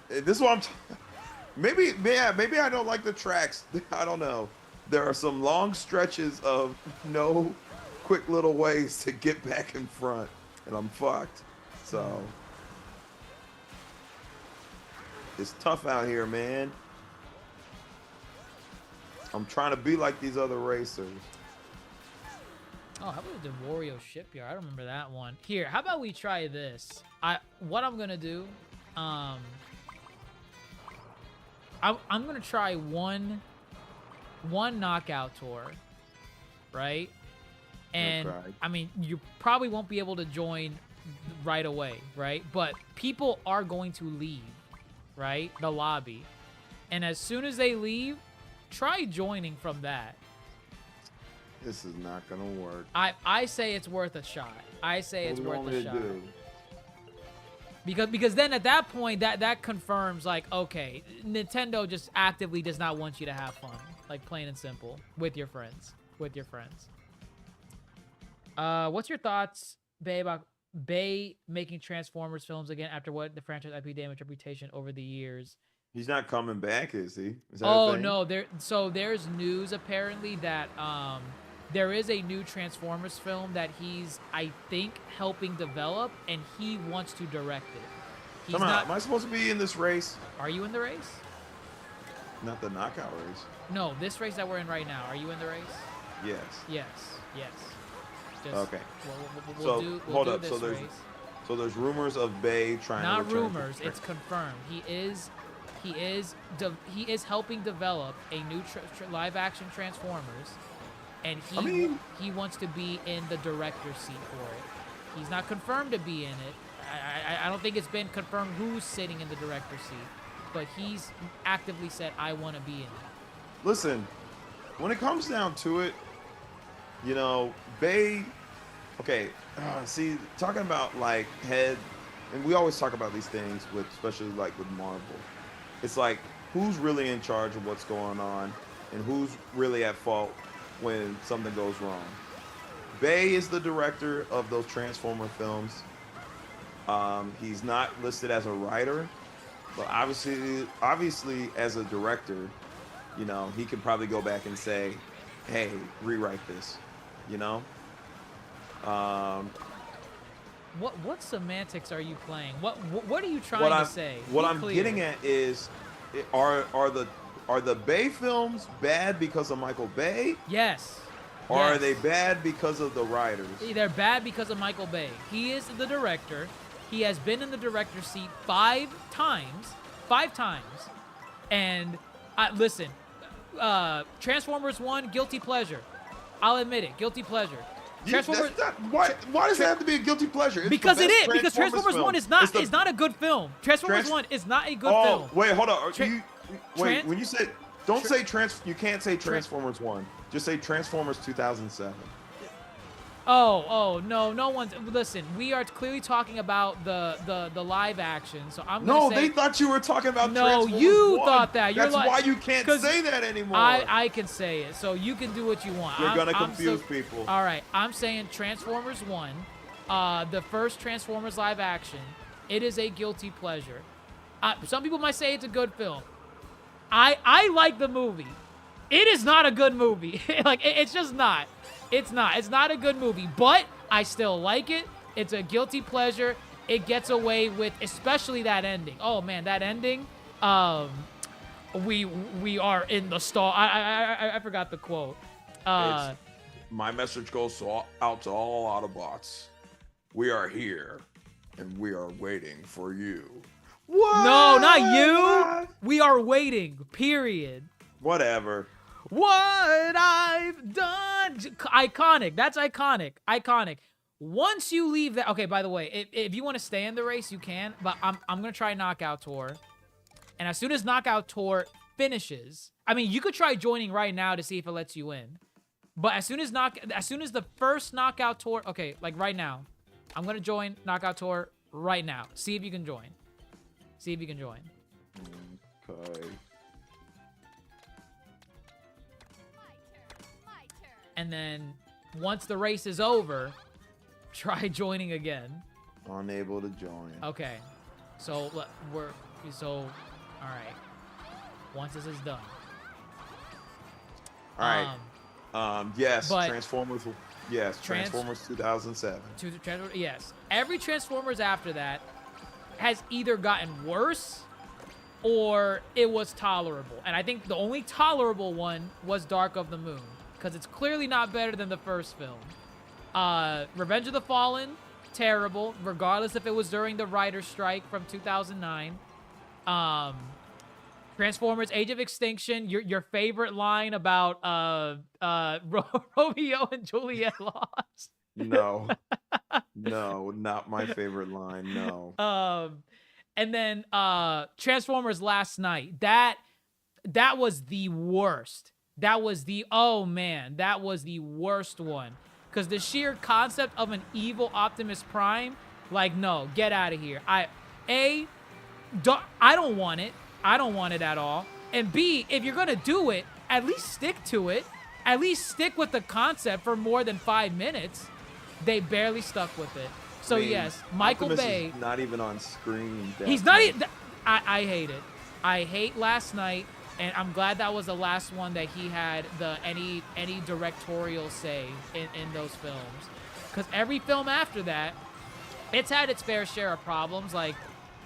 this is what I'm maybe I don't like the tracks. I don't know. There are some long stretches of no quick little ways to get back in front, and I'm fucked. So it's tough out here, man. I'm trying to be like these other racers. Oh, how about the Wario Shipyard? I don't remember that one. Here, how about we try this? What I'm gonna do, I'm gonna try one knockout tour, right? And okay. I mean, you probably won't be able to join right away, right? But people are going to leave, right? The lobby, and as soon as they leave, try joining from that. This is not gonna work. I say it's worth a shot. I say it's worth a shot. Because then at that point that confirms like, okay, Nintendo just actively does not want you to have fun, like plain and simple, with your friends. What's your thoughts, Bay, about Bay making Transformers films again after what the franchise IP damaged reputation over the years? He's not coming back, is he? Is that a Oh thing? no, there's news apparently that there is a new Transformers film that he's, I think, helping develop, and he wants to direct it. He's Come on, not. am I supposed to be in this race? Are you in the race? Not the knockout race. No, this race that we're in right now. Are you in the race? Yes. Yes. Just, Okay. We'll hold do up. this So there's rumors of Bay trying to Not return rumors. It's confirmed. He is helping develop a new live-action Transformers, and he wants to be in the director's seat for it. He's not confirmed to be in it. I don't think it's been confirmed who's sitting in the director's seat, but he's actively said, I want to be in it. Listen, when it comes down to it, Bay. Okay, see, talking about like head, and we always talk about these things with, especially like with Marvel. It's like, who's really in charge of what's going on, and who's really at fault when something goes wrong. Bay is the director of those Transformer films. He's not listed as a writer, but obviously as a director, he could probably go back and say, hey, rewrite this, What semantics are you playing? What are you trying to say? What I'm getting at is, are the Bay films bad because of Michael Bay? Yes. Or are they bad because of the writers? They're bad because of Michael Bay. He is the director. He has been in the director's seat 5 times. 5 times. And listen, Transformers 1, guilty pleasure. I'll admit it, guilty pleasure. Transformers. Why does it have to be a guilty pleasure? It's because the it best is. Because Transformers 1 is not a good film. Transformers 1 is not a good film. Wait, hold on. When you say, you can't say Transformers 1. Just say Transformers 2007. Oh, no one's. Listen, we are clearly talking about the live action. So I'm gonna say. No, they thought you were talking about Transformers 1. No, you thought that. That's why you can't say that anymore. I can say it, so you can do what you want. You're gonna confuse people. All right, I'm saying Transformers 1, the first Transformers live action. It is a guilty pleasure. Some people might say it's a good film. I like the movie. It is not a good movie. It's just not. It's not a good movie, but I still like it. It's a guilty pleasure. It gets away with, especially that ending. Oh man, that ending. We are in the stall. I forgot the quote. My message goes out to all Autobots. We are here, and we are waiting for you. What? No, not you. We are waiting. Period. Whatever. What I've done. Iconic. That's iconic. Iconic. Once you leave that. Okay, by the way, if you want to stay in the race, you can. But I'm going to try Knockout Tour. And as soon as Knockout Tour finishes, I mean, you could try joining right now to see if it lets you in. But as soon as the first Knockout Tour. Okay, like right now. I'm going to join Knockout Tour right now. See if you can join. Okay. And then once the race is over, try joining again. Unable to join. Okay. So all right. Once this is done. All right. Yes, Transformers. Yes, Transformers 2007. Yes. Every Transformers after that has either gotten worse or it was tolerable. And I think the only tolerable one was Dark of the Moon, because it's clearly not better than the first film. Revenge of the Fallen, terrible, regardless if it was during the writer's strike from 2009. Transformers Age of Extinction, your favorite line about Romeo and Juliet lost. No. No, not my favorite line, no. And then Transformers Last Night. That was the worst. That was the worst one. Because the sheer concept of an evil Optimus Prime, like, no, get out of here. A, I don't want it. I don't want it at all. And B, if you're gonna do it, at least stick to it. At least stick with the concept for more than 5 minutes. They barely stuck with it. So yes, Michael Bay. Is not even on screen. He's not even. I hate it. I hate Last Night, and I'm glad that was the last one that he had any directorial say in those films. Because every film after that, it's had its fair share of problems. Like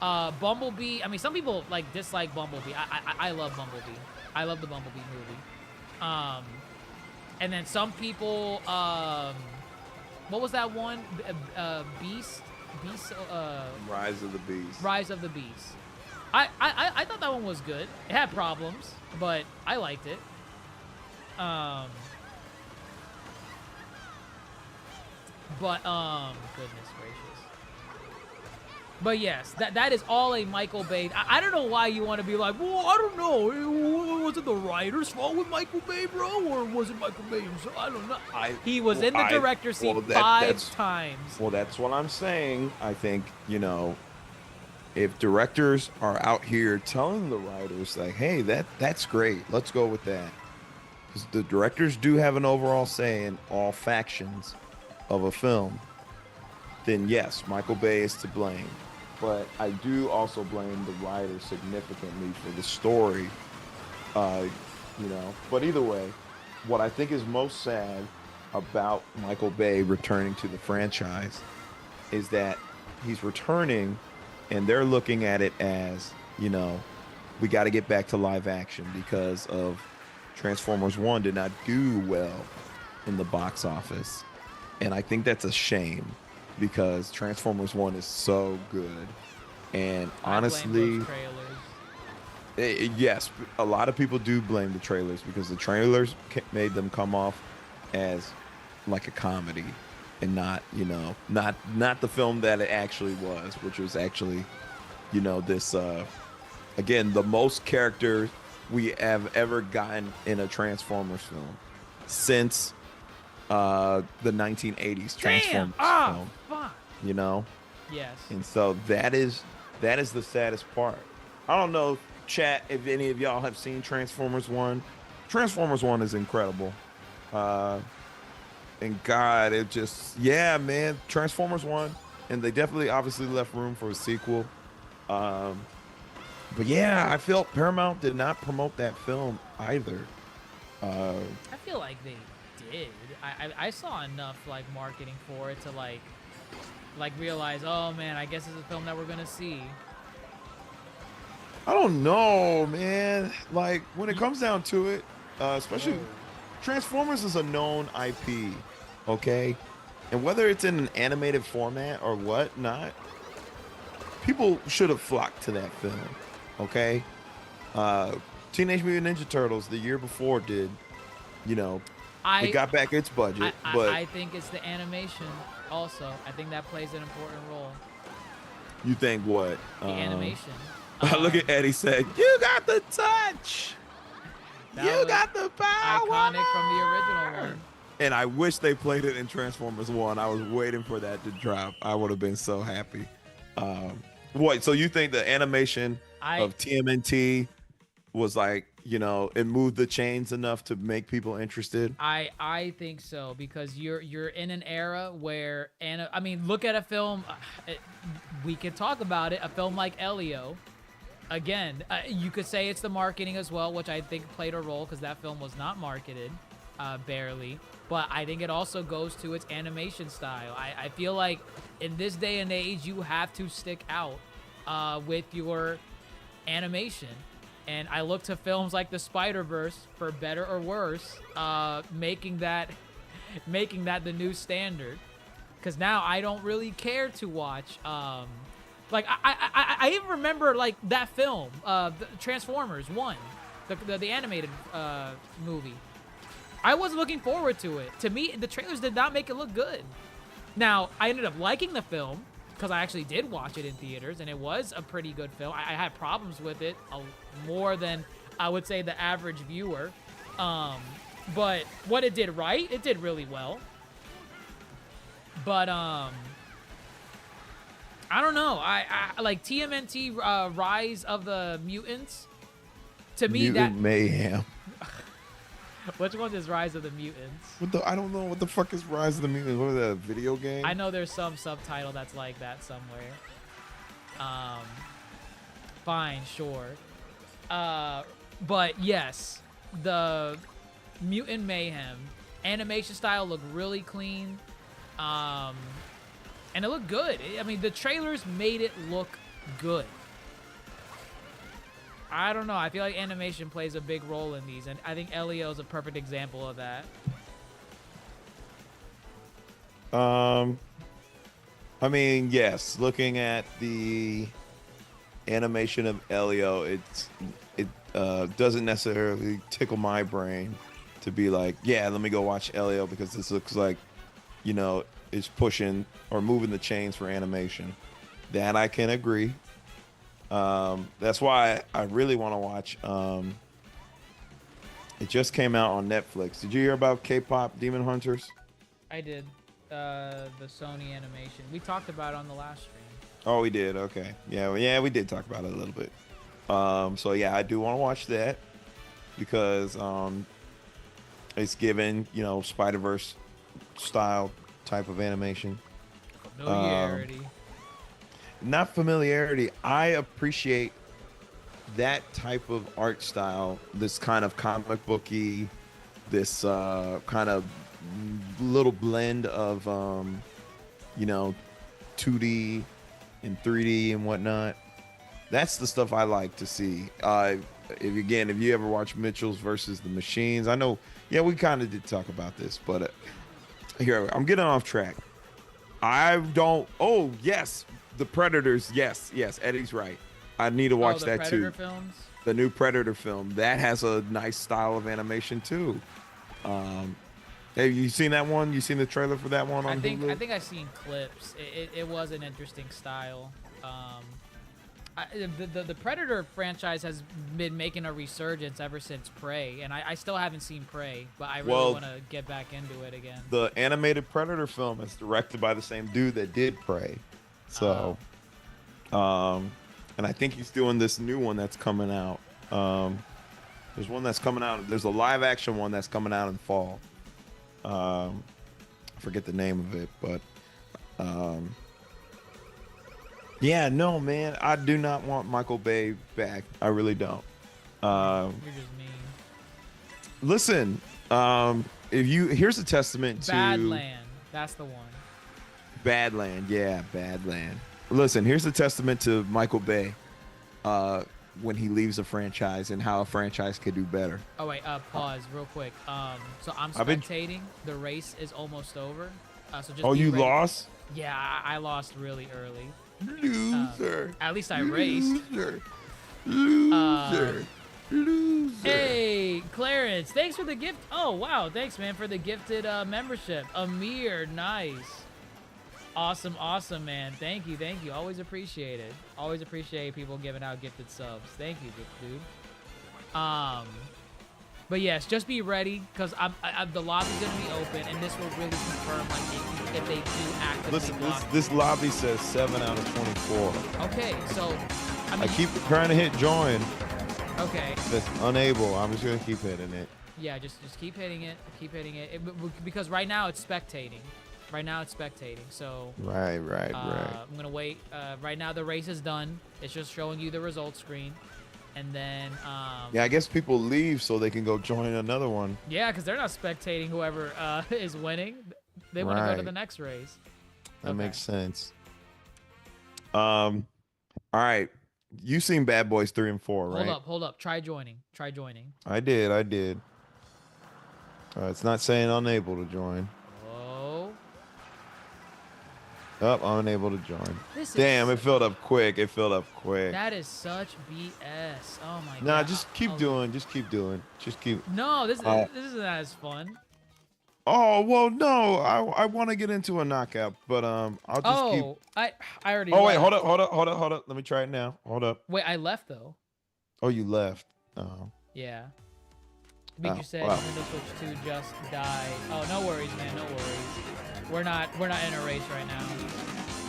Bumblebee. I mean, some people like dislike Bumblebee. I love Bumblebee. I love the Bumblebee movie. And then some people. What was that one? Beast. Rise of the Beast. Rise of the Beast. I thought that one was good. It had problems, but I liked it. Goodness gracious. But yes, that is all a Michael Bay. I don't know why you want to be like, well, I don't know. Was it the writer's fault with Michael Bay, bro? Or was it Michael Bay himself? I don't know. He was in the director's seat 5 times. Well, that's what I'm saying. I think, if directors are out here telling the writers, like, hey, that's great. Let's go with that. Because the directors do have an overall say in all factions of a film. Then yes, Michael Bay is to blame. But I do also blame the writer significantly for the story, But either way, what I think is most sad about Michael Bay returning to the franchise is that he's returning and they're looking at it as, we got to get back to live action because of Transformers 1 did not do well in the box office. And I think that's a shame. Because Transformers 1 is so good. And honestly, yes, a lot of people do blame the trailers because the trailers made them come off as like a comedy and not, not the film that it actually was, which was actually, this, again, the most characters we have ever gotten in a Transformers film since the 1980s Transformers film. Fuck. Yes. And so that is the saddest part. I don't know, chat, if any of y'all have seen Transformers 1. Transformers 1 is incredible. And God, it just, man, Transformers 1. And they definitely obviously left room for a sequel. But yeah, I felt Paramount did not promote that film either. I feel like they did. I saw enough like marketing for it to like realize, oh man, I guess it's a film that we're gonna see. I don't know, man. Like when it comes down to it, especially Transformers is a known IP, okay? And whether it's in an animated format or whatnot, people should have flocked to that film, okay? Teenage Mutant Ninja Turtles the year before did, it got back its budget, but I think it's the animation also. I think that plays an important role. You think what? The animation. Look at Eddie said, "You got the touch. You got the power." Iconic from the original one. And I wish they played it in Transformers 1. I was waiting for that to drop. I would have been so happy. What? So you think the animation of TMNT was like, it moved the chains enough to make people interested? I think so, because you're in an era where, look at a film. We could talk about it. A film like Elio. Again, you could say it's the marketing as well, which I think played a role because that film was not marketed, barely. But I think it also goes to its animation style. I feel like in this day and age, you have to stick out with your animation. And I look to films like The Spider-Verse, for better or worse, making that the new standard. Because now I don't really care to watch. I even remember like that film, Transformers 1, the animated movie. I was looking forward to it. To me, the trailers did not make it look good. Now I ended up liking the film, because I actually did watch it in theaters, and it was a pretty good film. I had problems with it more than I would say the average viewer. But what it did right, it did really well. But I don't know. I like TMNT Rise of the Mutants. To me, Mutant Mayhem. Which one is Rise of the Mutants? I don't know what the fuck is Rise of the Mutants. What is that, a video game? I know there's some subtitle that's like that somewhere. Fine, sure. But yes, the Mutant Mayhem animation style looked really clean. And it looked good. I mean, the trailers made it look good. I don't know. I feel like animation plays a big role in these, and I think Elio is a perfect example of that. I mean, yes. Looking at the animation of Elio, it doesn't necessarily tickle my brain to be like, yeah, let me go watch Elio because this looks like, you know, it's pushing or moving the chains for animation. That I can agree. That's why I really want to watch. It just came out on Netflix. Did you hear about K-pop Demon Hunters? I did. The Sony animation. We talked about it on the last stream. Oh, we did. Okay. Yeah, we did talk about it a little bit. So yeah, I do want to watch that because it's given, you know, Spider-Verse style type of animation. Familiarity. Not familiarity. I appreciate that type of art style, this kind of comic booky, this kind of little blend of, you know, 2D and 3D and whatnot. That's the stuff I like to see. If you ever watch Mitchell's versus the Machines, I know, yeah, we kind of did talk about this, but here, I'm getting off track. Oh, yes. The Predators, yes, Eddie's right. I need to watch that too. Predator films? The new Predator film that has a nice style of animation too. Have you seen that one? You seen the trailer for that one on Hulu? I think I've seen clips. It was an interesting style. The Predator franchise has been making a resurgence ever since Prey, and I still haven't seen Prey, but I really want to get back into it again. The animated Predator film is directed by the same dude that did Prey. So, and I think he's doing this new one that's coming out. There's one that's coming out. There's a live action one that's coming out in fall. I forget the name of it, but yeah, no, man, I do not want Michael Bay back. I really don't. You're just mean. Listen, here's a testament to Badland. That's the one. Badland, yeah, Badland. Listen, here's a testament to Michael Bay when he leaves a franchise and how a franchise could do better. Oh, wait, pause real quick. So I'm spectating. The race is almost over. So just you ready. Lost? Yeah, I lost really early. Loser. At least I raced. Loser. Hey, Clarence, thanks for the gift. Oh, wow, thanks, man, for the gifted membership. Amir, nice. Awesome, man. Thank you. Always appreciate it. Always appreciate people giving out gifted subs. Thank you, dude. But yes, just be ready because the lobby's gonna be open, and this will really confirm like if they do actively. Listen, this lobby says 7 out of 24. Okay, so I keep trying to hit join. Okay. That's unable. I'm just gonna keep hitting it. Yeah, just keep hitting it. Because right now it's spectating. So right. I'm gonna wait. Right now the race is done. It's just showing you the results screen, and then yeah, I guess people leave so they can go join another one. Yeah, because they're not spectating whoever is winning. They want to go to the next race. That makes sense. All right, you seen Bad Boys 3 and 4, right? Hold up. Try joining. I did. It's not saying unable to join. Oh, I'm unable to join. Damn, it filled up quick. That is such BS. Oh my god. Nah, just keep doing. No, this isn't as fun. Oh well, no. I want to get into a knockout, but I'll just keep. I already. Oh wait, hold up. Let me try it now. Hold up. Wait, I left though. Oh, you left. Oh. Yeah. Beaker said Nintendo Switch 2 just died. Oh, no worries, man. No worries. We're not in a race right now.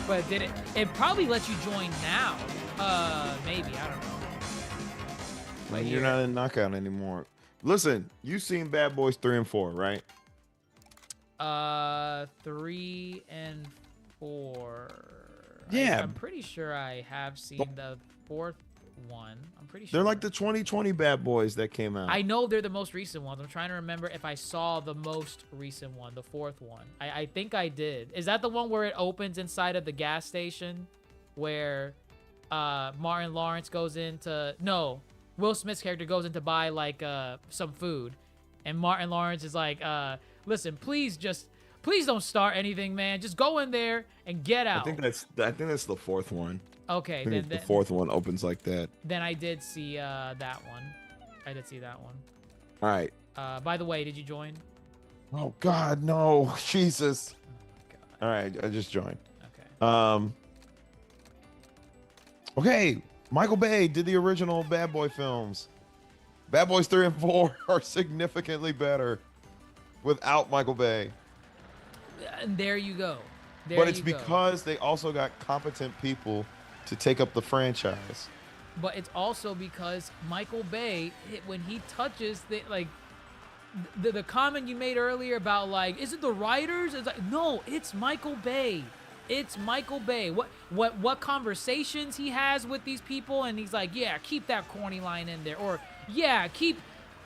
But did it? It probably lets you join now. Maybe, I don't know. Like you're not in knockout anymore. Listen, you've seen Bad Boys 3 and 4, right? 3 and 4. Yeah. I'm pretty sure I have seen the 4th one. I'm pretty sure. They're like the 2020 Bad Boys that came out. I know they're the most recent ones. I'm trying to remember if I saw the most recent one, the 4th one. I think I did. Is that the one where it opens inside of the gas station where Martin Lawrence goes into... No, Will Smith's character goes in to buy like some food. And Martin Lawrence is like, listen, please don't start anything, man. Just go in there and get out. I think that's the 4th one. Okay, then the 4th one opens like that. Then I did see that one. I did see that one. All right. By the way, did you join? Oh God, no, Jesus. Oh, God. All right, I just joined. Okay. Okay, Michael Bay did the original Bad Boy films. Bad Boys 3 and 4 are significantly better without Michael Bay. And there you go. But it's because they also got competent people to take up the franchise. But it's also because Michael Bay, when he touches the comment you made earlier about like, is it the writers? It's like, no, it's Michael Bay. It's Michael Bay. What conversations he has with these people, and he's like, yeah, keep that corny line in there, or yeah, keep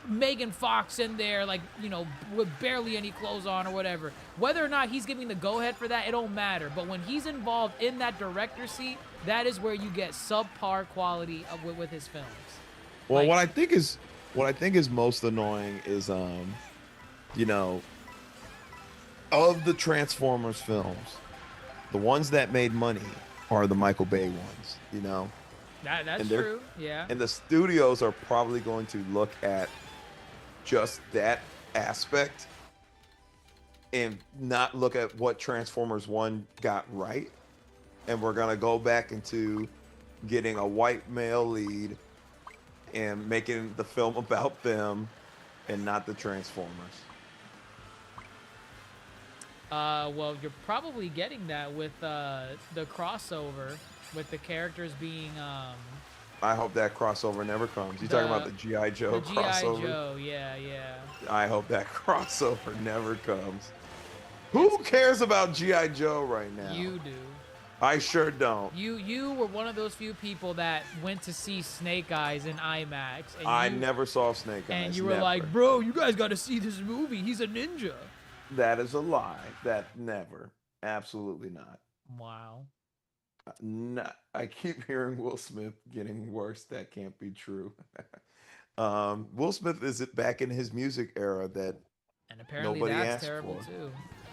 Megan Fox in there, like, you know, with barely any clothes on or whatever. Whether or not he's giving the go-ahead for that, it don't matter. But when he's involved in that director seat, that is where you get subpar quality with his films. Well, like, what I think is most annoying is, you know, of the Transformers films, the ones that made money are the Michael Bay ones. You know, that's true. Yeah. And the studios are probably going to look at just that aspect and not look at what Transformers 1 got right. And we're going to go back into getting a white male lead and making the film about them and not the Transformers. Well, you're probably getting that with the crossover with the characters being I hope that crossover never comes. You talking about the G.I. Joe crossover? G.I. Joe, yeah. I hope that crossover never comes. Who cares about G.I. Joe right now? You do. I sure don't. You were one of those few people that went to see Snake Eyes in IMAX. And I never saw Snake Eyes. And you were like, bro, you guys got to see this movie. He's a ninja. That is a lie. That never. Absolutely not. Wow. No, I keep hearing Will Smith getting worse. That can't be true. Will Smith is back in his music era that and apparently nobody that's asked terrible for. Too.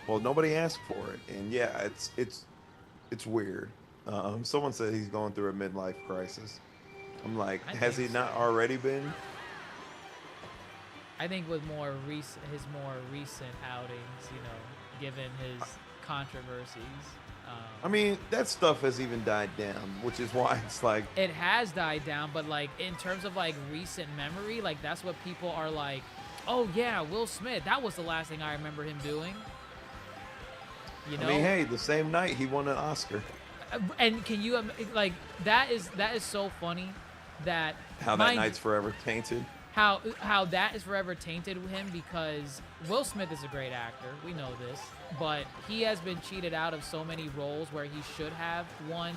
Well, nobody asked for it, and yeah, it's weird. Someone said he's going through a midlife crisis. I'm like, has he not already been? I think with his more recent outings, you know, given his controversies. I mean, that stuff has even died down, which is why it's like... It has died down, but, like, in terms of, like, recent memory, like, that's what people are like, oh, yeah, Will Smith, that was the last thing I remember him doing. You know? I mean, hey, the same night he won an Oscar. And can you, like, that is so funny that... How that night's forever tainted. How that is forever tainted with him because Will Smith is a great actor. We know this. But he has been cheated out of so many roles where he should have won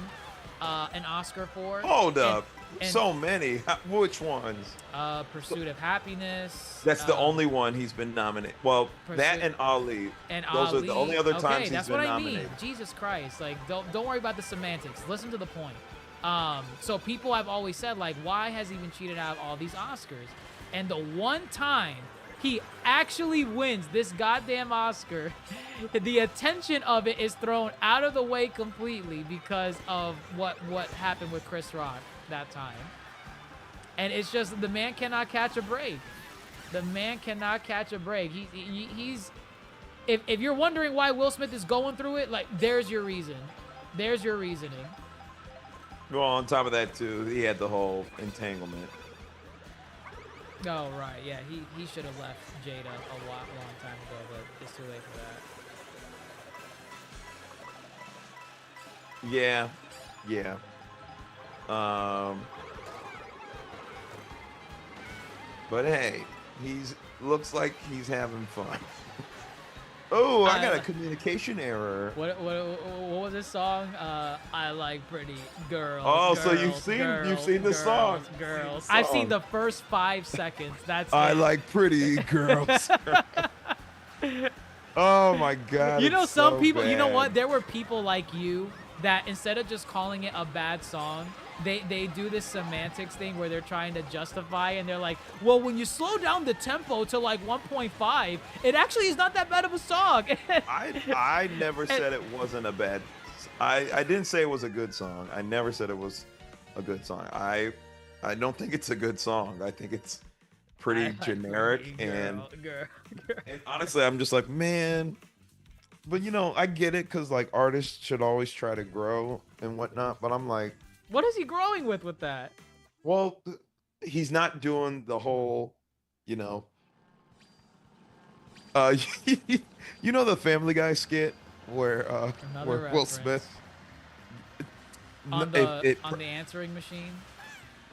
an Oscar for. Hold up. So many. Which ones? Pursuit of Happiness. That's the only one he's been nominated. Well, that and Ali. Those are the only other times he's been nominated. Mean. Jesus Christ. Like, don't worry about the semantics. Listen to the point. So people have always said, like, why has he been cheated out of all these Oscars? And the one time he actually wins this goddamn Oscar, the attention of it is thrown out of the way completely because of what happened with Chris Rock that time. And it's just, the man cannot catch a break. The man cannot catch a break. He's if you're wondering why Will Smith is going through it, like, there's your reason. There's your reasoning. Well, on top of that, too, he had the whole entanglement. Oh, right. Yeah, he should have left Jada a long time ago, but it's too late for Yeah, yeah. Um, but hey, he's looks like he's having fun. Oh, I got a communication error. What was this song? I like pretty girls. Oh, girls, so you've seen the song. Girls. I've seen the first 5 seconds. That's I it. like pretty girls. Oh my God. You know, it's some so people. bad. You know what? There were people like you that instead of just calling it a bad song, they do this semantics thing where they're trying to justify, and they're like, well, when you slow down the tempo to like 1.5, it actually is not that bad of a song. I never said it wasn't a bad. I didn't say it was a good song. I never said it was a good song. I don't think it's a good song. I think it's pretty generic and honestly, I'm just like, man. But you know, I get it because like artists should always try to grow and whatnot. But I'm like, what is he growing with that? well, he's not doing the whole, you know, you know the Family Guy skit where Will Smith on the answering machine.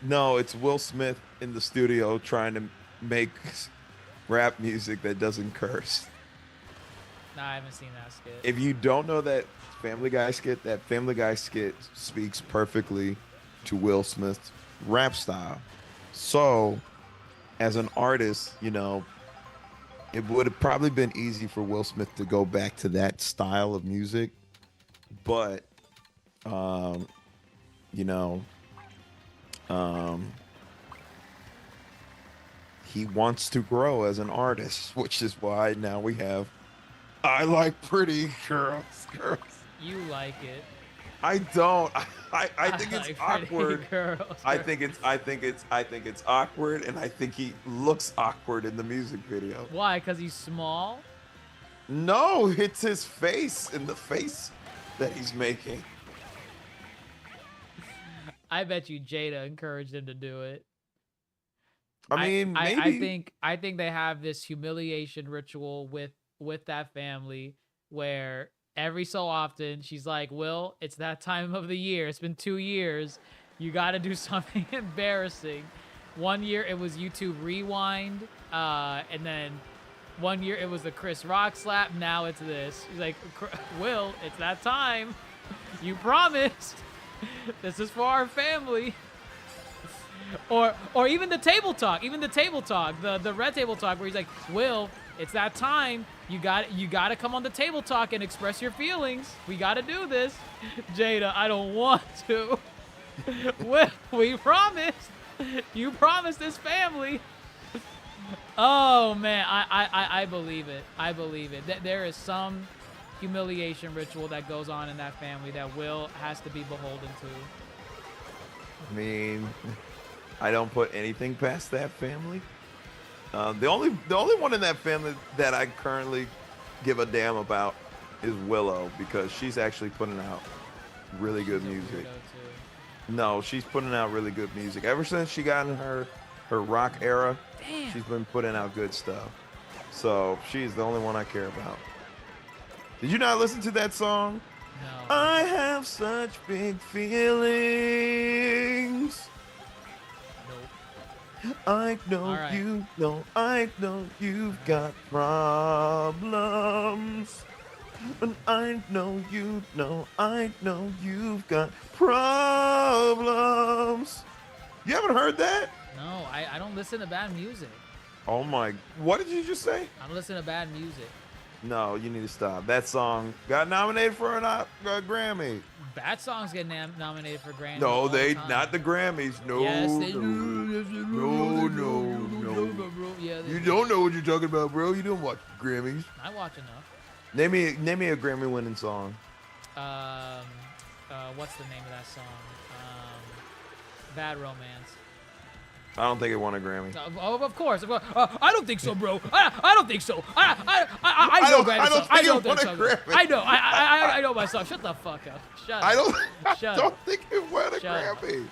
No, it's Will Smith in the studio trying to make rap music that doesn't curse. Nah, I haven't seen that skit. If you don't know that Family Guy skit, that Family Guy skit speaks perfectly to Will Smith's rap style. So, as an artist, you know, it would have probably been easy for Will Smith to go back to that style of music, but, you know, he wants to grow as an artist, which is why now we have I like pretty girls. You like it. I don't. I think it's like awkward. Girls. I think it's awkward, and I think he looks awkward in the music video. Why? Because he's small? No, it's his face and the face that he's making. I bet you Jada encouraged him to do it. I mean, maybe. I think they have this humiliation ritual with that family where every so often she's like, Will, it's that time of the year. It's been 2 years. You got to do something embarrassing. 1 year it was YouTube Rewind, and then 1 year it was the Chris Rock slap. Now it's this. She's like, Will, it's that time. You promised. This is for our family. Or even the table talk, the red table talk where he's like, Will, it's that time. You got to come on the table talk and express your feelings. We got to do this. Jada, I don't want to. Will, we promised. You promised this family. Oh man, I believe it. I believe it. There is some humiliation ritual that goes on in that family that Will has to be beholden to. I mean, I don't put anything past that family. The only one in that family that I currently give a damn about is Willow, because she's actually putting out really good music. No, she's putting out really good music. Ever since she got in her rock era, she's been putting out good stuff. So she's the only one I care about. Did you not listen to that song? No. I have such big feelings. I know you know, I know you've got problems. And I know you know, I know you've got problems. You haven't heard that? No, I don't listen to bad music. Oh my, what did you just say? I don't listen to bad music. No, you need to stop. That song got nominated for a Grammy. Bad songs get nominated for Grammys. No, they not the Grammys. No, yes, they do. No. Yeah, you don't know what you're talking about, bro. You don't watch Grammys. I watch enough. Name me a Grammy-winning song. What's the name of that song? Bad Romance. I don't think it won a Grammy. Of course. I don't think so, bro. I don't think so. I know Grammy songs. I don't think so. I know. I know my song. Shut the fuck up. Shut up. I don't think it won a Grammy.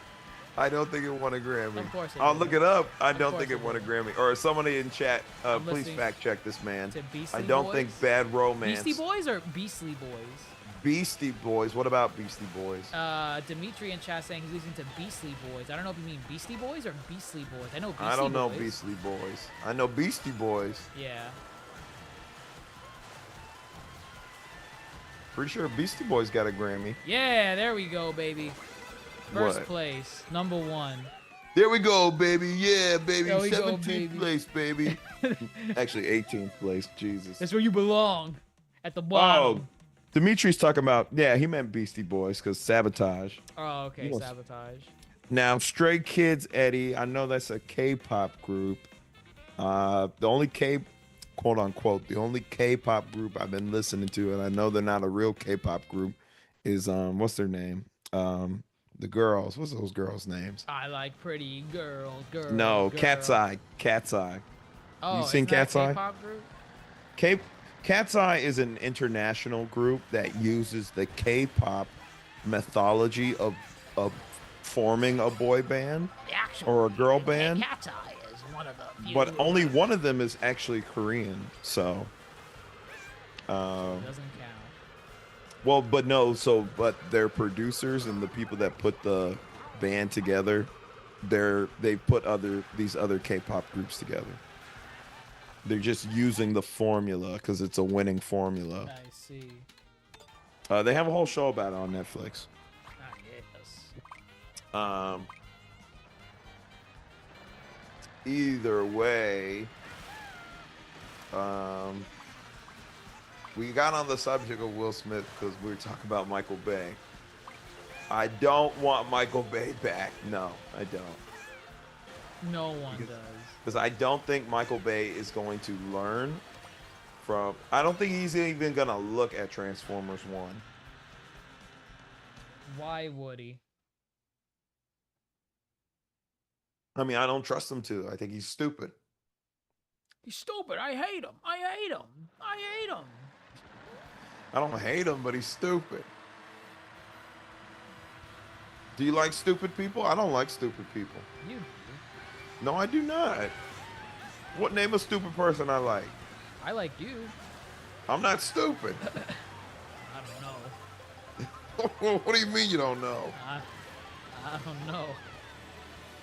I don't think it won a Grammy. Of course I'll look it up. I don't think it won a Grammy. Or somebody in chat, please fact check this man. I don't think Bad Romance. Beastie Boys or Beastly Boys? Beastie Boys. What about Beastie Boys? Dimitri in chat saying he's listening to Beastly Boys. I don't know if you mean Beastie Boys or Beastly Boys. I know Beastly Boys. I don't know Beastly Boys. I know Beastie Boys. Yeah. Pretty sure Beastie Boys got a Grammy. Yeah, there we go, baby. First place, number 1. There we go, baby. Yeah, baby. There we 17th go, baby. place, baby. Actually, 18th place. Jesus. That's where you belong. At the bottom. Oh, Dimitri's talking about, yeah, he meant Beastie Boys because Sabotage. Oh, okay, You know, Sabotage. Now, Stray Kids, Eddie, I know that's a K-pop group. The only quote unquote, the only K-pop group I've been listening to, and I know they're not a real K-pop group, is what's their name? The girls. What's those girls' names? I like pretty girls. No, Cat's Eye. Cat's Eye. Oh, you seen Cat's Eye? K-pop group? Cat's Eye is an international group that uses the K-pop mythology of forming a boy band or a girl band. Cat's Eye is one of the few. But only one of them is actually Korean, so. Doesn't count. Well, but no, but their producers and the people that put the band together, they put these other K-pop groups together. They're just using the formula because it's a winning formula. I see. They have a whole show about it on Netflix. I guess. Either way, we got on the subject of Will Smith because we were talking about Michael Bay. I don't want Michael Bay back. No, I don't. No one does. Because I don't think Michael Bay is going to learn from. I don't think he's even going to look at Transformers 1. Why would he? I mean, I don't trust him to. I think he's stupid. He's stupid. I hate him. I hate him. I hate him. I don't hate him, but he's stupid. Do you like stupid people? I don't like stupid people. You do. No, I do not. What name a stupid person I like? I like you. I'm not stupid. I don't know. What do you mean you don't know? I don't know.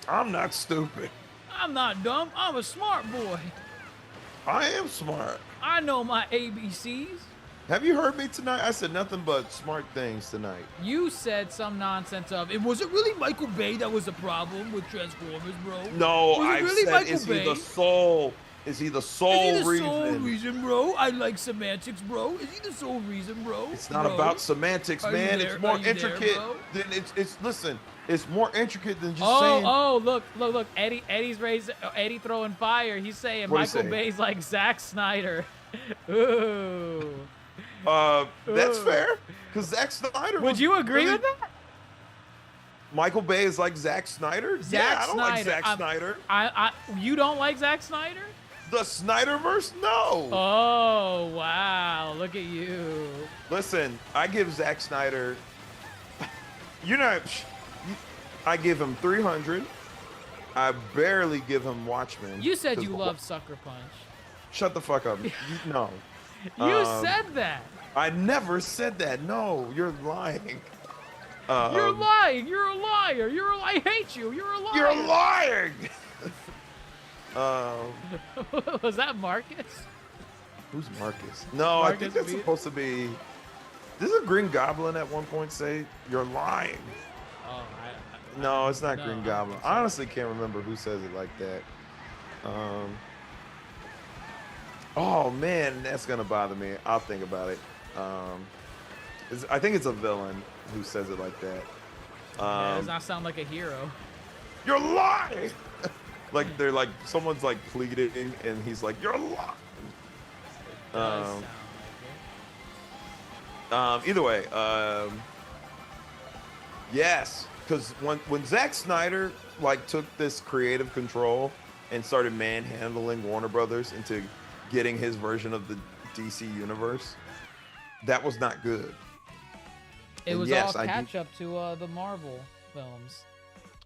I'm not stupid. I'm not dumb. I'm a smart boy. I am smart. I know my ABCs. Have you heard me tonight? I said nothing but smart things tonight. You said some nonsense of, it wasn't really Michael Bay that was the problem with Transformers, bro. No, I really said, Michael is Bay? he the sole? Is he the sole Is he the reason? sole reason, bro? I like semantics, bro. Is he the sole reason, bro? It's not Bro? about semantics, Are you man. there? It's more Are you there, intricate bro? than it's. Listen, it's more intricate than just saying. Oh, look. Eddie's raised. Eddie throwing fire. He's saying What'd he Michael say? Bay's like Zack Snyder. Ooh. That's fair. Because Zack Snyder. Would you agree really, with that? Michael Bay is like Zack Snyder. Zack I don't like Zack Snyder. You don't like Zack Snyder? The Snyderverse? No. Oh, wow. Look at you. Listen, I give Zack Snyder. You're not. I give him 300. I barely give him Watchmen. You said you loved Sucker Punch. Shut the fuck up. No. You said that. I never said that. No, you're lying. You're lying. You're a liar. I hate you. You're a liar. You're lying. Was that Marcus? Who's Marcus? No, I think that's supposed to be. Doesn't Green Goblin at one point say you're lying? Oh, no, it's not Green Goblin. I honestly can't remember who says it like that. Oh man, that's gonna bother me. I'll think about it. I think it's a villain who says it like that. Does not sound like a hero. You're lying. Like they're like someone's like pleading, and he's like, "You're lying." Either way, yes, because when Zack Snyder like took this creative control and started manhandling Warner Brothers into getting his version of the DC universe, that was not good. It was all catch up to the Marvel films.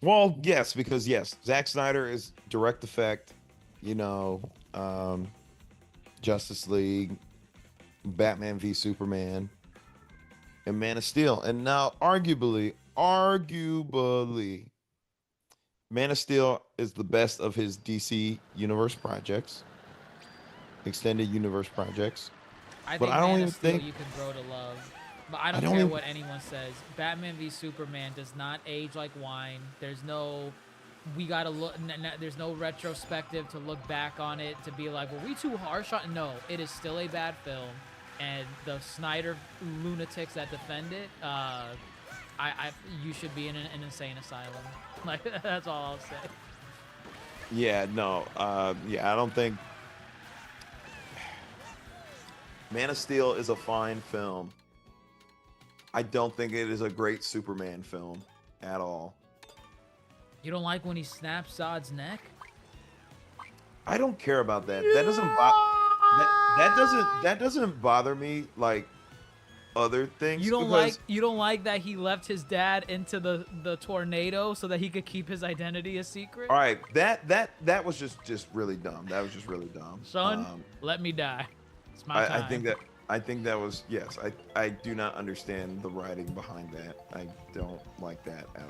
Well, yes, because Zack Snyder is direct effect, Justice League, Batman v Superman, and Man of Steel. And now, arguably, Man of Steel is the best of his DC Universe projects, extended universe projects. I But think I don't Man even of Steel think you can grow to love. But I I don't don't care even what anyone says. Batman v Superman does not age like wine. There's no, we gotta look. There's no retrospective to look back on it to be like, were we too harsh on? No, it is still a bad film, and the Snyder lunatics that defend it, you should be in an insane asylum. Like that's all I'll say. yeah, no, yeah, I don't think Man of Steel is a fine film. I don't think it is a great Superman film at all. You don't like when he snaps Zod's neck? I don't care about that. That doesn't that doesn't bother me like other things. You don't like that he left his dad into the tornado so that he could keep his identity a secret? All right, that was just really dumb. That was just really dumb. Son, let me die. It's my time. I think that was, yes. I do not understand the writing behind that. I don't like that at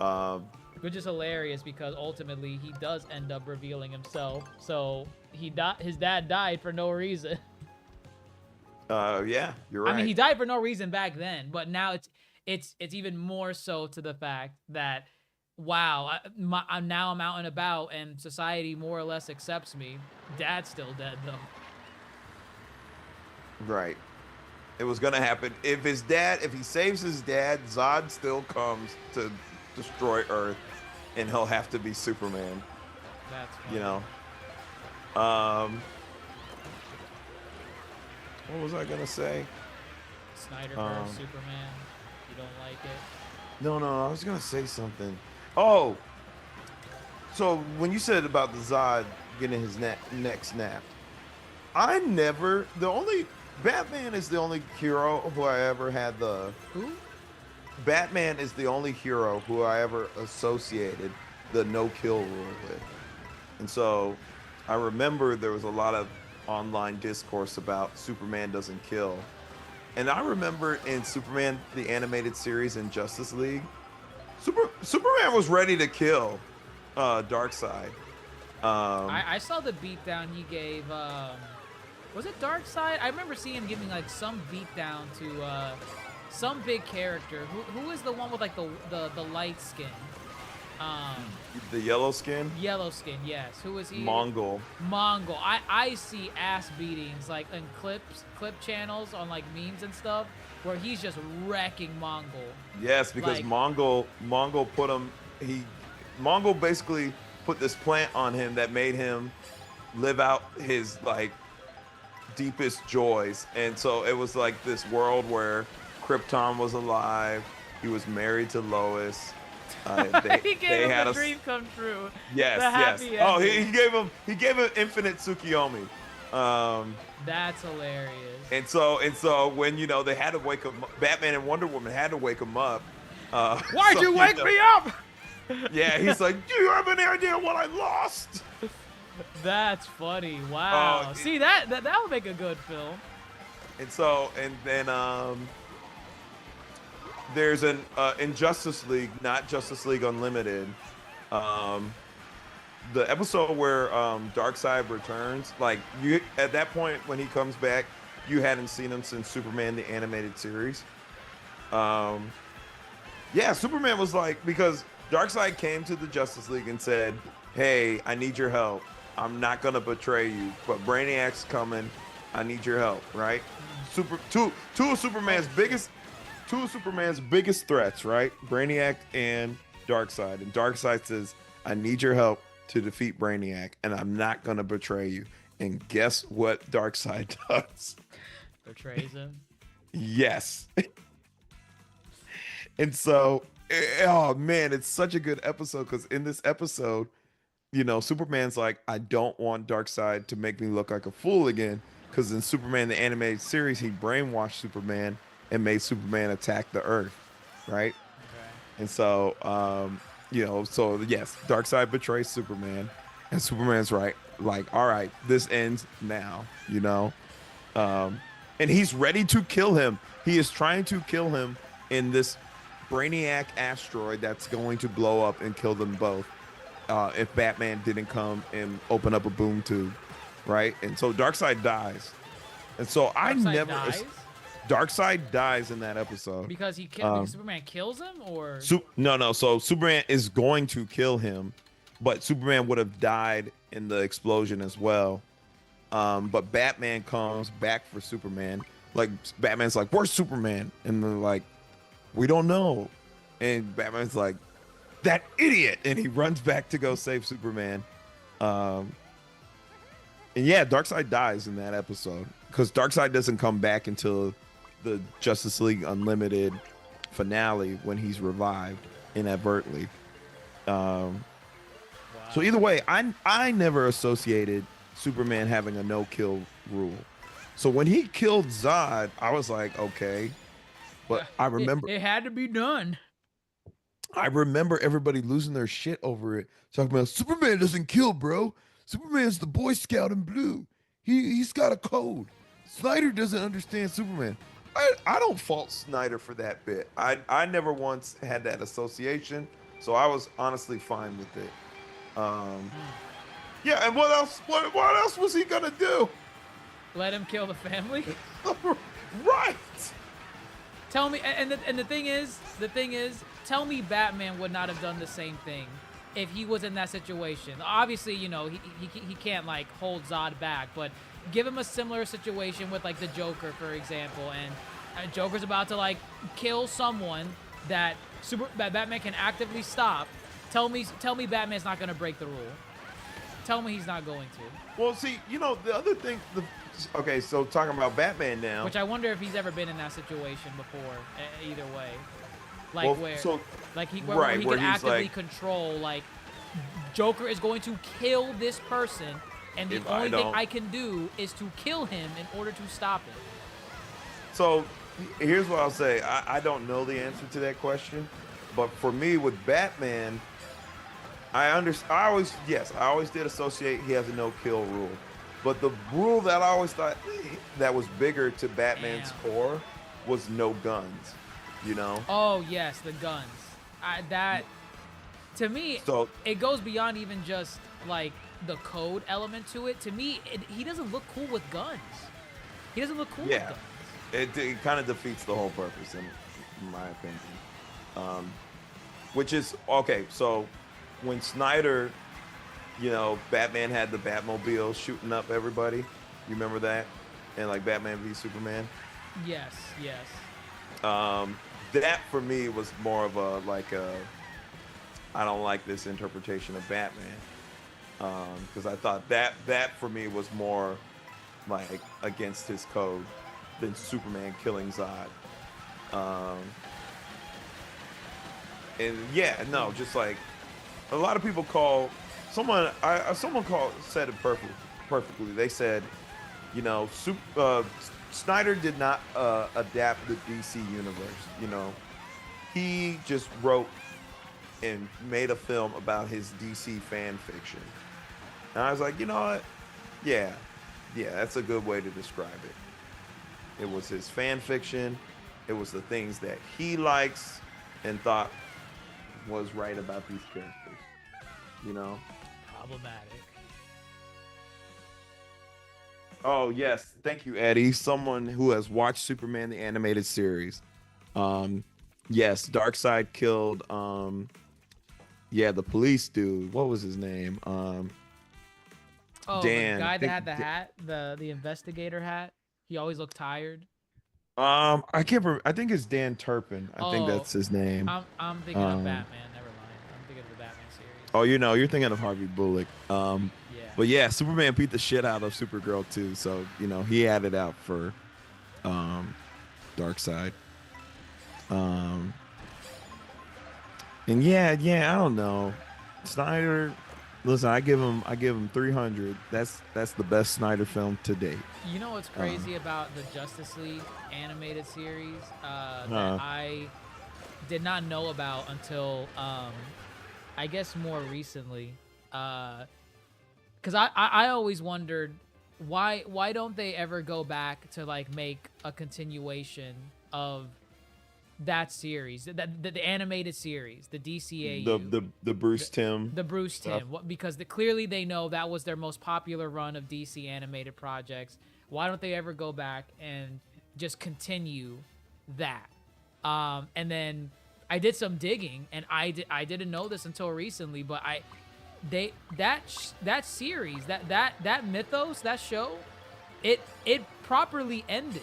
all. Which is hilarious because ultimately he does end up revealing himself. So his dad died for no reason. Yeah, you're right. I mean, he died for no reason back then, but now it's even more so to the fact that, wow, I'm out and about and society more or less accepts me. Dad's still dead though. Right. It was gonna happen. If he saves his dad, Zod still comes to destroy Earth, and he'll have to be Superman. That's funny. You know. What was I gonna say? Snyderverse Superman. You don't like it? No, I was gonna say something. Oh. So when you said about the Zod getting his neck snapped, Batman is the only hero who I ever had the. Who? Batman is the only hero who I ever associated the no-kill rule with. And so I remember there was a lot of online discourse about Superman doesn't kill. And I remember in Superman, the animated series in Justice League, Superman was ready to kill Darkseid. I saw the beatdown he gave. Was it Darkseid? I remember seeing him giving like some beatdown to some big character. Who is the one with like the light skin? The yellow skin? Yellow skin, yes. Who is he? Mongol. I see ass beatings like in clip channels on like memes and stuff where he's just wrecking Mongol. Yes, because like, Mongol put him. Mongol basically put this plant on him that made him live out his like deepest joys, and so it was like this world where Krypton was alive. He was married to Lois. He gave him a dream come true. Yes, yes. Oh, he gave him infinite Tsukiyomi. That's hilarious. And so when they had to wake him, Batman and Wonder Woman had to wake him up. Why'd you wake me up? Yeah, he's like, do you have any idea what I lost? That's funny. Wow. See, that would make a good film. And then there's an in Justice League, not Justice League Unlimited, the episode where Darkseid returns. Like you, at that point when he comes back, you hadn't seen him since Superman the animated series. Yeah, Superman was like, because Darkseid came to the Justice League and said, "Hey, I need your help. I'm not gonna betray you, but Brainiac's coming. I need your help." Right? Two of Superman's biggest threats, right? Brainiac and Darkseid. And Darkseid says, "I need your help to defeat Brainiac, and I'm not gonna betray you." And guess what Darkseid does? Betrays him. Yes. And so, oh man, it's such a good episode, because in this episode, Superman's like, "I don't want Darkseid to make me look like a fool again," because in Superman the animated series, he brainwashed Superman and made Superman attack the Earth, right? Okay. And so, so yes, Darkseid betrays Superman, and Superman's right, like, all right, this ends now, and he's ready to kill him. He is trying to kill him in this Brainiac asteroid that's going to blow up and kill them both. If Batman didn't come and open up a boom tube, right? And so Darkseid dies. And so Darkseid dies in that episode because because Superman kills him, or no. So Superman is going to kill him, but Superman would have died in the explosion as well. But Batman comes back for Superman. Like Batman's like, "Where's Superman?" And they're like, "We don't know." And Batman's like, "That idiot!" And he runs back to go save Superman. And yeah, Darkseid dies in that episode because Darkseid doesn't come back until the Justice League Unlimited finale when he's revived inadvertently. So either way, I never associated Superman having a no-kill rule. So when he killed Zod, I was like, okay. But I remember it had to be done. I remember everybody losing their shit over it, talking about Superman doesn't kill, bro. Superman's the Boy Scout in blue. He's got a code. Snyder doesn't understand Superman. I don't fault Snyder for that bit. I never once had that association, so I was honestly fine with it. Yeah, and what else? What else was he gonna do? Let him kill the family? Right. Tell me, and the thing is, tell me Batman would not have done the same thing if he was in that situation. Obviously, you know, he can't like hold Zod back, but give him a similar situation with like the Joker, for example, and Joker's about to like kill someone that Batman can actively stop. Tell me Batman's not gonna break the rule. Tell me he's not going to. Well, see, you know, the other thing, okay, so talking about Batman now. Which I wonder if he's ever been in that situation before, either way. Like well, where, so, like he, right, where he where can he's actively like, control, like, Joker is going to kill this person, and the only thing I can do is to kill him in order to stop it. So, here's what I'll say. I don't know the answer to that question, but for me, with Batman, I always did associate he has a no-kill rule. But the rule that I always thought that was bigger to Batman's core was no guns, you know? Oh, yes, the guns. That, to me, so, it goes beyond even just, like, the code element to it. To me, he doesn't look cool with guns. He doesn't look cool with guns. It kind of defeats the whole purpose, in my opinion. Which is, okay, so when Snyder, you know, Batman had the Batmobile shooting up everybody. You remember that? And like Batman v Superman? Yes. That for me was more of a, like I don't like this interpretation of Batman. Because I thought that for me was more like against his code than Superman killing Zod. And yeah, no, just like a lot of people call someone said it perfectly. They said, you know, Snyder did not adapt the DC universe. You know, he just wrote and made a film about his DC fan fiction. And I was like, you know what? Yeah, that's a good way to describe it. It was his fan fiction. It was the things that he likes and thought was right about these characters. You know? Problematic. Oh, yes. Thank you, Eddie. Someone who has watched Superman the animated series. Yes, Darkseid killed the police dude. What was his name? Dan. The guy that had the hat, the investigator hat. He always looked tired. I can't remember. I think it's Dan Turpin. I think that's his name. I'm thinking of Batman. Never mind. I'm thinking of the Batman series. Oh, you know, you're thinking of Harvey Bullock. But yeah, Superman beat the shit out of Supergirl too. So, you know, he had it out for Darkseid. And yeah, I don't know. Snyder, listen, I give him 300. That's the best Snyder film to date. You know what's crazy about the Justice League animated series that I did not know about until I guess more recently, because I always wondered why don't they ever go back to like make a continuation of that series, the animated series, the DCAU, the Bruce Timm, the Bruce Timm, because clearly they know that was their most popular run of DC animated projects. Why don't they ever go back and just continue that? And then I did some digging, and I didn't know this until recently, but that series, that mythos, that show, it properly ended.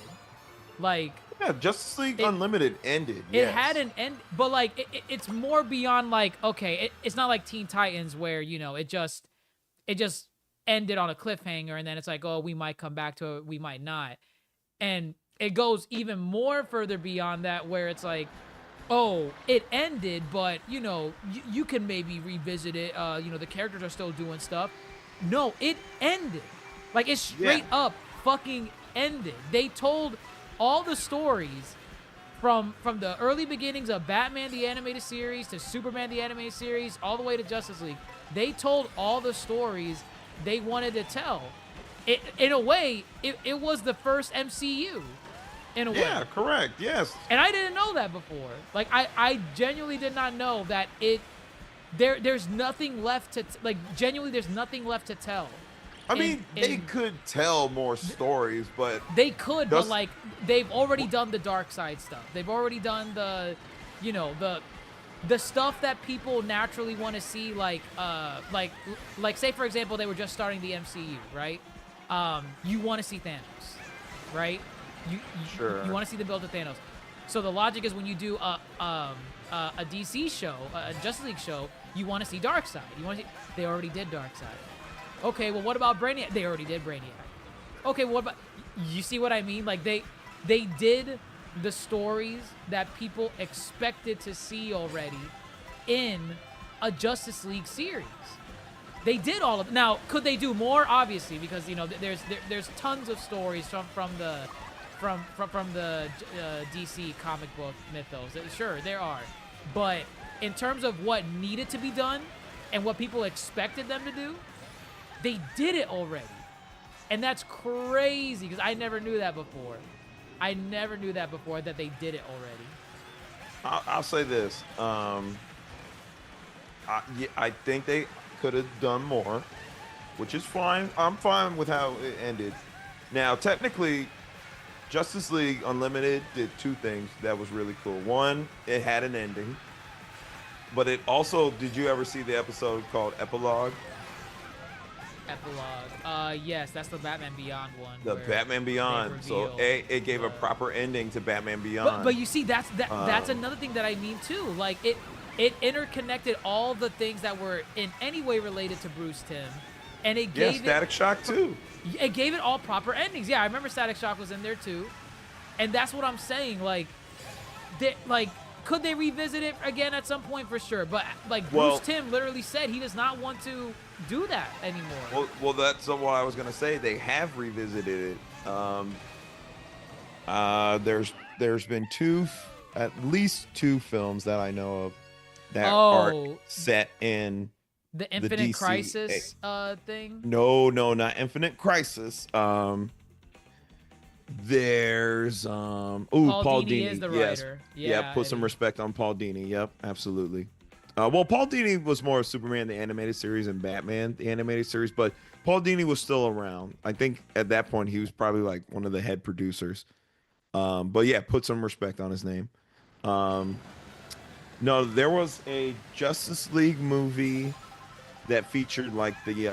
Like, yeah, Justice League Unlimited ended. It had an end, but like it's more beyond like, okay, it's not like Teen Titans where, you know, it just ended on a cliffhanger and then it's like, oh, we might come back to it, we might not. And it goes even more further beyond that where it's like, oh, it ended, but you know, you can maybe revisit it. You know, the characters are still doing stuff. No, it ended. Like, it straight up fucking ended. They told all the stories from the early beginnings of Batman the Animated Series to Superman the Animated Series all the way to Justice League. They told all the stories they wanted to tell. In a way, it was the first MCU. In a way. Yeah, correct. Yes. And I didn't know that before. Like, I genuinely did not know that there's nothing left to genuinely there's nothing left to tell. I mean, they could tell more stories, but they could, but like they've already done the dark side stuff. They've already done the, you know, the stuff that people naturally want to see, like say for example they were just starting the MCU, right? You want to see Thanos, right? You want to see the build of Thanos. So the logic is when you do a DC show, a Justice League show, you want to see Darkseid. They already did Darkseid. Okay, well, what about Brainiac? They already did Brainiac. Okay, well, what about... You see what I mean? Like, they did the stories that people expected to see already in a Justice League series. They did all of... Now, could they do more? Obviously, because, you know, there's tons of stories from the DC comic book mythos. Sure, there are. But in terms of what needed to be done and what people expected them to do, they did it already. And that's crazy because I never knew that before. I never knew that before, that they did it already. I'll say this. I think they could have done more, which is fine. I'm fine with how it ended. Now, technically, Justice League Unlimited did two things that was really cool. One, it had an ending. But it also, did you ever see the episode called Epilogue? Epilogue. Yes, that's the Batman Beyond one. The Batman Beyond. So it gave a proper ending to Batman Beyond. But you see, that's another thing that I mean too. Like it interconnected all the things that were in any way related to Bruce Timm, and it gave Static Shock too. It gave it all proper endings. Yeah, I remember Static Shock was in there too, and that's what I'm saying. Like, could they revisit it again at some point? For sure. But like Bruce Timm literally said he does not want to do that anymore. Well, that's what I was gonna say. They have revisited it. There's been at least two films that I know of that are set in the Infinite Crisis thing. No, not Infinite Crisis. There's Paul Dini is the writer. Yes. Yeah, put some respect on Paul Dini. Yep, absolutely. Well, Paul Dini was more Superman the Animated Series and Batman the Animated Series, but Paul Dini was still around. I think at that point he was probably like one of the head producers. But yeah, put some respect on his name. No, there was a Justice League movie that featured like the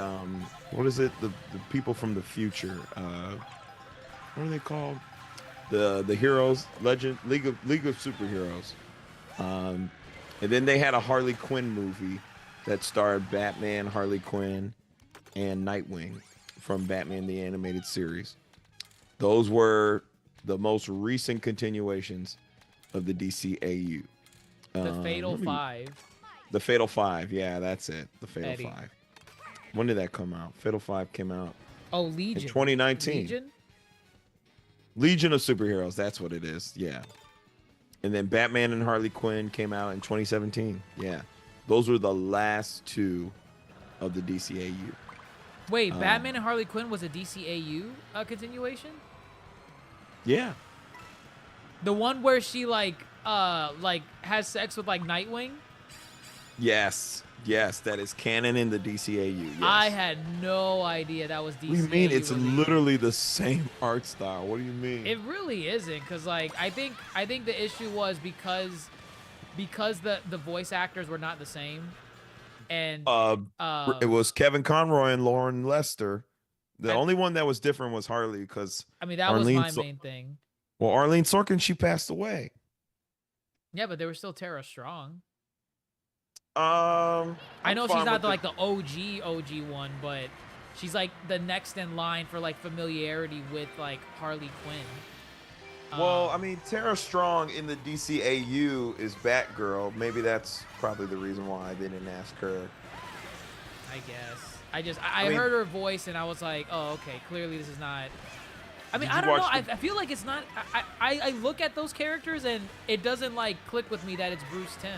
what is it? The people from the future. What are they called? The heroes, League of Superheroes. And then they had a Harley Quinn movie that starred Batman, Harley Quinn, and Nightwing from Batman the Animated Series. Those were the most recent continuations of the DCAU. The Fatal Five. The Fatal Five, yeah, that's it. The Fatal Five. When did that come out? Fatal Five came out. Oh, Legion. In 2019. Legion of Superheroes, that's what it is. Yeah. And then Batman and Harley Quinn came out in 2017. Yeah. Those were the last two of the DCAU. Wait, Batman and Harley Quinn was a DCAU continuation? Yeah. The one where she like has sex with like Nightwing? Yes. Yes, that is canon in the DCAU. Yes. I had no idea that was DCAU. What do you mean? It's release. literally the same art style. What do you mean? It really isn't, because like I think the issue was because the voice actors were not the same, and it was Kevin Conroy and Lauren Lester. The only one that was different was Harley, because I mean that was my main thing. Well, Arlene Sorkin, she passed away. Yeah, but they were still Tara Strong. I know she's not like the OG one, but she's like the next in line for like familiarity with like Harley Quinn. Well, I mean, Tara Strong in the DCAU is Batgirl. Maybe that's probably the reason why they didn't ask her. I guess. I mean, heard her voice and I was like, oh, okay, clearly this is not. I mean, I don't know. I feel like it's not. I look at those characters and it doesn't like click with me that it's Bruce Timm.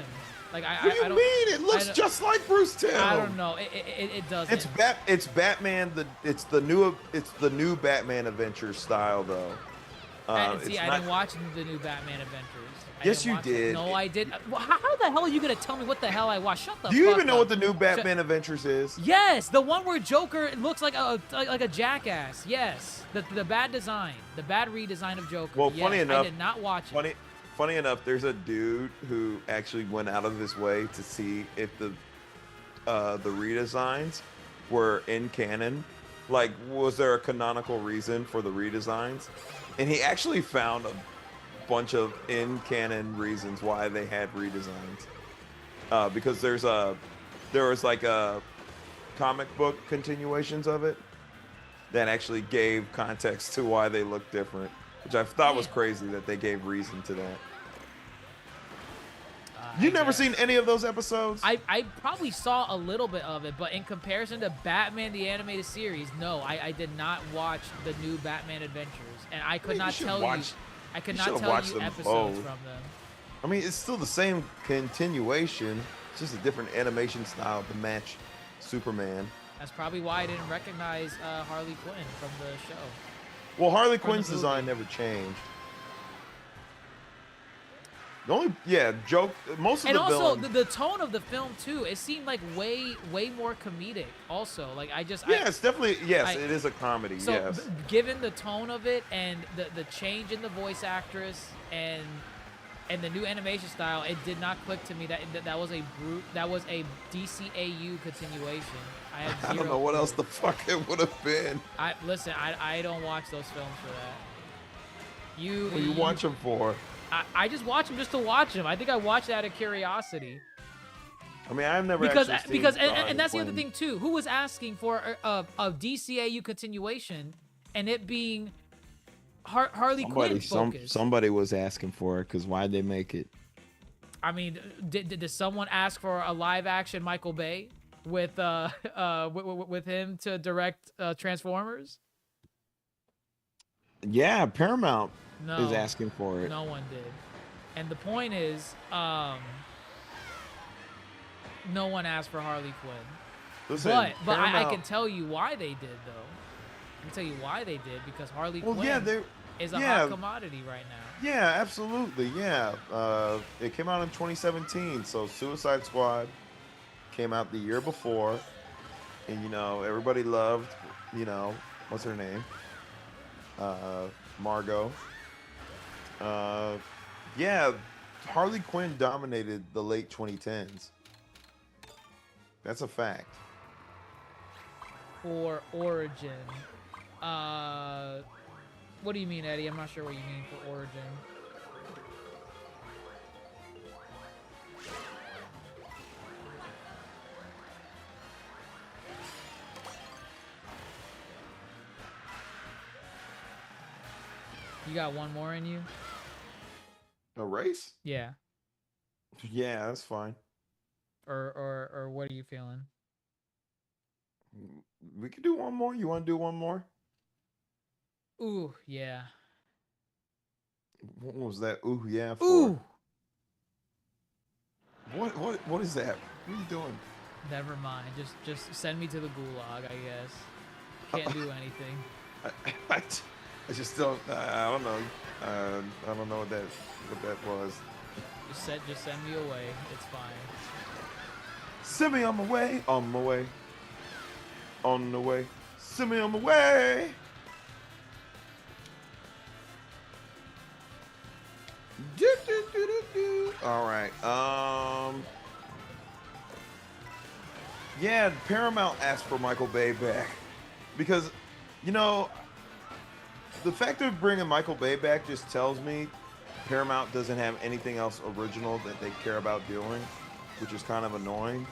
Like what do you mean? It looks just like Bruce Timm. I don't know. It doesn't. It's Batman. It's the new Batman Adventures style though. I didn't watch the new Batman Adventures. Yes, you did. No, I did. How the hell are you gonna tell me what the hell I watched? Shut the fuck up. Do you even know what the new Batman Adventures is? Yes, the one where Joker looks like a jackass. Yes, the bad design, the bad redesign of Joker. Well, yes, funny enough, I did not watch it. Funny enough, there's a dude who actually went out of his way to see if the redesigns were in canon. Like, was there a canonical reason for the redesigns? And he actually found a bunch of in-canon reasons why they had redesigns. Because there was like a comic book continuations of it that actually gave context to why they look different, which I thought was crazy that they gave reason to that. You've never seen any of those episodes? I probably saw a little bit of it, but in comparison to Batman the Animated Series, no, I did not watch the new Batman Adventures, and I could not tell you episodes from them. I mean, it's still the same continuation. It's just a different animation style to match Superman. That's probably why I didn't recognize Harley Quinn from the show. Well, Harley Quinn's design never changed. The only, most of and the also villains, the tone of the film too. It seemed like way more comedic. Also, like it's definitely it is a comedy. So yes, given the tone of it and the change in the voice actress and the new animation style, it did not click to me that was a DCAU continuation. I don't know what else the fuck it would have been. I don't watch those films for that. What do you watch them for? I just watch them just to watch them. I think I watched it out of curiosity. I mean, I've never because and that's the other thing too. Who was asking for a DCAU continuation and it being Harley Quinn focused? Somebody was asking for it because why'd they make it? I mean, did someone ask for a live action Michael Bay with him to direct Transformers? Yeah, Paramount is asking for it. No one did. And the point is, no one asked for Harley Quinn. Listen, but I can tell you why they did, though. I can tell you why they did, because Harley Quinn is a hot commodity right now. Yeah, absolutely. Yeah. It came out in 2017, so Suicide Squad came out the year before. And, everybody loved, what's her name? Margot. Harley Quinn dominated the late 2010s. That's a fact. For origin. What do you mean, Eddie? I'm not sure what you mean for origin. You got one more in you? A race? Yeah. Yeah, that's fine. Or what are you feeling? We could do one more. You want to do one more? Ooh, yeah. What was that? Ooh, yeah. For? Ooh. What is that? What are you doing? Never mind. Just send me to the gulag, I guess. can't do anything. I just don't. I don't know. I don't know what that was. Just send me away. It's fine. Send me on my way. On my way. On the way. Send me on my way. All right. Yeah, Paramount asked for Michael Bay back because, you know, the fact of bringing Michael Bay back just tells me Paramount doesn't have anything else original that they care about doing, which is kind of annoying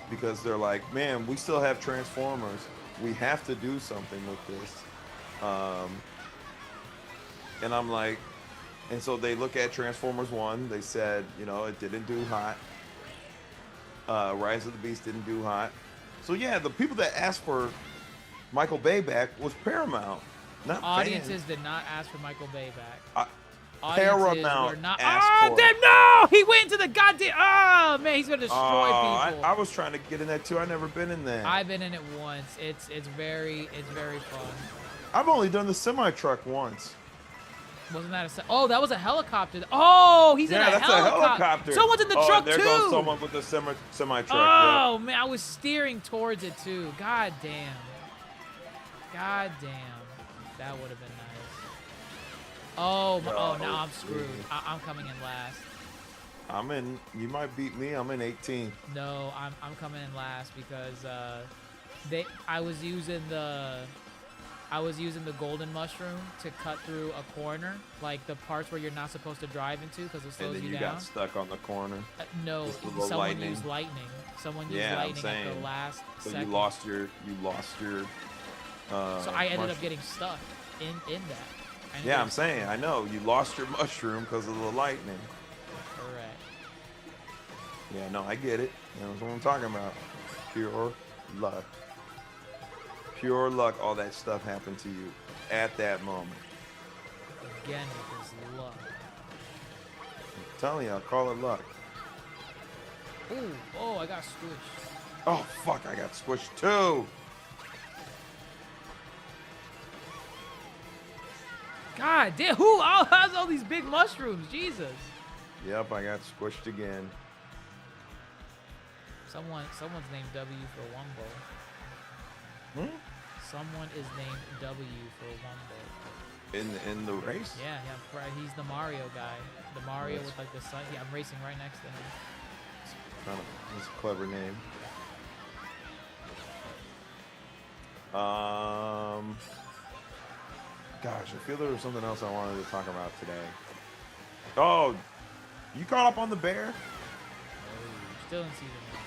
because they're like, man, we still have Transformers. We have to do something with this. And I'm like, and so they look at Transformers 1. They said, you know, it didn't do hot. Rise of the Beast didn't do hot. So yeah, the people that asked for Michael Bay back was Paramount, not Audiences fans. Did not ask for Michael Bay back. Paramount not. asked for Damn, no! He went into the goddamn. Oh man, he's gonna destroy people. I was trying to get in that too. I've never been in that. I've been in it once. It's very fun. I've only done the semi truck once. Wasn't that oh, that was a helicopter. Oh, he's in a that's helicopter. a helicopter. Someone's in the truck there too. There goes someone with the semi truck. Oh man, I was steering towards it too. God damn. God damn. That would have been nice. Oh, now I'm screwed. I'm coming in last. I'm in. You might beat me. I'm in 18. No, I'm coming in last because I was using the golden mushroom to cut through a corner, like the parts where you're not supposed to drive into because it slows and then you you down. got stuck on the corner. No, someone used lightning. Someone used lightning at the last second. You lost your. So I ended up getting stuck in that. Yeah, I'm saying. I know you lost your mushroom because of the lightning. Correct. Yeah, no, I get it. That's what I'm talking about. Pure luck. Pure luck, all that stuff happened to you at that moment. Again, it was luck. I'm telling you, I'll call it luck. Oh, I got squished. Oh, fuck, I got squished too. God damn, who has all these big mushrooms? Jesus. Yep, I got squished again. Someone's named W for one bowl. Someone is named W for one bowl. In the race? Yeah, he's the Mario guy. The Mario with like the sun. Yeah, I'm racing right next to him. That's a clever name. Gosh, I feel there was something else I wanted to talk about today. Oh, you caught up on the bear? Oh, still in season 1.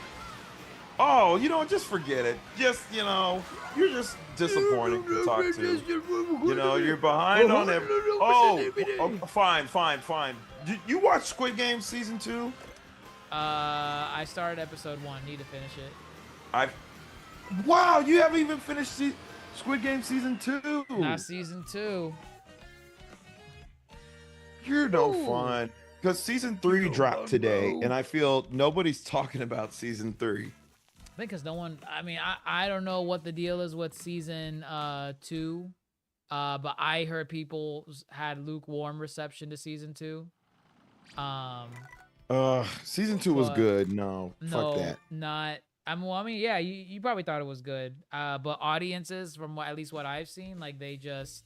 Oh, you know, just forget it. Just, you know, you're just disappointing to talk to. You know, you're behind on it. Oh, fine. You watch Squid Game season 2? I started episode 1. Need to finish it. Wow, you haven't even finished Squid Game season 2. Not season 2. You're no fun. Because season 3 dropped today, and I feel nobody's talking about season 3. I think because no one. I mean, I don't know what the deal is with season 2, but I heard people had lukewarm reception to season 2. Season 2 was good. No, fuck that. Not. I mean, yeah, you probably thought it was good, but audiences, from at least what I've seen, like they just,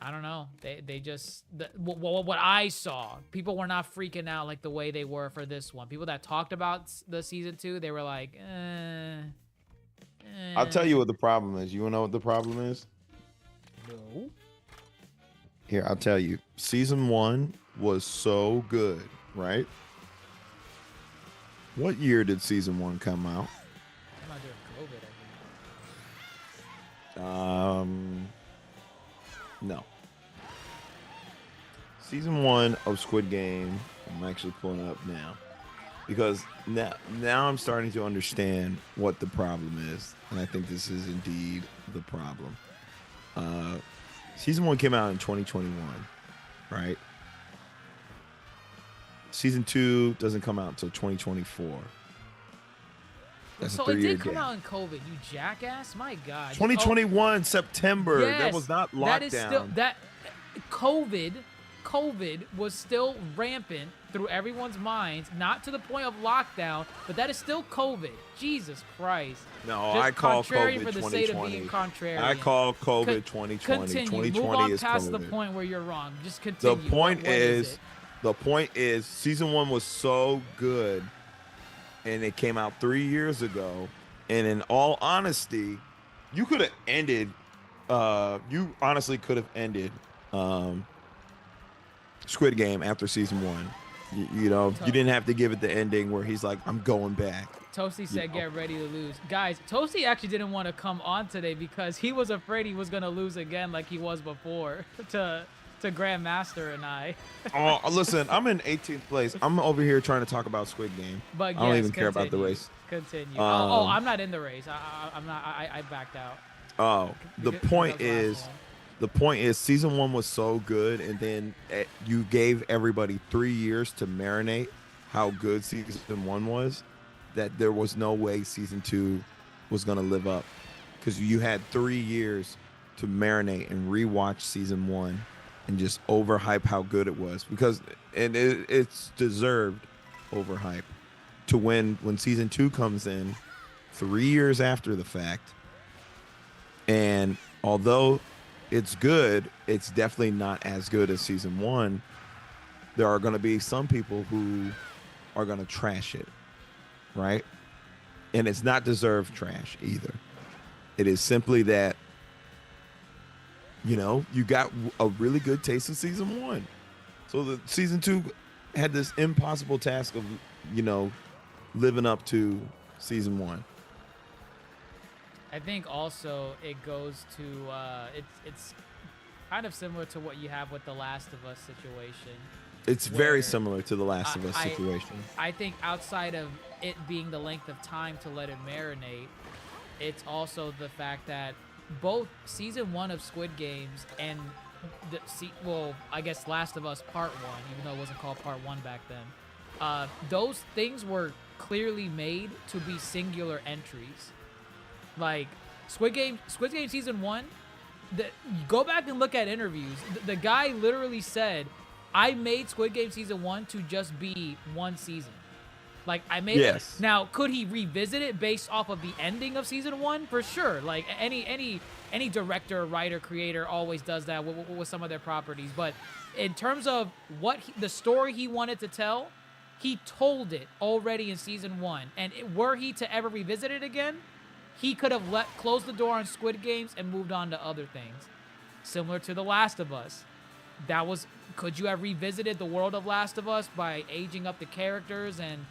I don't know, they just what I saw, people were not freaking out like the way they were for this one. People that talked about the season 2, they were like, I'll tell you what the problem is. You wanna know what the problem is? No. Here, I'll tell you. Season 1 was so good, right? What year did season 1 come out? I'm not doing COVID, I think. No. Season 1 of Squid Game, I'm actually pulling it up now. Because now I'm starting to understand what the problem is. And I think this is indeed the problem. Season 1 came out in 2021, right? Season 2 doesn't come out until 2024. That's So a it 3-year did come gap. out in COVID, you jackass. My God. 2021 September. Yes, that was not lockdown. That is still that COVID was still rampant through everyone's minds, not to the point of lockdown, but that is still COVID. Jesus Christ. No, Just I call contrarian COVID for the 2020. sake of being contrarian. I call COVID 2020. Continue. 2020 Move on is past COVID. the point where you're wrong. Just continue. The point What is it? the point is, season 1 was so good, and it came out 3 years ago. And in all honesty, you could have ended. You honestly could have ended Squid Game after season 1. You know, you didn't have to give it the ending where he's like, "I'm going back." Toasty said, "Get ready to lose." Guys, Toasty actually didn't want to come on today because he was afraid he was going to lose again like he was before to Grandmaster and I. Oh, listen, I'm in 18th place. I'm over here trying to talk about Squid Game. But I don't even care about the race. Continue. I'm not in the race. I'm not. I backed out. Oh, the Because point that was the is, last one. season 1 was so good, and then you gave everybody 3 years to marinate how good season 1 was, that there was no way season 2 was going to live up, because you had 3 years to marinate and rewatch season 1 and just overhype how good it was, because it's deserved overhype to when season 2 comes in 3 years after the fact. And although it's good, it's definitely not as good as season 1. There are going to be some people who are going to trash it, right? And it's not deserved trash either. It is simply that, you know, you got a really good taste of season 1. So the season 2 had this impossible task of, you know, living up to season 1. I think also it goes to it's kind of similar to what you have with the Last of Us situation. It's very similar to the Last of Us I- situation. I think outside of it being the length of time to let it marinate, it's also the fact that both season 1 of Squid Games and I guess Last of Us Part 1, even though it wasn't called Part 1 back then, those things were clearly made to be singular entries. Like Squid Game season 1, go back and look at interviews. The guy literally said, "I made Squid Game season 1 to just be one season." Like, I made it. Now, could he revisit it based off of the ending of season 1? For sure. Like any director, writer, creator always does that with some of their properties. But in terms of the story he wanted to tell, he told it already in season 1. And were he to ever revisit it again, he could have closed the door on Squid Games and moved on to other things. Similar to The Last of Us. Could you have revisited the world of Last of Us by aging up the characters and,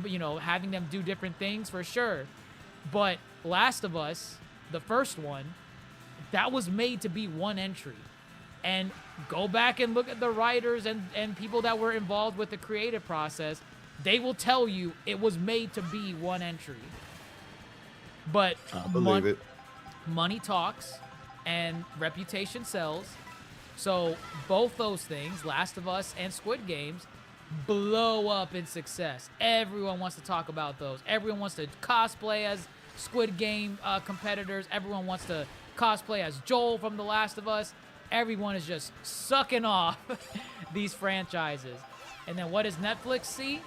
you know, having them do different things? For sure. But Last of Us, the first one, that was made to be one entry. And go back and look at the writers and people that were involved with the creative process. They will tell you it was made to be one entry. But I believe it. Money talks and reputation sells. So both those things, Last of Us and Squid Games, blow up in success. Everyone wants to talk about those. Everyone wants to cosplay as Squid Game competitors. Everyone wants to cosplay as Joel from The Last of Us. Everyone is just sucking off these franchises. And then what does Netflix see?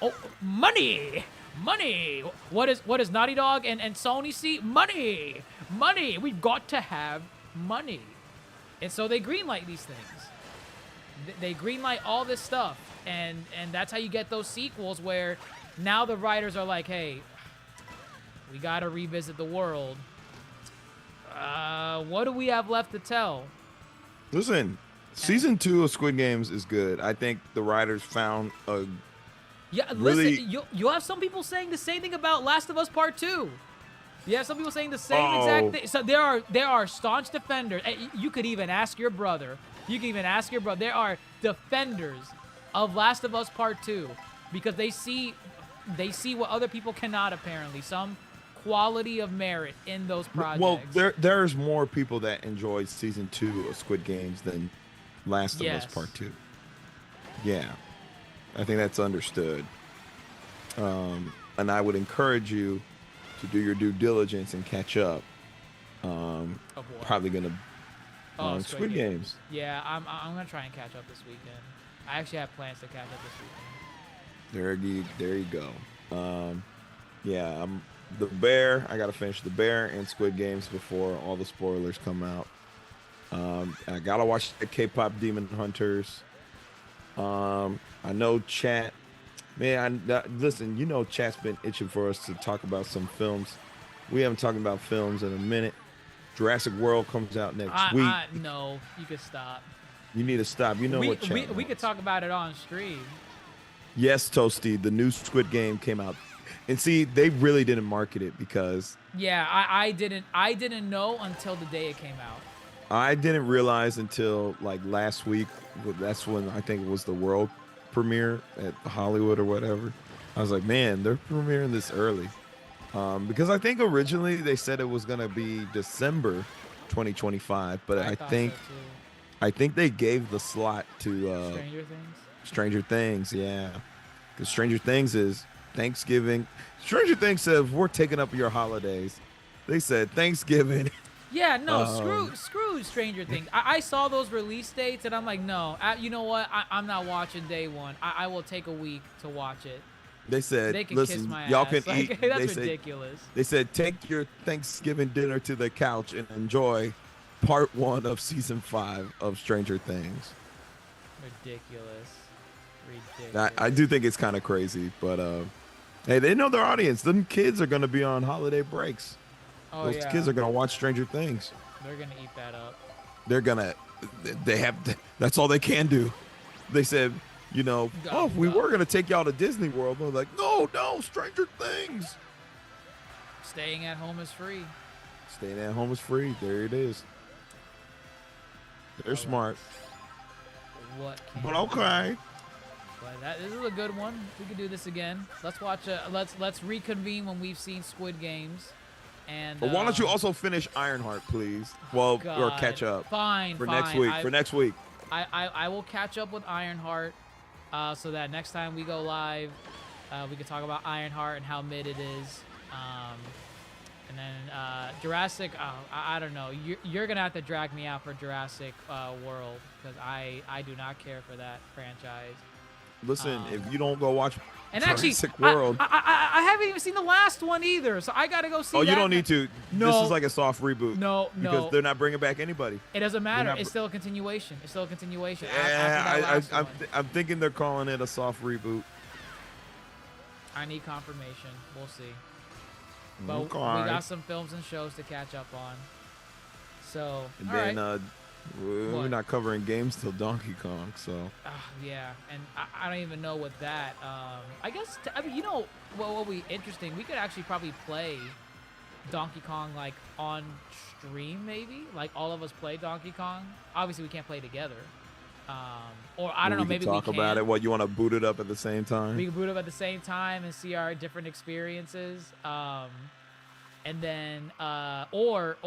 Oh, money! Money! What is Naughty Dog and Sony see? Money! Money! We've got to have money. And so they greenlight these things. They greenlight all this stuff. And that's how you get those sequels where now the writers are like, hey, we got to revisit the world. What do we have left to tell? Listen, season 2 of Squid Games is good. I think the writers found a really... Listen, you have some people saying the same thing about Last of Us Part 2. You have some people saying the same exact thing. So there are staunch defenders. You could even ask your brother. There are defenders of Last of Us Part 2 because they see what other people cannot, apparently. Some quality of merit in those projects. Well, there's more people that enjoyed season 2 of Squid Games than Last of Us Part 2. Yeah. I think that's understood. And I would encourage you to do your due diligence and catch up. Of what? Probably gonna Squid Games. Yeah, I'm gonna try and catch up this weekend. I actually have plans to catch up this weekend. There you go. Yeah, I'm the Bear. I gotta finish the Bear and Squid Games before all the spoilers come out. I gotta watch the K-pop Demon Hunters. I know chat. Man, listen. You know, chat's been itching for us to talk about some films. We haven't talked about films in a minute. Jurassic World comes out next week. No, you could stop. You need to stop. You know what chat we could talk about it on stream. Yes, Toasty. The new Squid Game came out, and see, they really didn't market it because. Yeah, I didn't know until the day it came out. I didn't realize until like last week. That's when I think it was the world premiere at Hollywood or whatever. I was like, man, they're premiering this early. Because I think originally they said it was gonna be December 2025, but I think they gave the slot to Stranger Things, yeah. Because Stranger Things is Thanksgiving. Stranger Things said we're taking up your holidays. They said Thanksgiving. Yeah, no, screw Stranger Things. I saw those release dates and I'm like, no, you know what? I'm not watching day one. I will take a week to watch it. They said, they can listen, kiss my y'all ass. can eat. That's ridiculous. They said, take your Thanksgiving dinner to the couch and enjoy part 1 of season 5 of Stranger Things. Ridiculous. I do think it's kind of crazy, but hey, they know their audience. Them kids are going to be on holiday breaks. Oh, Those kids are going to watch Stranger Things. They're going to eat that up. They're going to, that's all they can do. They said, you know, we were going to take y'all to Disney World. They're like, no, Stranger Things. Staying at home is free. Staying at home is free. There it is. They're smart. But okay. But this is a good one. We could do this again. Let's watch. Let's reconvene when we've seen Squid Games. And but why don't you also finish Ironheart, please? Well, or catch up. Fine. Next week. For next week. I will catch up with Ironheart, so that next time we go live, we can talk about Ironheart and how mid it is. And then Jurassic. I don't know. You're gonna have to drag me out for Jurassic World because I do not care for that franchise. Listen, if you don't go watch and Jurassic actually, World, I haven't even seen the last one either, so I gotta go see. Oh, that. you don't need to. No, this is like a soft reboot. No, because they're not bringing back anybody. It doesn't matter. It's still a continuation. It's still a continuation. Yeah, I'm thinking they're calling it a soft reboot. I need confirmation. We'll see. But okay. we got some films and shows to catch up on. So, and all then right. We're not covering games till Donkey Kong, so. Yeah, and I don't even know what that. I guess you know what would be interesting. We could actually probably play Donkey Kong like on stream, maybe. Like all of us play Donkey Kong. Obviously, we can't play together. Or I don't know. Maybe we can talk about it. What, you want to boot it up at the same time? We can boot up at the same time and see our different experiences. And then, or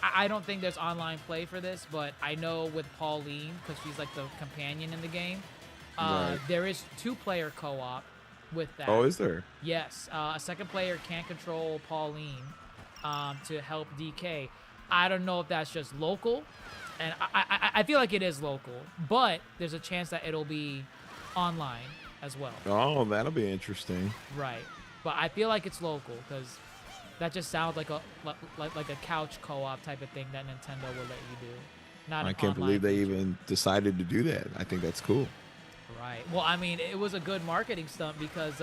I don't think there's online play for this, but I know with Pauline, because she's like the companion in the game, right. There is 2-player co-op with that. Oh, is there? Yes. A second player can control Pauline to help DK. I don't know if that's just local, and I feel like it is local, but there's a chance that it'll be online as well. Oh, that'll be interesting. Right. But I feel like it's local because that just sounds like a couch co-op type of thing that Nintendo will let you do. Not I can't believe they even decided to do that. I think that's cool. Right. Well, I mean, it was a good marketing stunt because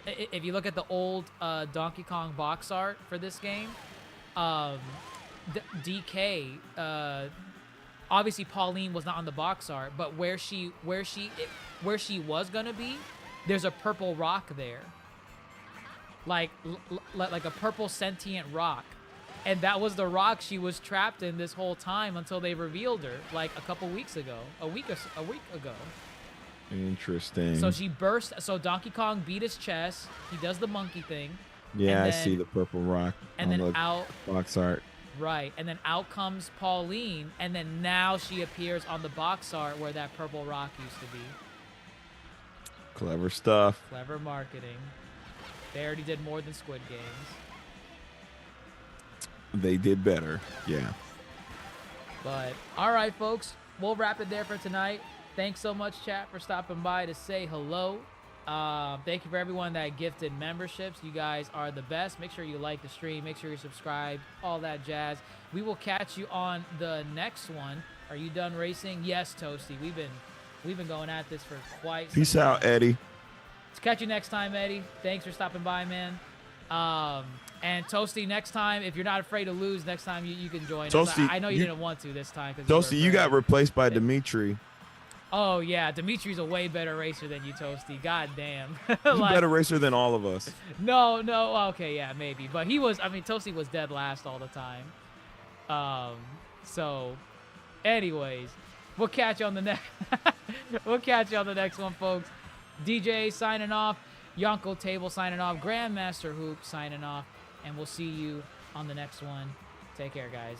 if you look at the old Donkey Kong box art for this game, DK, obviously Pauline was not on the box art, but where she was gonna be, there's a purple rock there. Like a purple sentient rock, and that was the rock she was trapped in this whole time until they revealed her like a week ago. Interesting. So she burst. So Donkey Kong beat his chest. He does the monkey thing. Yeah, I see the purple rock. And then the out box art. Right, and then out comes Pauline, and then now she appears on the box art where that purple rock used to be. Clever stuff. Clever marketing. They already did more than Squid Games. They did better. Yeah. But all right, folks, we'll wrap it there for tonight. Thanks so much, chat, for stopping by to say hello. Thank you for everyone that gifted memberships. You guys are the best. Make sure you like the stream. Make sure you're subscribed. All that jazz. We will catch you on the next one. Are you done racing? Yes, Toasty. We've been going at this for quite some Peace time. out, Eddie. Let's catch you next time, Eddie. Thanks for stopping by, man. And Toasty, next time, if you're not afraid to lose, next time you can join Toasty, us. I know you didn't want to this time. Toasty, you got replaced by Dimitri. Oh, yeah. Dimitri's a way better racer than you, Toasty. God damn. He's a better racer than all of us. No. Okay, yeah, maybe. But Toasty was dead last all the time. So, anyways, we'll catch you on the next one, folks. DJ signing off. Yonko Table signing off. Grandmaster Hoop signing off. And we'll see you on the next one. Take care, guys.